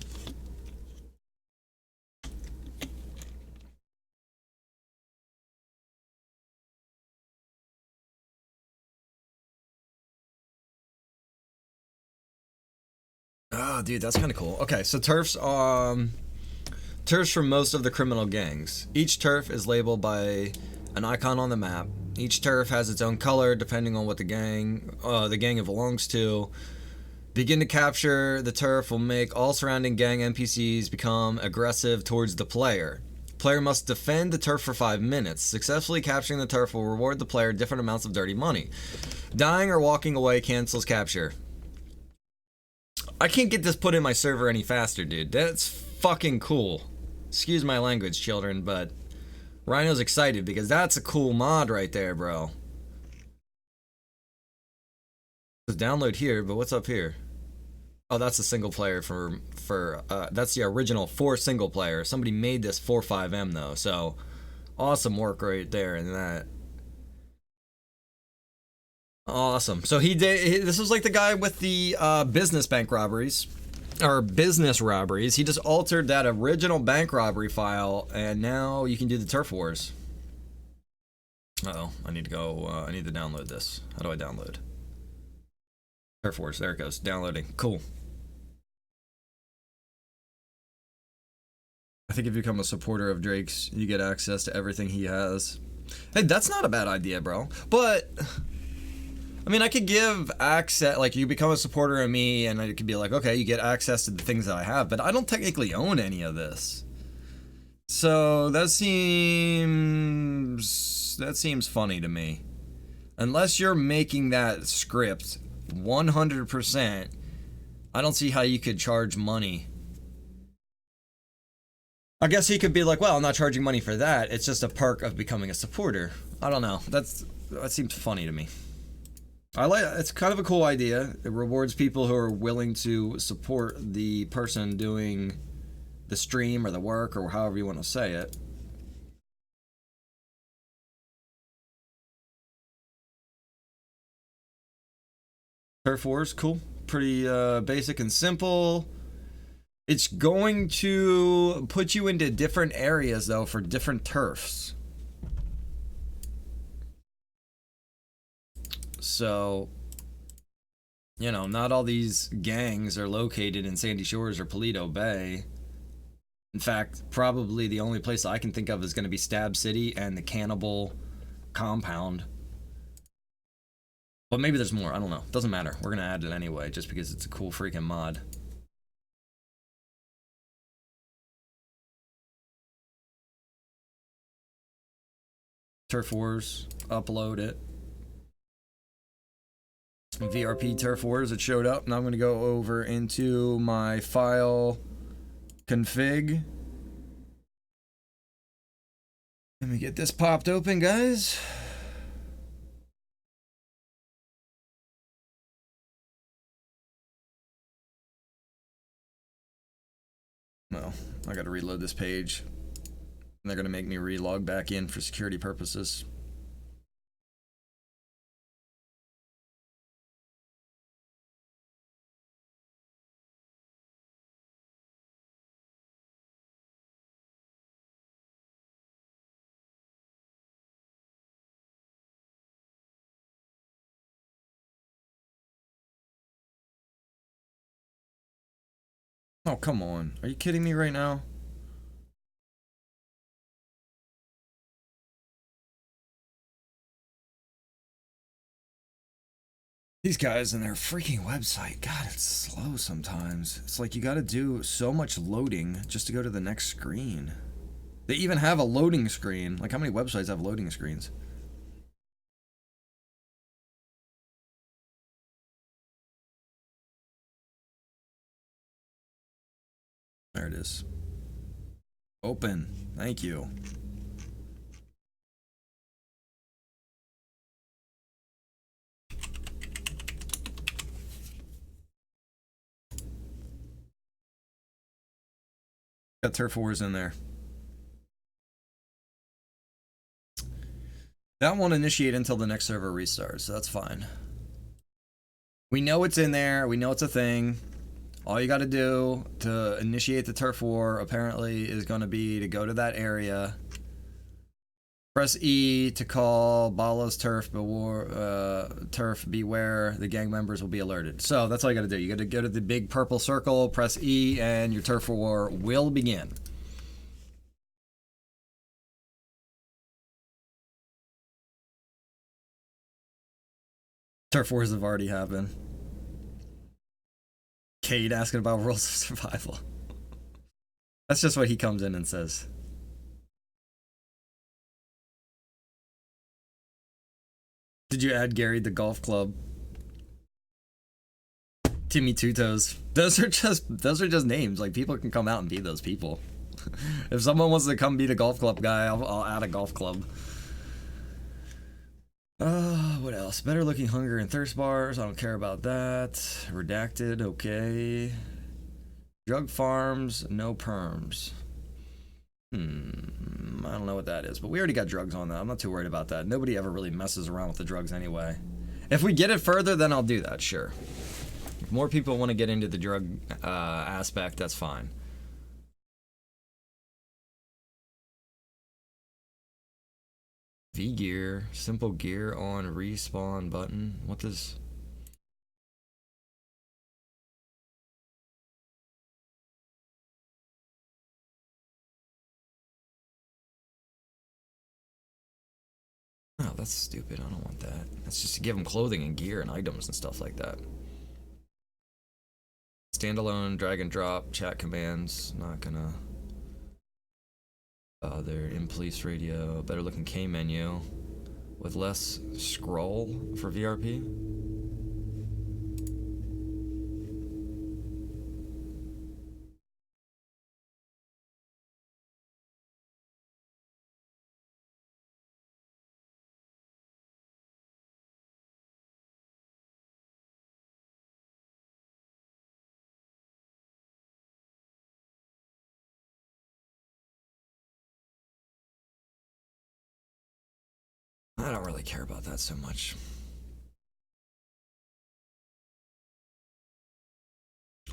Oh, dude, that's kind of cool. Okay, so turfs for most of the criminal gangs. Each turf is labeled by an icon on the map. Each turf has its own color depending on what the gang it belongs to. Begin to capture the turf will make all surrounding gang NPCs become aggressive towards the player. Player must defend the turf for 5 minutes. Successfully capturing the turf will reward the player different amounts of dirty money. Dying or walking away cancels capture. I can't get this put in my server any faster, dude. That's fucking cool. Excuse my language, children, but Rhino's excited because that's a cool mod right there, bro. Just download here, but what's up here? Oh, that's a single player that's the original for single player. Somebody made this for FiveM though, so awesome work right there in that. Awesome. So this was like the guy with the business bank robberies, or business robberies. He just altered that original bank robbery file, and now you can do the turf wars. Uh-oh, I need to download this. How do I download? Turf wars, there it goes, downloading, cool. I think if you become a supporter of Drake's, you get access to everything he has. Hey, that's not a bad idea, bro. But I mean, I could give access, like you become a supporter of me and it could be like, okay, you get access to the things that I have, but I don't technically own any of this. So that seems funny to me. Unless you're making that script 100%, I don't see how you could charge money. I guess he could be like, well, I'm not charging money for that. It's just a perk of becoming a supporter. I don't know. That seems funny to me. It's kind of a cool idea. It rewards people who are willing to support the person doing the stream or the work or however you want to say it. Turf Wars, cool. Pretty basic and simple. It's going to put you into different areas though for different turfs. So, you know, not all these gangs are located in Sandy Shores or Paleto Bay. In fact, probably the only place I can think of is going to be Stab City and the Cannibal Compound. But maybe there's more. I don't know. Doesn't matter. We're going to add it anyway, just because it's a cool freaking mod. Turf Wars. Upload it. VRP Turf Wars, it showed up. Now I'm going to go over into my file config. Let me get this popped open, guys. No, I got to reload this page. And they're going to make me relog back in for security purposes. Oh, come on. Are you kidding me right now? These guys and their freaking website, God, it's slow sometimes. It's like you gotta do so much loading just to go to the next screen. They even have a loading screen. Like, how many websites have loading screens? There it is. Open. Thank you. Got Turf Wars in there. That won't initiate until the next server restarts, so that's fine. We know it's in there. We know it's a thing. All you got to do to initiate the turf war apparently is going to be to go to that area. Press E to call Balo's turf, turf beware. The gang members will be alerted. So that's all you got to do. You got to go to the big purple circle, press E, and your turf war will begin. Turf wars have already happened. Cade asking about Rules of Survival. That's just what he comes in and says. Did you add Gary the golf club? Timmy Tutos. Those are just names. Like, people can come out and be those people. If someone wants to come be the golf club guy, I'll add a golf club. What else? Better looking hunger and thirst bars. I don't care about that. Redacted, okay. Drug farms, no perms. I don't know what that is, but we already got drugs on that. I'm not too worried about that. Nobody ever really messes around with the drugs anyway. If we get it further, then I'll do that, sure. If more people want to get into the drug aspect, that's fine. V-gear, simple gear on respawn button. What does... Oh, that's stupid. I don't want that. That's just to give them clothing and gear and items and stuff like that. Standalone, drag and drop, chat commands. Not gonna bother. In police radio. Better looking K menu with less scroll for VRP. I don't really care about that so much.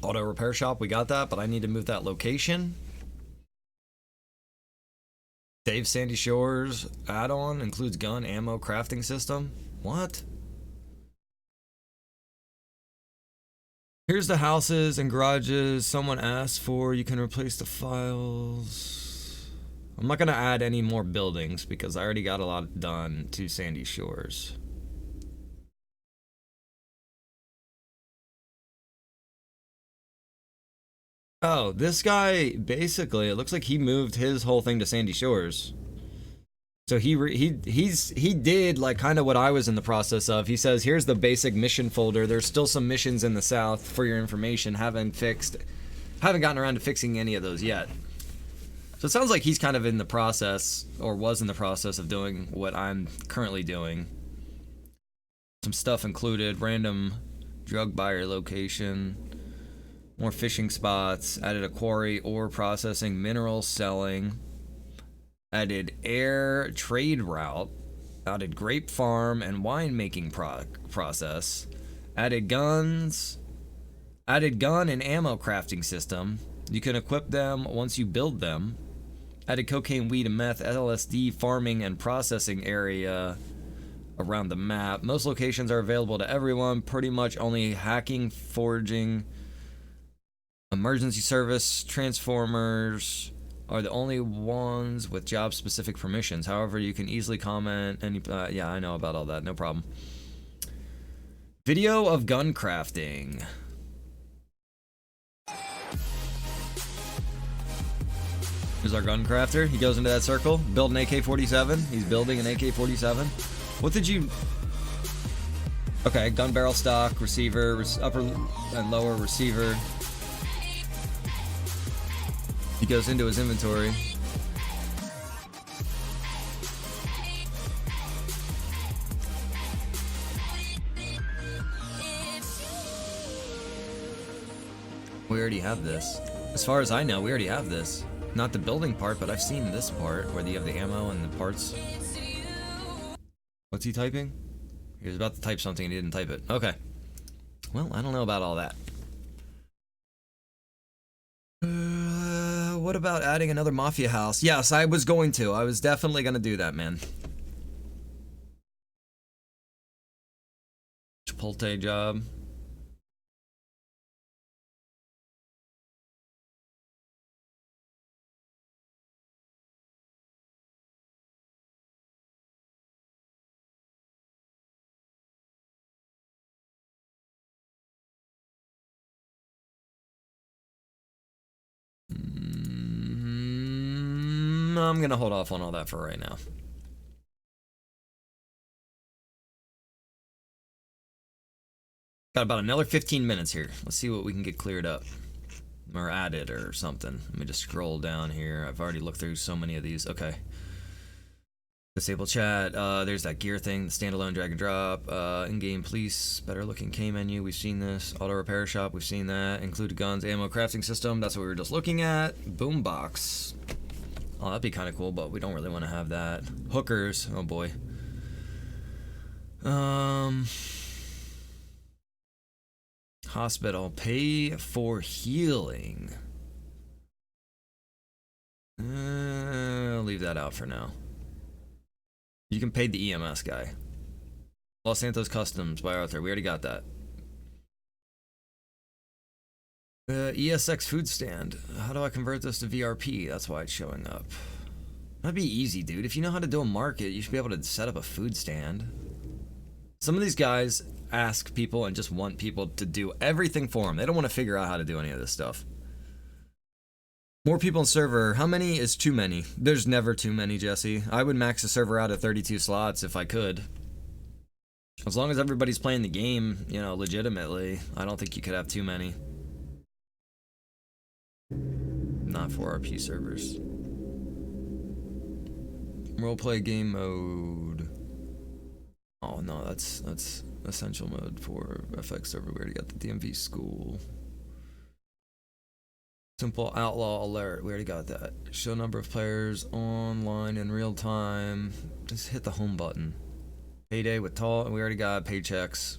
Auto repair shop, we got that, but I need to move that location. Dave Sandy Shores add-on includes gun, ammo, crafting system. What? Here's the houses and garages someone asked for. You can replace the files. I'm not gonna add any more buildings because I already got a lot done to Sandy Shores. Oh, this guy, basically, it looks like he moved his whole thing to Sandy Shores. So he did like kind of what I was in the process of. He says, here's the basic mission folder. There's still some missions in the south for your information. Haven't gotten around to fixing any of those yet. So it sounds like he's kind of in the process, or was in the process of doing what I'm currently doing. Some stuff included, random drug buyer location, more fishing spots, added a quarry, ore processing, mineral selling, added air trade route, added grape farm and winemaking process, added guns, added gun and ammo crafting system. You can equip them once you build them. Added cocaine, weed, and meth, LSD farming and processing area around the map. Most locations are available to everyone. Pretty much only hacking, forging, emergency service, transformers are the only ones with job-specific permissions. However, you can easily comment any... yeah, I know about all that. No problem. Video of gun crafting. Here's our gun crafter. He goes into that circle, build an AK-47. He's building an AK-47. What did you... Okay, gun barrel stock, receiver, upper and lower receiver. He goes into his inventory. We already have this. As far as I know, we already have this. Not the building part, but I've seen this part where you have the ammo and the parts. What's he typing? He was about to type something and he didn't type it. Okay. Well, I don't know about all that. What about adding another mafia house? Yes, I was going to. I was definitely going to do that, man. Chipotle job. I'm gonna hold off on all that for right now. Got about another 15 minutes here. Let's see what we can get cleared up. Or added or something. Let me just scroll down here. I've already looked through so many of these. Okay. Disable chat. There's that gear thing, the standalone drag and drop. In-game police, better looking K menu. We've seen this. Auto repair shop. We've seen that. Included guns, ammo, crafting system. That's what we were just looking at. Boombox. Oh, that'd be kind of cool, but we don't really want to have that. Hookers. Oh boy. Hospital. Pay for healing. I'll leave that out for now. You can pay the EMS guy. Los Santos Customs by Arthur. We already got that. ESX food stand. How do I convert this to VRP? That's why it's showing up. That'd be easy, dude. If you know how to do a market, you should be able to set up a food stand. Some of these guys ask people and just want people to do everything for them. They don't want to figure out how to do any of this stuff. More people in server. How many is too many? There's never too many, Jesse. I would max the server out at 32 slots if I could. As long as everybody's playing the game, you know, legitimately, I don't think you could have too many. Not for RP servers. Roleplay game mode. Oh no, that's essential mode for FX server. We already got the DMV school. Simple outlaw alert. We already got that. Show number of players online in real time. Just hit the home button. Payday with tall. We already got paychecks.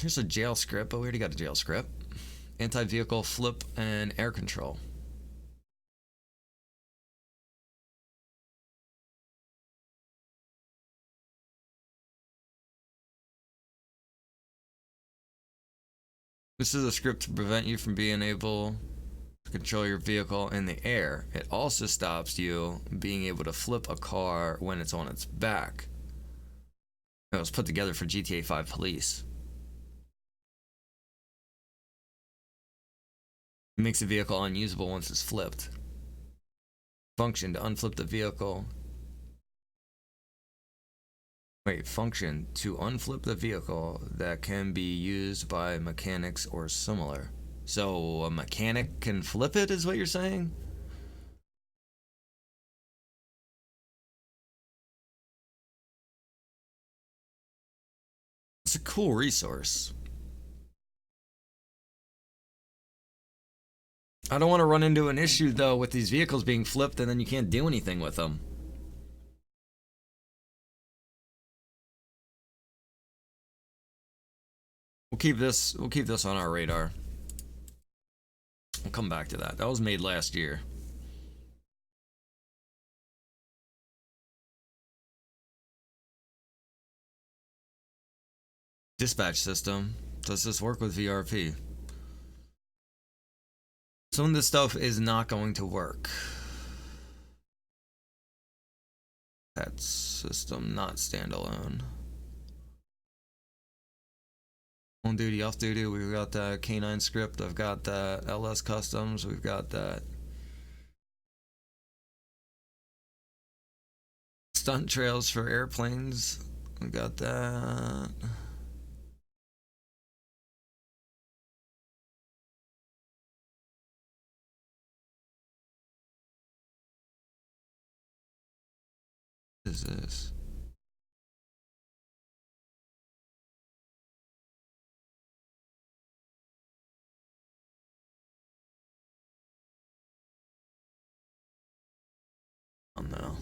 Here's a jail script, but we already got a jail script. Anti-vehicle flip and air control. This is a script to prevent you from being able to control your vehicle in the air. It also stops you being able to flip a car when it's on its back. It was put together for GTA 5 Police. It makes the vehicle unusable once it's flipped. Function to unflip the vehicle. Function to unflip the vehicle that can be used by mechanics or similar. So a mechanic can flip it, is what you're saying? It's a cool resource. I don't want to run into an issue though with these vehicles being flipped and then you can't do anything with them. We'll keep this on our radar. We'll come back to that. That was made last year. Dispatch system. Does this work with VRP? Some of this stuff is not going to work. That system not standalone. On duty, off duty, we've got that K9 script, I've got that LS customs, we've got that stunt trails for airplanes, we got that. What is this? Oh no.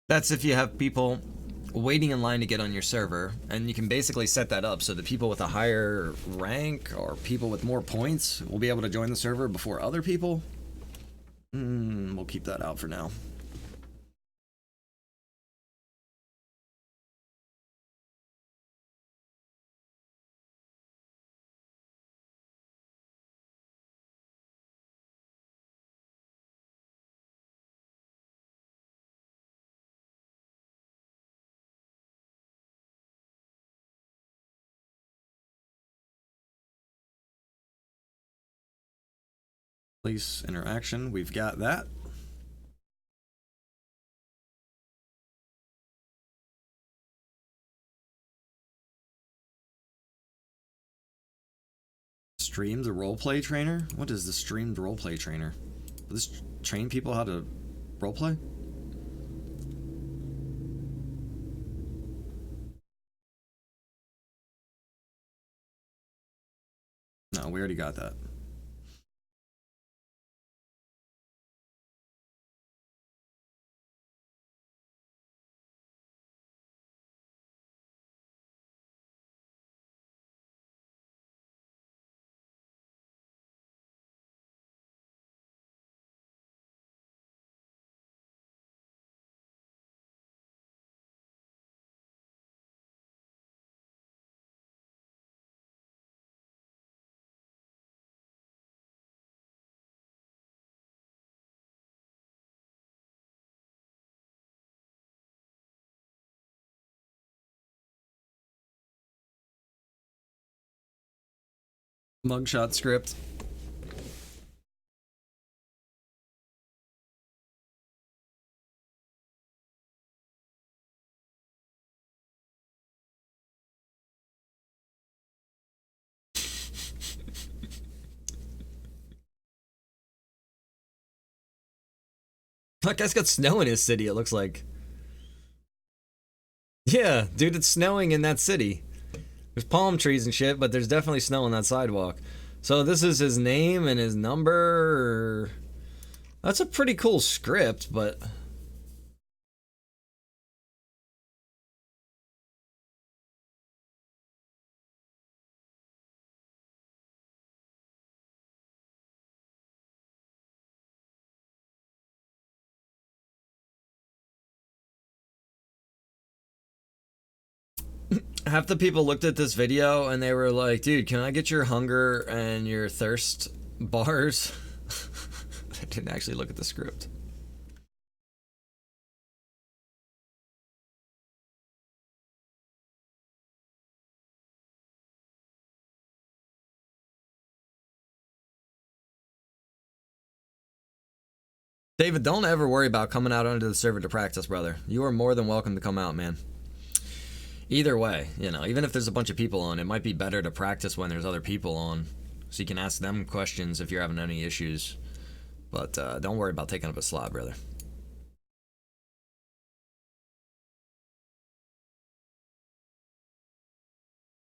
That's if you have people waiting in line to get on your server, and you can basically set that up so that people with a higher rank or people with more points will be able to join the server before other people. We'll keep that out for now. Police interaction, we've got that. Streamed roleplay trainer? What is the streamed roleplay trainer? Does this train people how to roleplay? No, we already got that. Mugshot script. That guy's got snow in his city, it looks like. Yeah, dude, it's snowing in that city. There's palm trees and shit, but there's definitely snow on that sidewalk. So this is his name and his number. That's a pretty cool script, but... half the people looked at this video and they were like, dude, can I get your hunger and your thirst bars? I didn't actually look at the script. David, don't ever worry about coming out onto the server to practice, brother. You are more than welcome to come out, man. Either way, you know, even if there's a bunch of people on, it might be better to practice when there's other people on, so you can ask them questions if you're having any issues. But don't worry about taking up a slot, brother.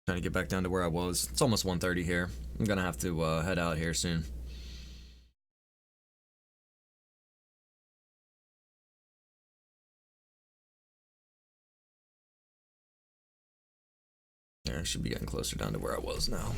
Trying to get back down to where I was. It's almost 1:30 here. I'm gonna have to head out here soon. Yeah, I should be getting closer down to where I was now.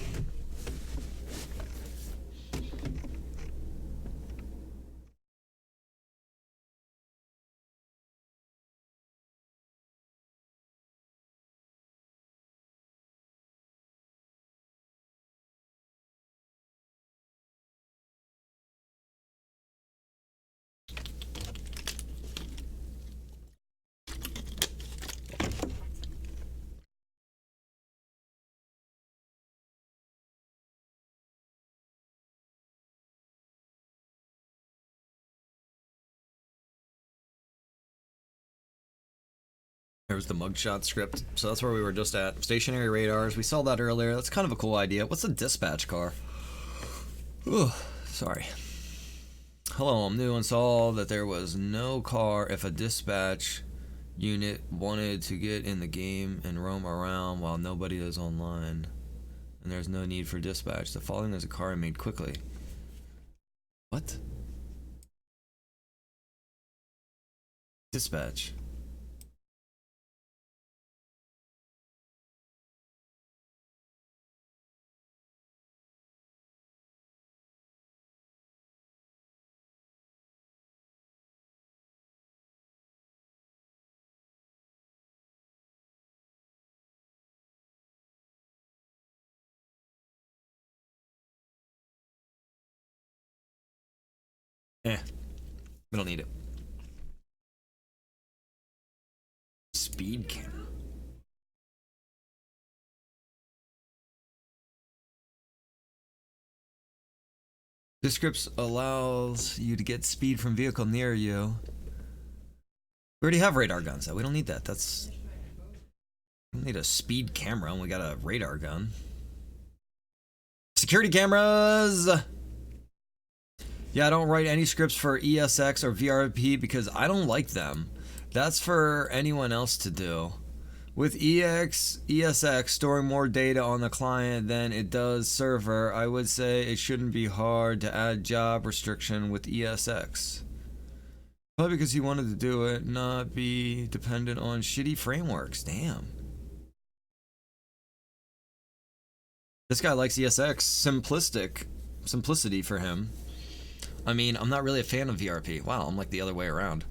There was the mugshot script, so that's where we were just at. Stationary radars, we saw that earlier. That's kind of a cool idea. What's a dispatch car? Ooh, sorry. Hello, I'm new and saw that there was no car if a dispatch unit wanted to get in the game and roam around while nobody is online. And there's no need for dispatch. The following is a car made quickly. What? Dispatch. We don't need it. Speed camera. This script allows you to get speed from vehicle near you. We already have radar guns, though. We don't need that. We don't need a speed camera when we got a radar gun. Security cameras. Yeah, I don't write any scripts for ESX or VRP because I don't like them. That's for anyone else to do. With ESX storing more data on the client than it does server, I would say it shouldn't be hard to add job restriction with ESX. Probably because he wanted to do it, not be dependent on shitty frameworks. Damn. This guy likes ESX. Simplicity for him. I mean, I'm not really a fan of VRP. Wow, I'm like the other way around.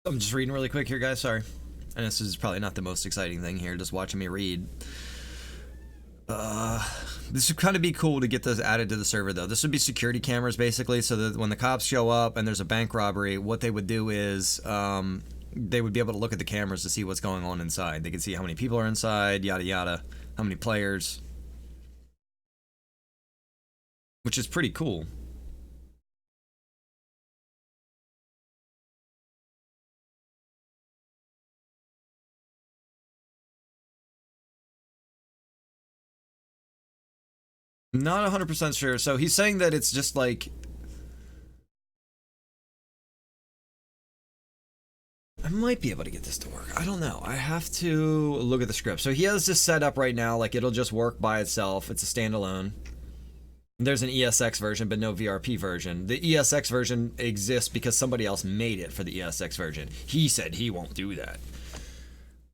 I'm just reading really quick here, guys. Sorry. And this is probably not the most exciting thing here, just watching me read. This would kind of be cool to get those added to the server, though. This would be security cameras, basically, so that when the cops show up and there's a bank robbery, what they would do is they would be able to look at the cameras to see what's going on inside. They can see how many people are inside, yada yada, how many players, which is pretty cool. Not 100% sure. So he's saying that it's just like... I might be able to get this to work. I don't know. I have to look at the script. So he has this set up right now, like it'll just work by itself. It's a standalone. There's an ESX version, but no VRP version. The ESX version exists because somebody else made it for the ESX version. He said he won't do that.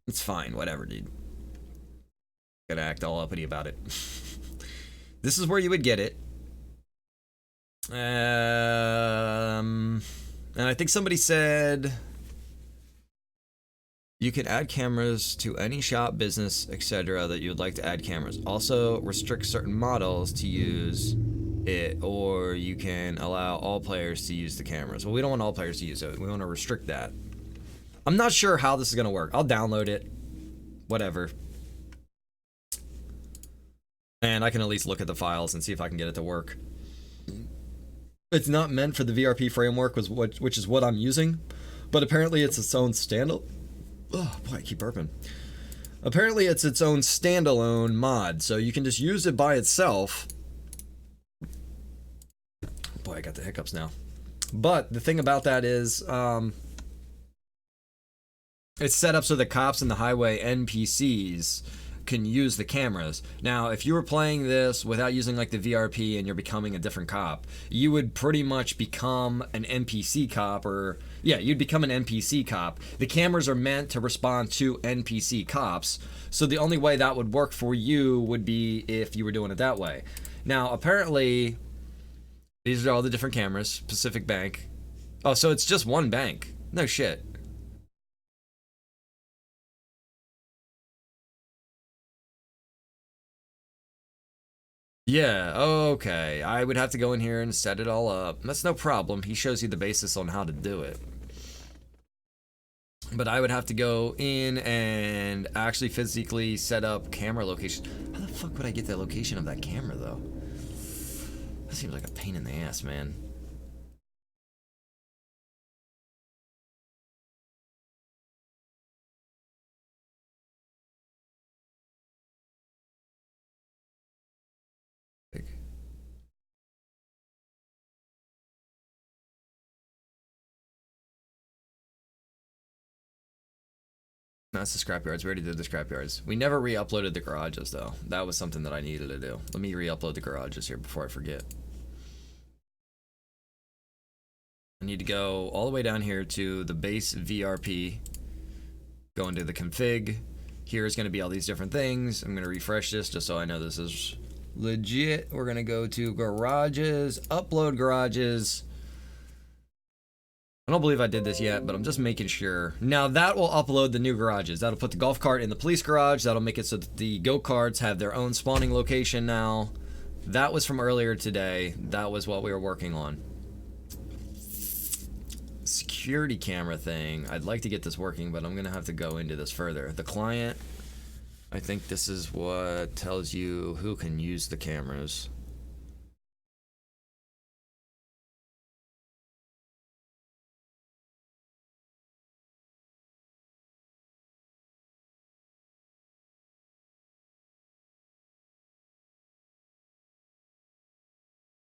It's fine. Whatever, dude. Gotta act all uppity about it. This is where you would get it. And I think somebody said you can add cameras to any shop, business, etc. that you would like to add cameras. Also restrict certain models to use it, or you can allow all players to use the cameras. Well, we don't want all players to use it. We want to restrict that. I'm not sure how this is going to work. I'll download it. Whatever. And I can at least look at the files and see if I can get it to work. It's not meant for the VRP framework, which is what I'm using, but apparently it's its own standalone. Oh boy, I keep burping. Apparently it's its own standalone mod, so you can just use it by itself. Boy, I got the hiccups now. But the thing about that is, it's set up so the cops and the highway NPCs can use the cameras. Now, if you were playing this without using like the VRP and you're becoming a different cop, you would pretty much become an NPC cop, or yeah, you'd become an NPC cop. The cameras are meant to respond to NPC cops, so the only way that would work for you would be if you were doing it that way. Now, apparently, these are all the different cameras. Pacific Bank. Oh, so it's just one bank. No shit. Yeah, okay. I would have to go in here and set it all up. That's no problem. He shows you the basis on how to do it. But I would have to go in and actually physically set up camera location. How the fuck would I get the location of that camera, though? That seems like a pain in the ass, man. That's the scrapyards. We already did the scrapyards. We never re-uploaded the garages, though. That was something that I needed to do. Let me re-upload the garages here before I forget. I need to go all the way down here to the base VRP. Go into the config. Here's going to be all these different things. I'm going to refresh this just so I know this is legit. We're going to go to garages, upload garages. I don't believe I did this yet, but I'm just making sure. Now that will upload the new garages. That'll put the golf cart in the police garage. That'll make it so that the go-karts have their own spawning location now. That was from earlier today. That was what we were working on. Security camera thing. I'd like to get this working, but I'm going to have to go into this further. The client, I think this is what tells you who can use the cameras.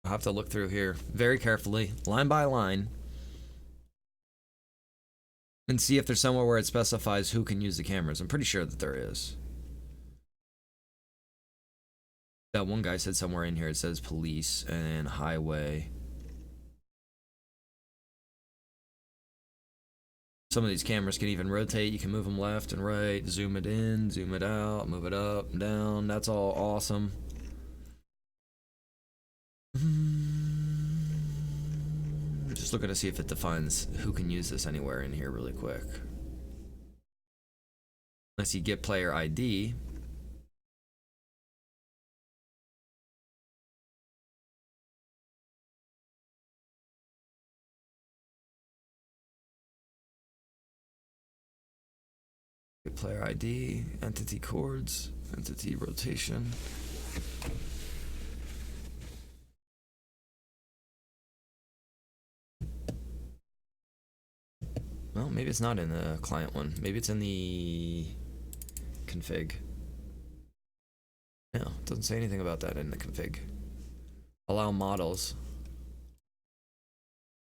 I'll have to look through here very carefully, line by line, and see if there's somewhere where it specifies who can use the cameras. I'm pretty sure that there is. That one guy said somewhere in here it says police and highway. Some of these cameras can even rotate. You can move them left and right, zoom it in, zoom it out, move it up and down. That's all awesome. Just looking to see if it defines who can use this anywhere in here really quick. I see get player ID. Get player ID, entity chords, entity rotation. Well, maybe it's not in the client one. Maybe it's in the config. No, it doesn't say anything about that in the config. Allow models.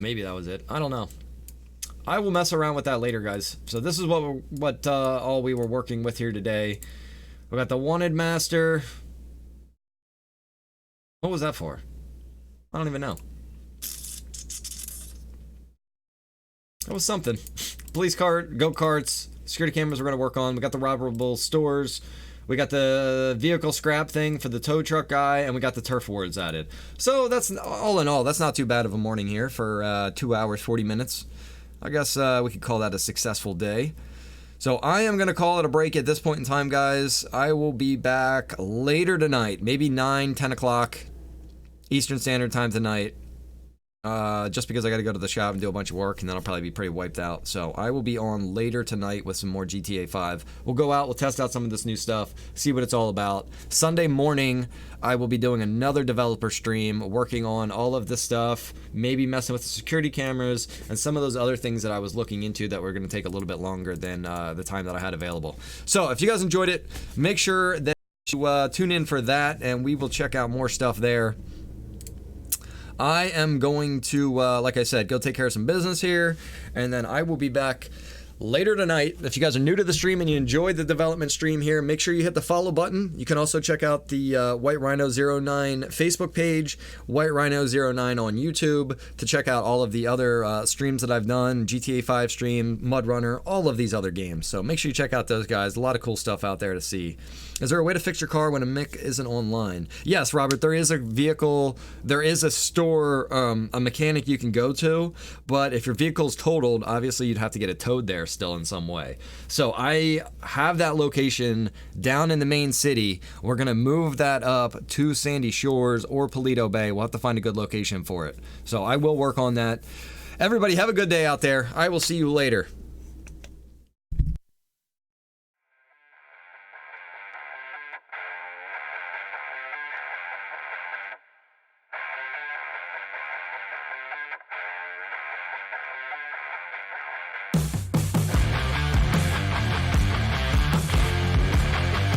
Maybe that was it. I don't know. I will mess around with that later, guys. So this is what all we were working with here today. We got the wanted master. What was that for? I don't even know. That was something. Police cart, go-karts, security cameras we're going to work on. We got the robbable stores. We got the vehicle scrap thing for the tow truck guy, and we got the turf wards added. So that's all in all, that's not too bad of a morning here for 2 hours, 40 minutes. I guess we could call that a successful day. So I am going to call it a break at this point in time, guys. I will be back later tonight, maybe 9, 10 o'clock Eastern Standard Time tonight. just because I got to go to the shop and do a bunch of work, and then I'll probably be pretty wiped out. So I will be on later tonight with some more GTA 5. We'll go out, we'll test out some of this new stuff, see what it's all about. Sunday morning, I will be doing another developer stream, working on all of this stuff, maybe messing with the security cameras, and some of those other things that I was looking into that were going to take a little bit longer than the time that I had available. So if you guys enjoyed it, make sure that you tune in for that, and we will check out more stuff there. I am going to, like I said, go take care of some business here, and then I will be back later tonight. If you guys are new to the stream and you enjoyed the development stream here, make sure you hit the follow button. You can also check out the White Rhino 09 Facebook page, White Rhino 09 on YouTube, to check out all of the other streams that I've done, GTA 5 stream, Mud Runner, all of these other games. So make sure you check out those guys. A lot of cool stuff out there to see. Is there a way to fix your car when a mic isn't online? Yes, Robert, there is a vehicle, there is a store, a mechanic you can go to, but if your vehicle's totaled, obviously you'd have to get it towed there still in some way. So I have that location down in the main city. We're going to move that up to Sandy Shores or Paleto Bay. We'll have to find a good location for it. So I will work on that. Everybody have a good day out there. I will see you later.